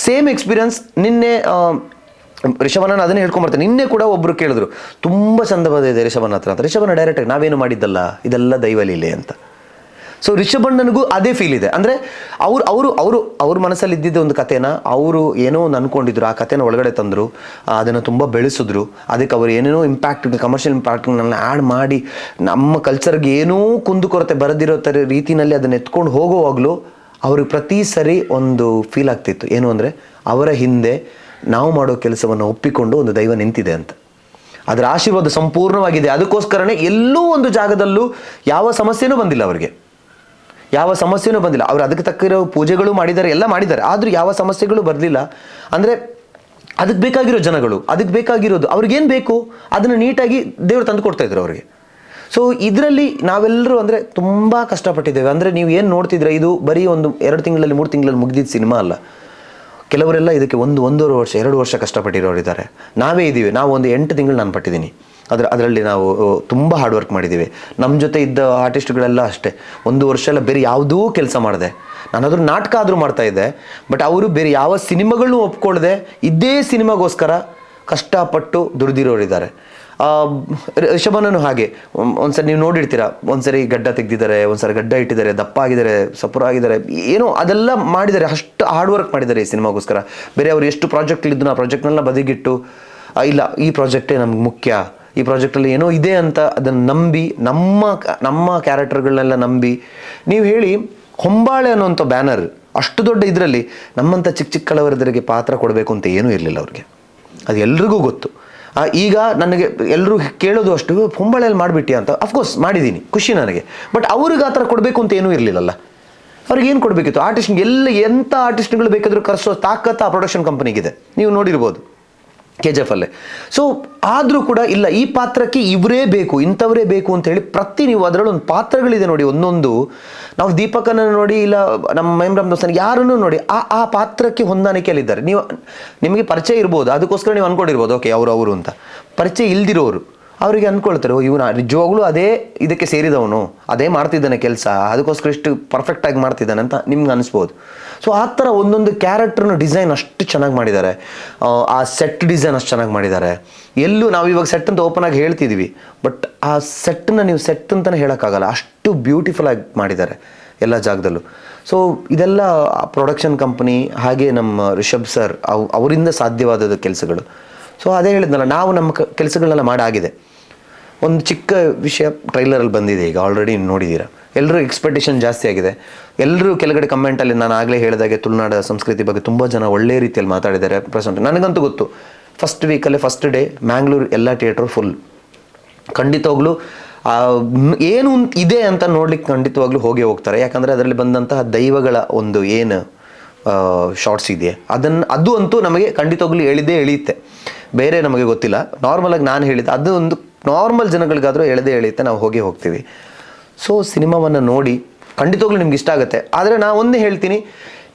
ಸೇಮ್ ಎಕ್ಸ್ಪೀರಿಯನ್ಸ್. ನಿನ್ನೆ ರಿಷಭನ ಅದನ್ನೇ ಹೇಳ್ಕೊಂಬರ್ತಾರೆ. ನಿನ್ನೆ ಕೂಡ ಒಬ್ಬರು ಕೇಳಿದ್ರು, ತುಂಬ ಚಂದ ಬಂದಿದೆ ರಿಷಭನ ಹತ್ರ ಅಂತ. ರಿಷಭನ ಡೈರೆಕ್ಟಾಗಿ ನಾವೇನು ಮಾಡಿದ್ದಲ್ಲ, ಇದೆಲ್ಲ ದೈವಲೀಲೆ ಅಂತ. ಸೊ ರಿಷಭಣ್ಣನಿಗೂ ಅದೇ ಫೀಲ್ ಇದೆ. ಅಂದರೆ ಅವ್ರ ಮನಸ್ಸಲ್ಲಿ ಇದ್ದಿದ್ದ ಒಂದು ಕಥೆನ ಅವರು ಏನೋ ಒಂದು ಅಂದ್ಕೊಂಡಿದ್ರು, ಆ ಕಥೆನ ಒಳಗಡೆ ತಂದರು, ಅದನ್ನು ತುಂಬ ಬೆಳೆಸಿದ್ರು. ಅದಕ್ಕೆ ಅವರು ಏನೇನೋ ಇಂಪ್ಯಾಕ್ಟ್, ಕಮರ್ಷಿಯಲ್ ಇಂಪ್ಯಾಕ್ಟ್ಗಳನ್ನ ಆ್ಯಡ್ ಮಾಡಿ ನಮ್ಮ ಕಲ್ಚರ್ಗೆ ಏನೂ ಕುಂದುಕೊರತೆ ಬರದಿರೋ ಥರ ರೀತಿಯಲ್ಲಿ ಅದನ್ನು ಎತ್ಕೊಂಡು ಹೋಗೋವಾಗಲೂ ಅವ್ರಿಗೆ ಪ್ರತಿ ಸರಿ ಒಂದು ಫೀಲ್ ಆಗ್ತಿತ್ತು, ಏನು ಅಂದರೆ ಅವರ ಹಿಂದೆ ನಾವು ಮಾಡೋ ಕೆಲಸವನ್ನು ಒಪ್ಪಿಕೊಂಡು ಒಂದು ದೈವ ನಿಂತಿದೆ ಅಂತ. ಅದರ ಆಶೀರ್ವಾದ ಸಂಪೂರ್ಣವಾಗಿದೆ. ಅದಕ್ಕೋಸ್ಕರನೇ ಎಲ್ಲೂ ಒಂದು ಜಾಗದಲ್ಲೂ ಯಾವ ಸಮಸ್ಯೆನೂ ಬಂದಿಲ್ಲ ಅವರಿಗೆ, ಯಾವ ಸಮಸ್ಯೆನೂ ಬಂದಿಲ್ಲ. ಅವರು ಅದಕ್ಕೆ ತಕ್ಕಿರೋ ಪೂಜೆಗಳು ಮಾಡಿದ್ದಾರೆ, ಎಲ್ಲ ಮಾಡಿದ್ದಾರೆ, ಆದರೂ ಯಾವ ಸಮಸ್ಯೆಗಳು ಬರಲಿಲ್ಲ. ಅಂದರೆ ಅದಕ್ಕೆ ಬೇಕಾಗಿರೋ ಜನಗಳು, ಅದಕ್ಕೆ ಬೇಕಾಗಿರೋದು, ಅವ್ರಿಗೇನು ಬೇಕು ಅದನ್ನು ನೀಟಾಗಿ ದೇವರು ತಂದು ಕೊಡ್ತಾಯಿದ್ರು ಅವರಿಗೆ. ಸೊ ಇದರಲ್ಲಿ ನಾವೆಲ್ಲರೂ ಅಂದರೆ ತುಂಬ ಕಷ್ಟಪಟ್ಟಿದ್ದೇವೆ. ಅಂದರೆ ನೀವು ಏನು ನೋಡ್ತಿದ್ರೆ, ಇದು ಬರೀ 1-2 ತಿಂಗಳಲ್ಲಿ 3 ತಿಂಗಳಲ್ಲಿ ಮುಗಿದಿದ್ದ ಸಿನಿಮಾ ಅಲ್ಲ. ಕೆಲವರೆಲ್ಲ ಇದಕ್ಕೆ 1-1.5 ವರ್ಷ 2 ವರ್ಷ ಕಷ್ಟಪಟ್ಟಿರೋರಿದ್ದಾರೆ. ನಾವೇ ಇದ್ದೀವಿ, ನಾವು ಒಂದು 8 ತಿಂಗಳು ನಾನು ಪಟ್ಟಿದ್ದೀನಿ. ಅದರಲ್ಲಿ ನಾವು ತುಂಬ ಹಾರ್ಡ್ ವರ್ಕ್ ಮಾಡಿದ್ದೀವಿ. ನಮ್ಮ ಜೊತೆ ಇದ್ದ ಆರ್ಟಿಸ್ಟ್ಗಳೆಲ್ಲ ಅಷ್ಟೇ, 1 ವರ್ಷ ಎಲ್ಲ ಬೇರೆ ಯಾವುದೂ ಕೆಲಸ ಮಾಡಿದೆ. ನಾನಾದರೂ ನಾಟಕ ಆದರೂ ಮಾಡ್ತಾಯಿದ್ದೆ, ಬಟ್ ಅವರು ಬೇರೆ ಯಾವ ಸಿನಿಮಾಗಳನ್ನೂ ಒಪ್ಕೊಳ್ಳದೆ ಇದೇ ಸಿನಿಮಾಗೋಸ್ಕರ ಕಷ್ಟಪಟ್ಟು ದುಡಿದಿರೋರಿದ್ದಾರೆ. ರಿಷಭನೂ ಹಾಗೆ. ಒಂದ್ಸರಿ ನೀವು ನೋಡಿರ್ತೀರ, ಒಂದ್ಸರಿ ಗಡ್ಡ ತೆಗೆದಿದ್ದಾರೆ, ಒಂದ್ಸರಿ ಗಡ್ಡ ಇಟ್ಟಿದ್ದಾರೆ, ದಪ್ಪ ಆಗಿದ್ದಾರೆ, ಸಪುರ ಆಗಿದ್ದಾರೆ, ಏನೋ ಅದೆಲ್ಲ ಮಾಡಿದ್ದಾರೆ. ಅಷ್ಟು ಹಾರ್ಡ್ ವರ್ಕ್ ಮಾಡಿದ್ದಾರೆ ಈ ಸಿನಿಮಾಗೋಸ್ಕರ. ಬೇರೆ ಅವರು ಎಷ್ಟು ಪ್ರಾಜೆಕ್ಟ್ಗಳಿದ್ದು ಆ ಪ್ರಾಜೆಕ್ಟ್ನೆಲ್ಲ ಬದಿಗಿಟ್ಟು, ಇಲ್ಲ ಈ ಪ್ರಾಜೆಕ್ಟೇ ನಮ್ಗೆ ಮುಖ್ಯ, ಈ ಪ್ರಾಜೆಕ್ಟಲ್ಲಿ ಏನೋ ಇದೆ ಅಂತ ಅದನ್ನು ನಂಬಿ, ನಮ್ಮ ಕ್ಯಾರೆಕ್ಟರ್ಗಳನ್ನೆಲ್ಲ ನಂಬಿ. ನೀವು ಹೇಳಿ, ಹೊಂಬಾಳೆ ಅನ್ನೋಂಥ ಬ್ಯಾನರ್ ಅಷ್ಟು ದೊಡ್ಡ ಇದರಲ್ಲಿ ನಮ್ಮಂಥ ಚಿಕ್ಕ ಕಲಾವಿದರಿಗೆ ಪಾತ್ರ ಕೊಡಬೇಕು ಅಂತ ಏನೂ ಇರಲಿಲ್ಲ ಅವ್ರಿಗೆ. ಅದು ಎಲ್ರಿಗೂ ಗೊತ್ತು. ಈಗ ನನಗೆ ಎಲ್ಲರೂ ಕೇಳೋದು ಅಷ್ಟು, ಹೊಂಬಾಳೆಯಲ್ಲಿ ಮಾಡಿಬಿಟ್ಟಿ ಅಂತ. ಅಫ್ಕೋರ್ಸ್ ಮಾಡಿದ್ದೀನಿ, ಖುಷಿ ನನಗೆ. ಬಟ್ ಅವ್ರಿಗೆ ಆ ಥರ ಕೊಡಬೇಕು ಅಂತ ಏನೂ ಇರಲಿಲ್ಲಲ್ಲ. ಅವ್ರಿಗೇನು ಕೊಡಬೇಕಿತ್ತು? ಆರ್ಟಿಸ್ಟ್ಗೆ ಎಂಥ ಆರ್ಟಿಸ್ಟ್ಗಳು ಬೇಕಾದರೂ ಕರೆಸೋ ತಾಕತ್ತು ಆ ಪ್ರೊಡಕ್ಷನ್ ಕಂಪನಿಗಿದೆ, ನೀವು ನೋಡಿರ್ಬೋದು KGF ಅಲ್ಲೇ. ಸೊ ಆದರೂ ಕೂಡ ಇಲ್ಲ, ಈ ಪಾತ್ರಕ್ಕೆ ಇವರೇ ಬೇಕು, ಇಂಥವರೇ ಬೇಕು ಅಂತ ಹೇಳಿ ನೀವು ಅದರಲ್ಲಿ ಒಂದು ಪಾತ್ರಗಳಿದೆ ನೋಡಿ, ಒಂದೊಂದು. ನಾವು ದೀಪಕನನ್ನು ನೋಡಿ, ಇಲ್ಲ ನಮ್ಮ ಮೈಮ್ರಾಮ್ ದೋಸ್ತನ ಯಾರನ್ನು ನೋಡಿ, ಆ ಪಾತ್ರಕ್ಕೆ ಹೊಂದಾಣಿಕೆಯಲ್ಲಿದ್ದಾರೆ. ನಿಮಗೆ ಪರಿಚಯ ಇರ್ಬೋದು, ಅದಕ್ಕೋಸ್ಕರ ನೀವು ಅಂದ್ಕೊಂಡಿರ್ಬೋದು ಓಕೆ ಅವರು ಅಂತ. ಪರಿಚಯ ಇಲ್ದಿರೋರು ಅವರಿಗೆ ಅಂದ್ಕೊಳ್ತಾರೆ, ಇವನು ನಿಜವಾಗ್ಲೂ ಅದೇ ಇದಕ್ಕೆ ಸೇರಿದವನು, ಅದೇ ಮಾಡ್ತಿದ್ದಾನೆ ಕೆಲಸ, ಅದಕ್ಕೋಸ್ಕರ ಇಷ್ಟು ಪರ್ಫೆಕ್ಟಾಗಿ ಮಾಡ್ತಿದ್ದಾನೆ ಅಂತ ನಿಮ್ಗೆ ಅನಿಸ್ಬೋದು. ಸೊ ಆ ಥರ ಒಂದೊಂದು ಕ್ಯಾರೆಕ್ಟರ್ನ ಡಿಸೈನ್ ಅಷ್ಟು ಚೆನ್ನಾಗಿ ಮಾಡಿದ್ದಾರೆ. ಆ ಸೆಟ್ ಡಿಸೈನ್ ಅಷ್ಟು ಚೆನ್ನಾಗಿ ಮಾಡಿದ್ದಾರೆ. ಎಲ್ಲೂ ನಾವು ಇವಾಗ ಸೆಟ್ ಅಂತ ಓಪನ್ ಆಗಿ ಹೇಳ್ತಿದ್ದೀವಿ, ಬಟ್ ಆ ಸೆಟ್ಟನ್ನ ನೀವು ಸೆಟ್ ಅಂತಲೇ ಹೇಳೋಕ್ಕಾಗಲ್ಲ, ಅಷ್ಟು ಬ್ಯೂಟಿಫುಲ್ ಆಗಿ ಮಾಡಿದ್ದಾರೆ ಎಲ್ಲ ಜಾಗದಲ್ಲೂ. ಸೊ ಇದೆಲ್ಲ ಪ್ರೊಡಕ್ಷನ್ ಕಂಪ್ನಿ, ಹಾಗೆ ನಮ್ಮ ರಿಷಬ್ ಸರ್ ಅವರಿಂದ ಸಾಧ್ಯವಾದ ಕೆಲಸಗಳು. ಸೊ ಅದೇ ಹೇಳಿದ್ನಲ್ಲ, ನಾವು ನಮ್ಮ ಕೆಲಸಗಳನ್ನೆಲ್ಲ ಮಾಡಾಗಿದೆ. ಒಂದು ಚಿಕ್ಕ ವಿಷಯ ಟ್ರೈಲರಲ್ಲಿ ಬಂದಿದೆ, ಈಗ ಆಲ್ರೆಡಿ ನೋಡಿದ್ದೀರಾ. ಎಲ್ಲರೂ ಎಕ್ಸ್ಪೆಕ್ಟೇಷನ್ ಜಾಸ್ತಿ ಆಗಿದೆ. ಎಲ್ಲರೂ ಕೆಳಗಡೆ ಕಮೆಂಟಲ್ಲಿ ನಾನು ಆಗಲೇ ಹೇಳಿದಾಗೆ ತುಳುನಾಡ ಸಂಸ್ಕೃತಿ ಬಗ್ಗೆ ತುಂಬ ಜನ ಒಳ್ಳೆ ರೀತಿಯಲ್ಲಿ ಮಾತಾಡಿದ್ದಾರೆ. ಪ್ರೆಸೆಂಟ್ ನನಗಂತೂ ಗೊತ್ತು, ಫಸ್ಟ್ ವೀಕಲ್ಲೇ ಫಸ್ಟ್ ಡೇ ಮ್ಯಾಂಗ್ಳೂರು ಎಲ್ಲ ಥಿಯೇಟ್ರು ಫುಲ್. ಖಂಡಿತವಾಗ್ಲೂ ಏನು ಇದೆ ಅಂತ ನೋಡ್ಲಿಕ್ಕೆ ಖಂಡಿತವಾಗ್ಲೂ ಹೋಗ್ತಾರೆ. ಯಾಕಂದರೆ ಅದರಲ್ಲಿ ಬಂದಂತಹ ದೈವಗಳ ಒಂದು ಏನು ಶಾರ್ಟ್ಸ್ ಇದೆಯಾ ಅದು ಅಂತೂ ನಮಗೆ ಖಂಡಿತವಾಗ್ಲೂ ಎಳೆಯುತ್ತೆ. ಬೇರೆ ನಮಗೆ ಗೊತ್ತಿಲ್ಲ. ನಾರ್ಮಲಾಗಿ ನಾನು ಹೇಳಿದ್ದು ಅದು ಒಂದು ನಾರ್ಮಲ್ ಜನಗಳಿಗಾದರೂ ಎಳೆಯುತ್ತೆ, ನಾವು ಹೋಗ್ತೀವಿ. ಸೊ ಸಿನಿಮಾವನ್ನು ನೋಡಿ ಖಂಡಿತವಾಗ್ಲೂ ನಿಮ್ಗೆ ಇಷ್ಟ ಆಗುತ್ತೆ. ಆದರೆ ನಾನು ಒಂದೇ ಹೇಳ್ತೀನಿ,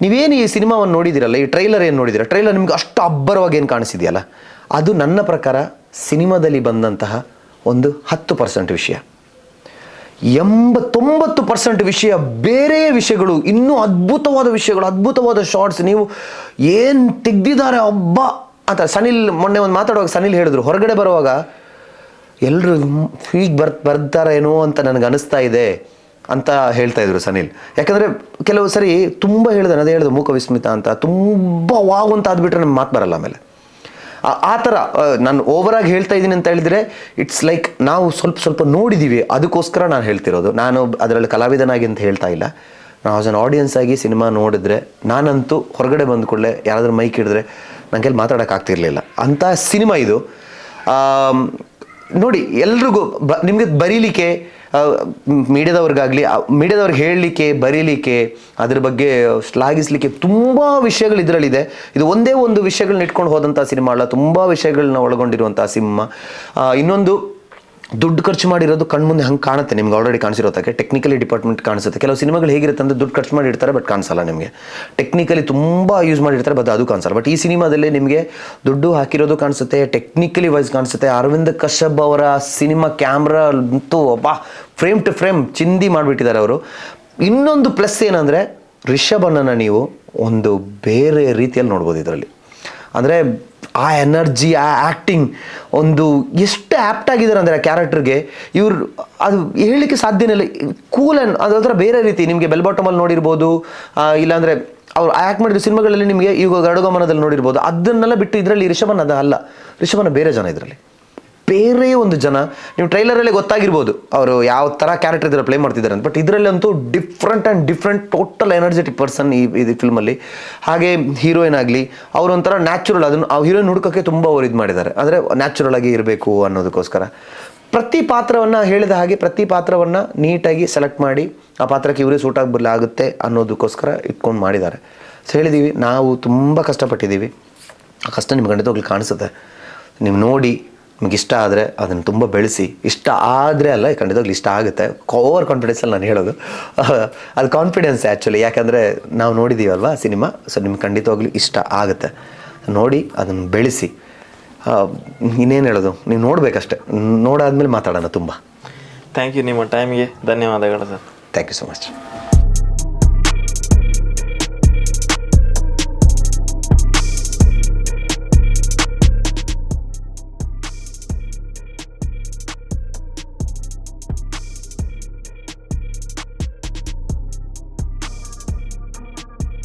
ನೀವೇನು ಈ ಸಿನಿಮಾವನ್ನು ನೋಡಿದ್ದೀರಲ್ಲ, ಈ ಟ್ರೈಲರ್ ಏನು ನೋಡಿದ್ದೀರ, ಟ್ರೈಲರ್ ನಿಮ್ಗೆ ಅಷ್ಟು ಅಬ್ಬರವಾಗಿ ಏನು ಕಾಣಿಸಿದೆಯಲ್ಲ, ಅದು ನನ್ನ ಪ್ರಕಾರ ಸಿನಿಮಾದಲ್ಲಿ ಬಂದಂತಹ ಒಂದು 10% ವಿಷಯ. 89% ವಿಷಯ ಬೇರೆ ವಿಷಯಗಳು, ಇನ್ನೂ ಅದ್ಭುತವಾದ ವಿಷಯಗಳು, ಅದ್ಭುತವಾದ ಶಾರ್ಟ್ಸ್. ನೀವು ಏನು ತೆಗ್ದಿದ್ದಾರೆ ಹಬ್ಬ ಅಂತ ಸನಿಲ್ ಮೊನ್ನೆ ಒಂದು ಮಾತಾಡುವಾಗ ಸನಿಲ್ ಹೇಳಿದ್ರು, ಹೊರಗಡೆ ಬರುವಾಗ ಎಲ್ಲರೂ ಹೀಗೆ ಬರ್ತಾರೇನೋ ಅಂತ ನನಗೆ ಅನಿಸ್ತಾ ಇದೆ ಅಂತ ಹೇಳ್ತಾ ಇದ್ರು ಸನಿಲ್. ಯಾಕಂದರೆ ಕೆಲವು ಸರಿ ತುಂಬ ಹೇಳಿದಾನೆ, ಅದೇ ಹೇಳಿದ್ರು ಮೂಕ ವಿಸ್ಮಿತ ಅಂತ, ತುಂಬ ವಾವ್ ಅಂತ ಆದ್ಬಿಟ್ರೆ ನಮ್ಗೆ ಮಾತು ಬರಲ್ಲ. ಆಮೇಲೆ ಆ ಥರ ನಾನು ಓವರಾಗಿ ಹೇಳ್ತಾ ಇದ್ದೀನಿ ಅಂತ ಹೇಳಿದರೆ ಇಟ್ಸ್ ಲೈಕ್ ನಾವು ಸ್ವಲ್ಪ ನೋಡಿದ್ದೀವಿ, ಅದಕ್ಕೋಸ್ಕರ ನಾನು ಹೇಳ್ತಿರೋದು. ನಾನು ಅದರಲ್ಲಿ ಕಲಾವಿದನಾಗಿ ಅಂತ ಹೇಳ್ತಾ ಇಲ್ಲ. ನಾವು ಆಸ್ ಅನ್ ಆಡಿಯನ್ಸ್ ಆಗಿ ಸಿನಿಮಾ ನೋಡಿದ್ರೆ, ನಾನಂತೂ ಹೊರಗಡೆ ಬಂದ ಕೂಡಲೇ ಯಾರಾದರೂ ಮೈಕ್ ಹಿಡಿದ್ರೆ ನನಗೆಲ್ಲಿ ಮಾತಾಡೋಕ್ಕಾಗ್ತಿರ್ಲಿಲ್ಲ ಅಂಥ ಸಿನಿಮಾ ಇದು. ನೋಡಿ, ಎಲ್ರಿಗೂ ನಿಮಗೆ ಬರೀಲಿಕ್ಕೆ, ಮೀಡಿಯಾದವ್ರಿಗೆ ಹೇಳಲಿಕ್ಕೆ, ಬರೀಲಿಕ್ಕೆ, ಅದ್ರ ಬಗ್ಗೆ ಶ್ಲಾಘಿಸಲಿಕ್ಕೆ ತುಂಬ ವಿಷಯಗಳು ಇದರಲ್ಲಿದೆ. ಇದು ಒಂದೇ ಒಂದು ವಿಷಯಗಳನ್ನ ಇಟ್ಕೊಂಡು ಹೋದಂಥ ಸಿನಿಮಾ ಅಲ್ಲ, ತುಂಬ ವಿಷಯಗಳನ್ನ ಒಳಗೊಂಡಿರುವಂಥ ಸಿನಿಮಾ. ಇನ್ನೊಂದು, ದುಡ್ಡು ಖರ್ಚು ಮಾಡಿರೋದು ಕಣ್ಮುಂದೆ ಹಂಗೆ ಕಾಣುತ್ತೆ ನಿಮ್ಗೆ, ಆಲ್ರೆಡಿ ಕಾಣಿಸಿರೋದಕ್ಕೆ. ಟೆಕ್ನಿಕಲಿ ಡಿಪಾರ್ಟ್ಮೆಂಟ್ ಕಾಣಿಸುತ್ತೆ. ಕೆಲವು ಸಿನಿಮಾಗಳು ಹೇಗಿರುತ್ತೆ ಅಂದರೆ ದುಡ್ಡು ಖರ್ಚು ಮಾಡಿರ್ತಾರೆ ಬಟ್ ಕಾಣಿಸಲ್ಲ ನಿಮಗೆ. ಟೆಕ್ನಿಕಲಿ ತುಂಬ ಯೂಸ್ ಮಾಡಿರ್ತಾರೆ ಬಟ್ ಅದು ಕಾಣಿಸಲ್ಲ. ಬಟ್ ಈ ಸಿನಿಮಾದಲ್ಲಿ ನಿಮಗೆ ದುಡ್ಡು ಹಾಕಿರೋದು ಕಾಣಿಸುತ್ತೆ, ಟೆಕ್ನಿಕಲಿ ವೈಸ್ ಕಾಣಿಸುತ್ತೆ. ಅರವಿಂದ್ ಕಶ್ಯಪ್ ಅವರ ಸಿನಿಮಾ ಕ್ಯಾಮ್ರಾ ಅಂತೂ ಫ್ರೇಮ್ ಟು ಫ್ರೇಮ್ ಚಿಂದಿ ಮಾಡಿಬಿಟ್ಟಿದ್ದಾರೆ ಅವರು. ಇನ್ನೊಂದು ಪ್ಲಸ್ ಏನಂದರೆ ರಿಷಭನನ್ನು ನೀವು ಒಂದು ಬೇರೆ ರೀತಿಯಲ್ಲಿ ನೋಡ್ಬೋದು ಇದರಲ್ಲಿ. ಅಂದರೆ ಆ ಎನರ್ಜಿ, ಆ ಆ್ಯಕ್ಟಿಂಗ್ ಒಂದು ಎಷ್ಟು ಆ್ಯಪ್ಟ್ ಆಗಿದ್ದಾರೆ ಅಂದರೆ ಆ ಕ್ಯಾರೆಕ್ಟರ್ಗೆ, ಇವ್ರು ಅದು ಹೇಳಲಿಕ್ಕೆ ಸಾಧ್ಯನೇ ಇಲ್ಲ. ಕೂಲ್ ಆ್ಯಂಡ್ ಅದರ ಬೇರೆ ರೀತಿ. ನಿಮಗೆ ಬೆಲ್ ಬಾಟಮಲ್ಲಿ ನೋಡಿರ್ಬೋದು, ಇಲ್ಲಾಂದರೆ ಅವ್ರು ಆ್ಯಕ್ಟ್ ಮಾಡಿದ ಸಿನಿಮಾಗಳಲ್ಲಿ ನಿಮಗೆ ಈಗ ಗಡುಗಮನದಲ್ಲಿ ನೋಡಿರ್ಬೋದು. ಅದನ್ನೆಲ್ಲ ಬಿಟ್ಟು ಇದರಲ್ಲಿ ರಿಷಭನ್ ಅಲ್ಲ, ರಿಷಭನ ಬೇರೆ ಜನ ಇದರಲ್ಲಿ, ಬೇರೆ ಒಂದು ಜನ. ನೀವು ಟ್ರೈಲರಲ್ಲೇ ಗೊತ್ತಾಗಿರ್ಬೋದು ಅವರು ಯಾವ ಥರ ಕ್ಯಾರೆಕ್ಟರ್ ಇದರ ಪ್ಲೇ ಮಾಡ್ತಿದ್ದಾರೆ ಅಂತ. ಬಟ್ ಇದರಲ್ಲಂತೂ ಡಿಫ್ರೆಂಟ್ ಟೋಟಲ್ ಎನರ್ಜೆಟಿಕ್ ಪರ್ಸನ್ ಈ ಫಿಲ್ಮಲ್ಲಿ. ಹಾಗೆ ಹೀರೋಯಿನ್ ಆಗಲಿ, ಅವರೊಂಥರ ನ್ಯಾಚುರಲ್, ಅದನ್ನು ಆ ಹೀರೋಯಿನ್ ಹುಡುಕೋಕ್ಕೆ ತುಂಬ ಅವ್ರು ಇದು ಮಾಡಿದ್ದಾರೆ. ಅಂದರೆ ನ್ಯಾಚುರಲ್ ಆಗಿ ಇರಬೇಕು ಅನ್ನೋದಕ್ಕೋಸ್ಕರ ಪ್ರತಿ ಪಾತ್ರವನ್ನು ಹೇಳಿದ ಹಾಗೆ ಪ್ರತಿ ಪಾತ್ರವನ್ನು ನೀಟಾಗಿ ಸೆಲೆಕ್ಟ್ ಮಾಡಿ ಆ ಪಾತ್ರಕ್ಕೆ ಇವರೇ ಸೂಟ್ ಆಗುತ್ತೆ ಅನ್ನೋದಕ್ಕೋಸ್ಕರ ಇಟ್ಕೊಂಡು ಮಾಡಿದ್ದಾರೆ. ಸೊ ಹೇಳಿದ್ದೀವಿ, ನಾವು ತುಂಬ ಕಷ್ಟಪಟ್ಟಿದ್ದೀವಿ. ಆ ಕಷ್ಟ ನಿಮ್ಗೆ ಖಂಡಿತವಾಗ್ಲೂ ಕಾಣಿಸುತ್ತೆ. ನೀವು ನೋಡಿ, ನಿಮ್ಗೆ ಇಷ್ಟ ಆದರೆ ಅದನ್ನು ತುಂಬ ಬೆಳೆಸಿ. ಇಷ್ಟ ಆದರೆ ಅಲ್ಲ, ಖಂಡಿತವಾಗ್ಲೂ ಇಷ್ಟ ಆಗುತ್ತೆ. ಓವರ್ ಕಾನ್ಫಿಡೆನ್ಸಲ್ಲಿ ನಾನು ಹೇಳೋದು ಅದು ಕಾನ್ಫಿಡೆನ್ಸ್ ಆ್ಯಕ್ಚುಲಿ. ಯಾಕಂದರೆ ನಾವು ನೋಡಿದ್ದೀವಲ್ವ ಸಿನಿಮಾ. ಸೊ ನಿಮ್ಗೆ ಖಂಡಿತವಾಗ್ಲೂ ಇಷ್ಟ ಆಗುತ್ತೆ. ನೋಡಿ, ಅದನ್ನು ಬೆಳೆಸಿ. ಇನ್ನೇನು ಹೇಳೋದು, ನೀವು ನೋಡಬೇಕಷ್ಟೆ. ನೋಡಾದ್ಮೇಲೆ ಮಾತಾಡೋಣ ತುಂಬ. Thank you. ನಿಮ್ಮ ಟೈಮ್ಗೆ ಧನ್ಯವಾದಗಳು sir. Thank you so much.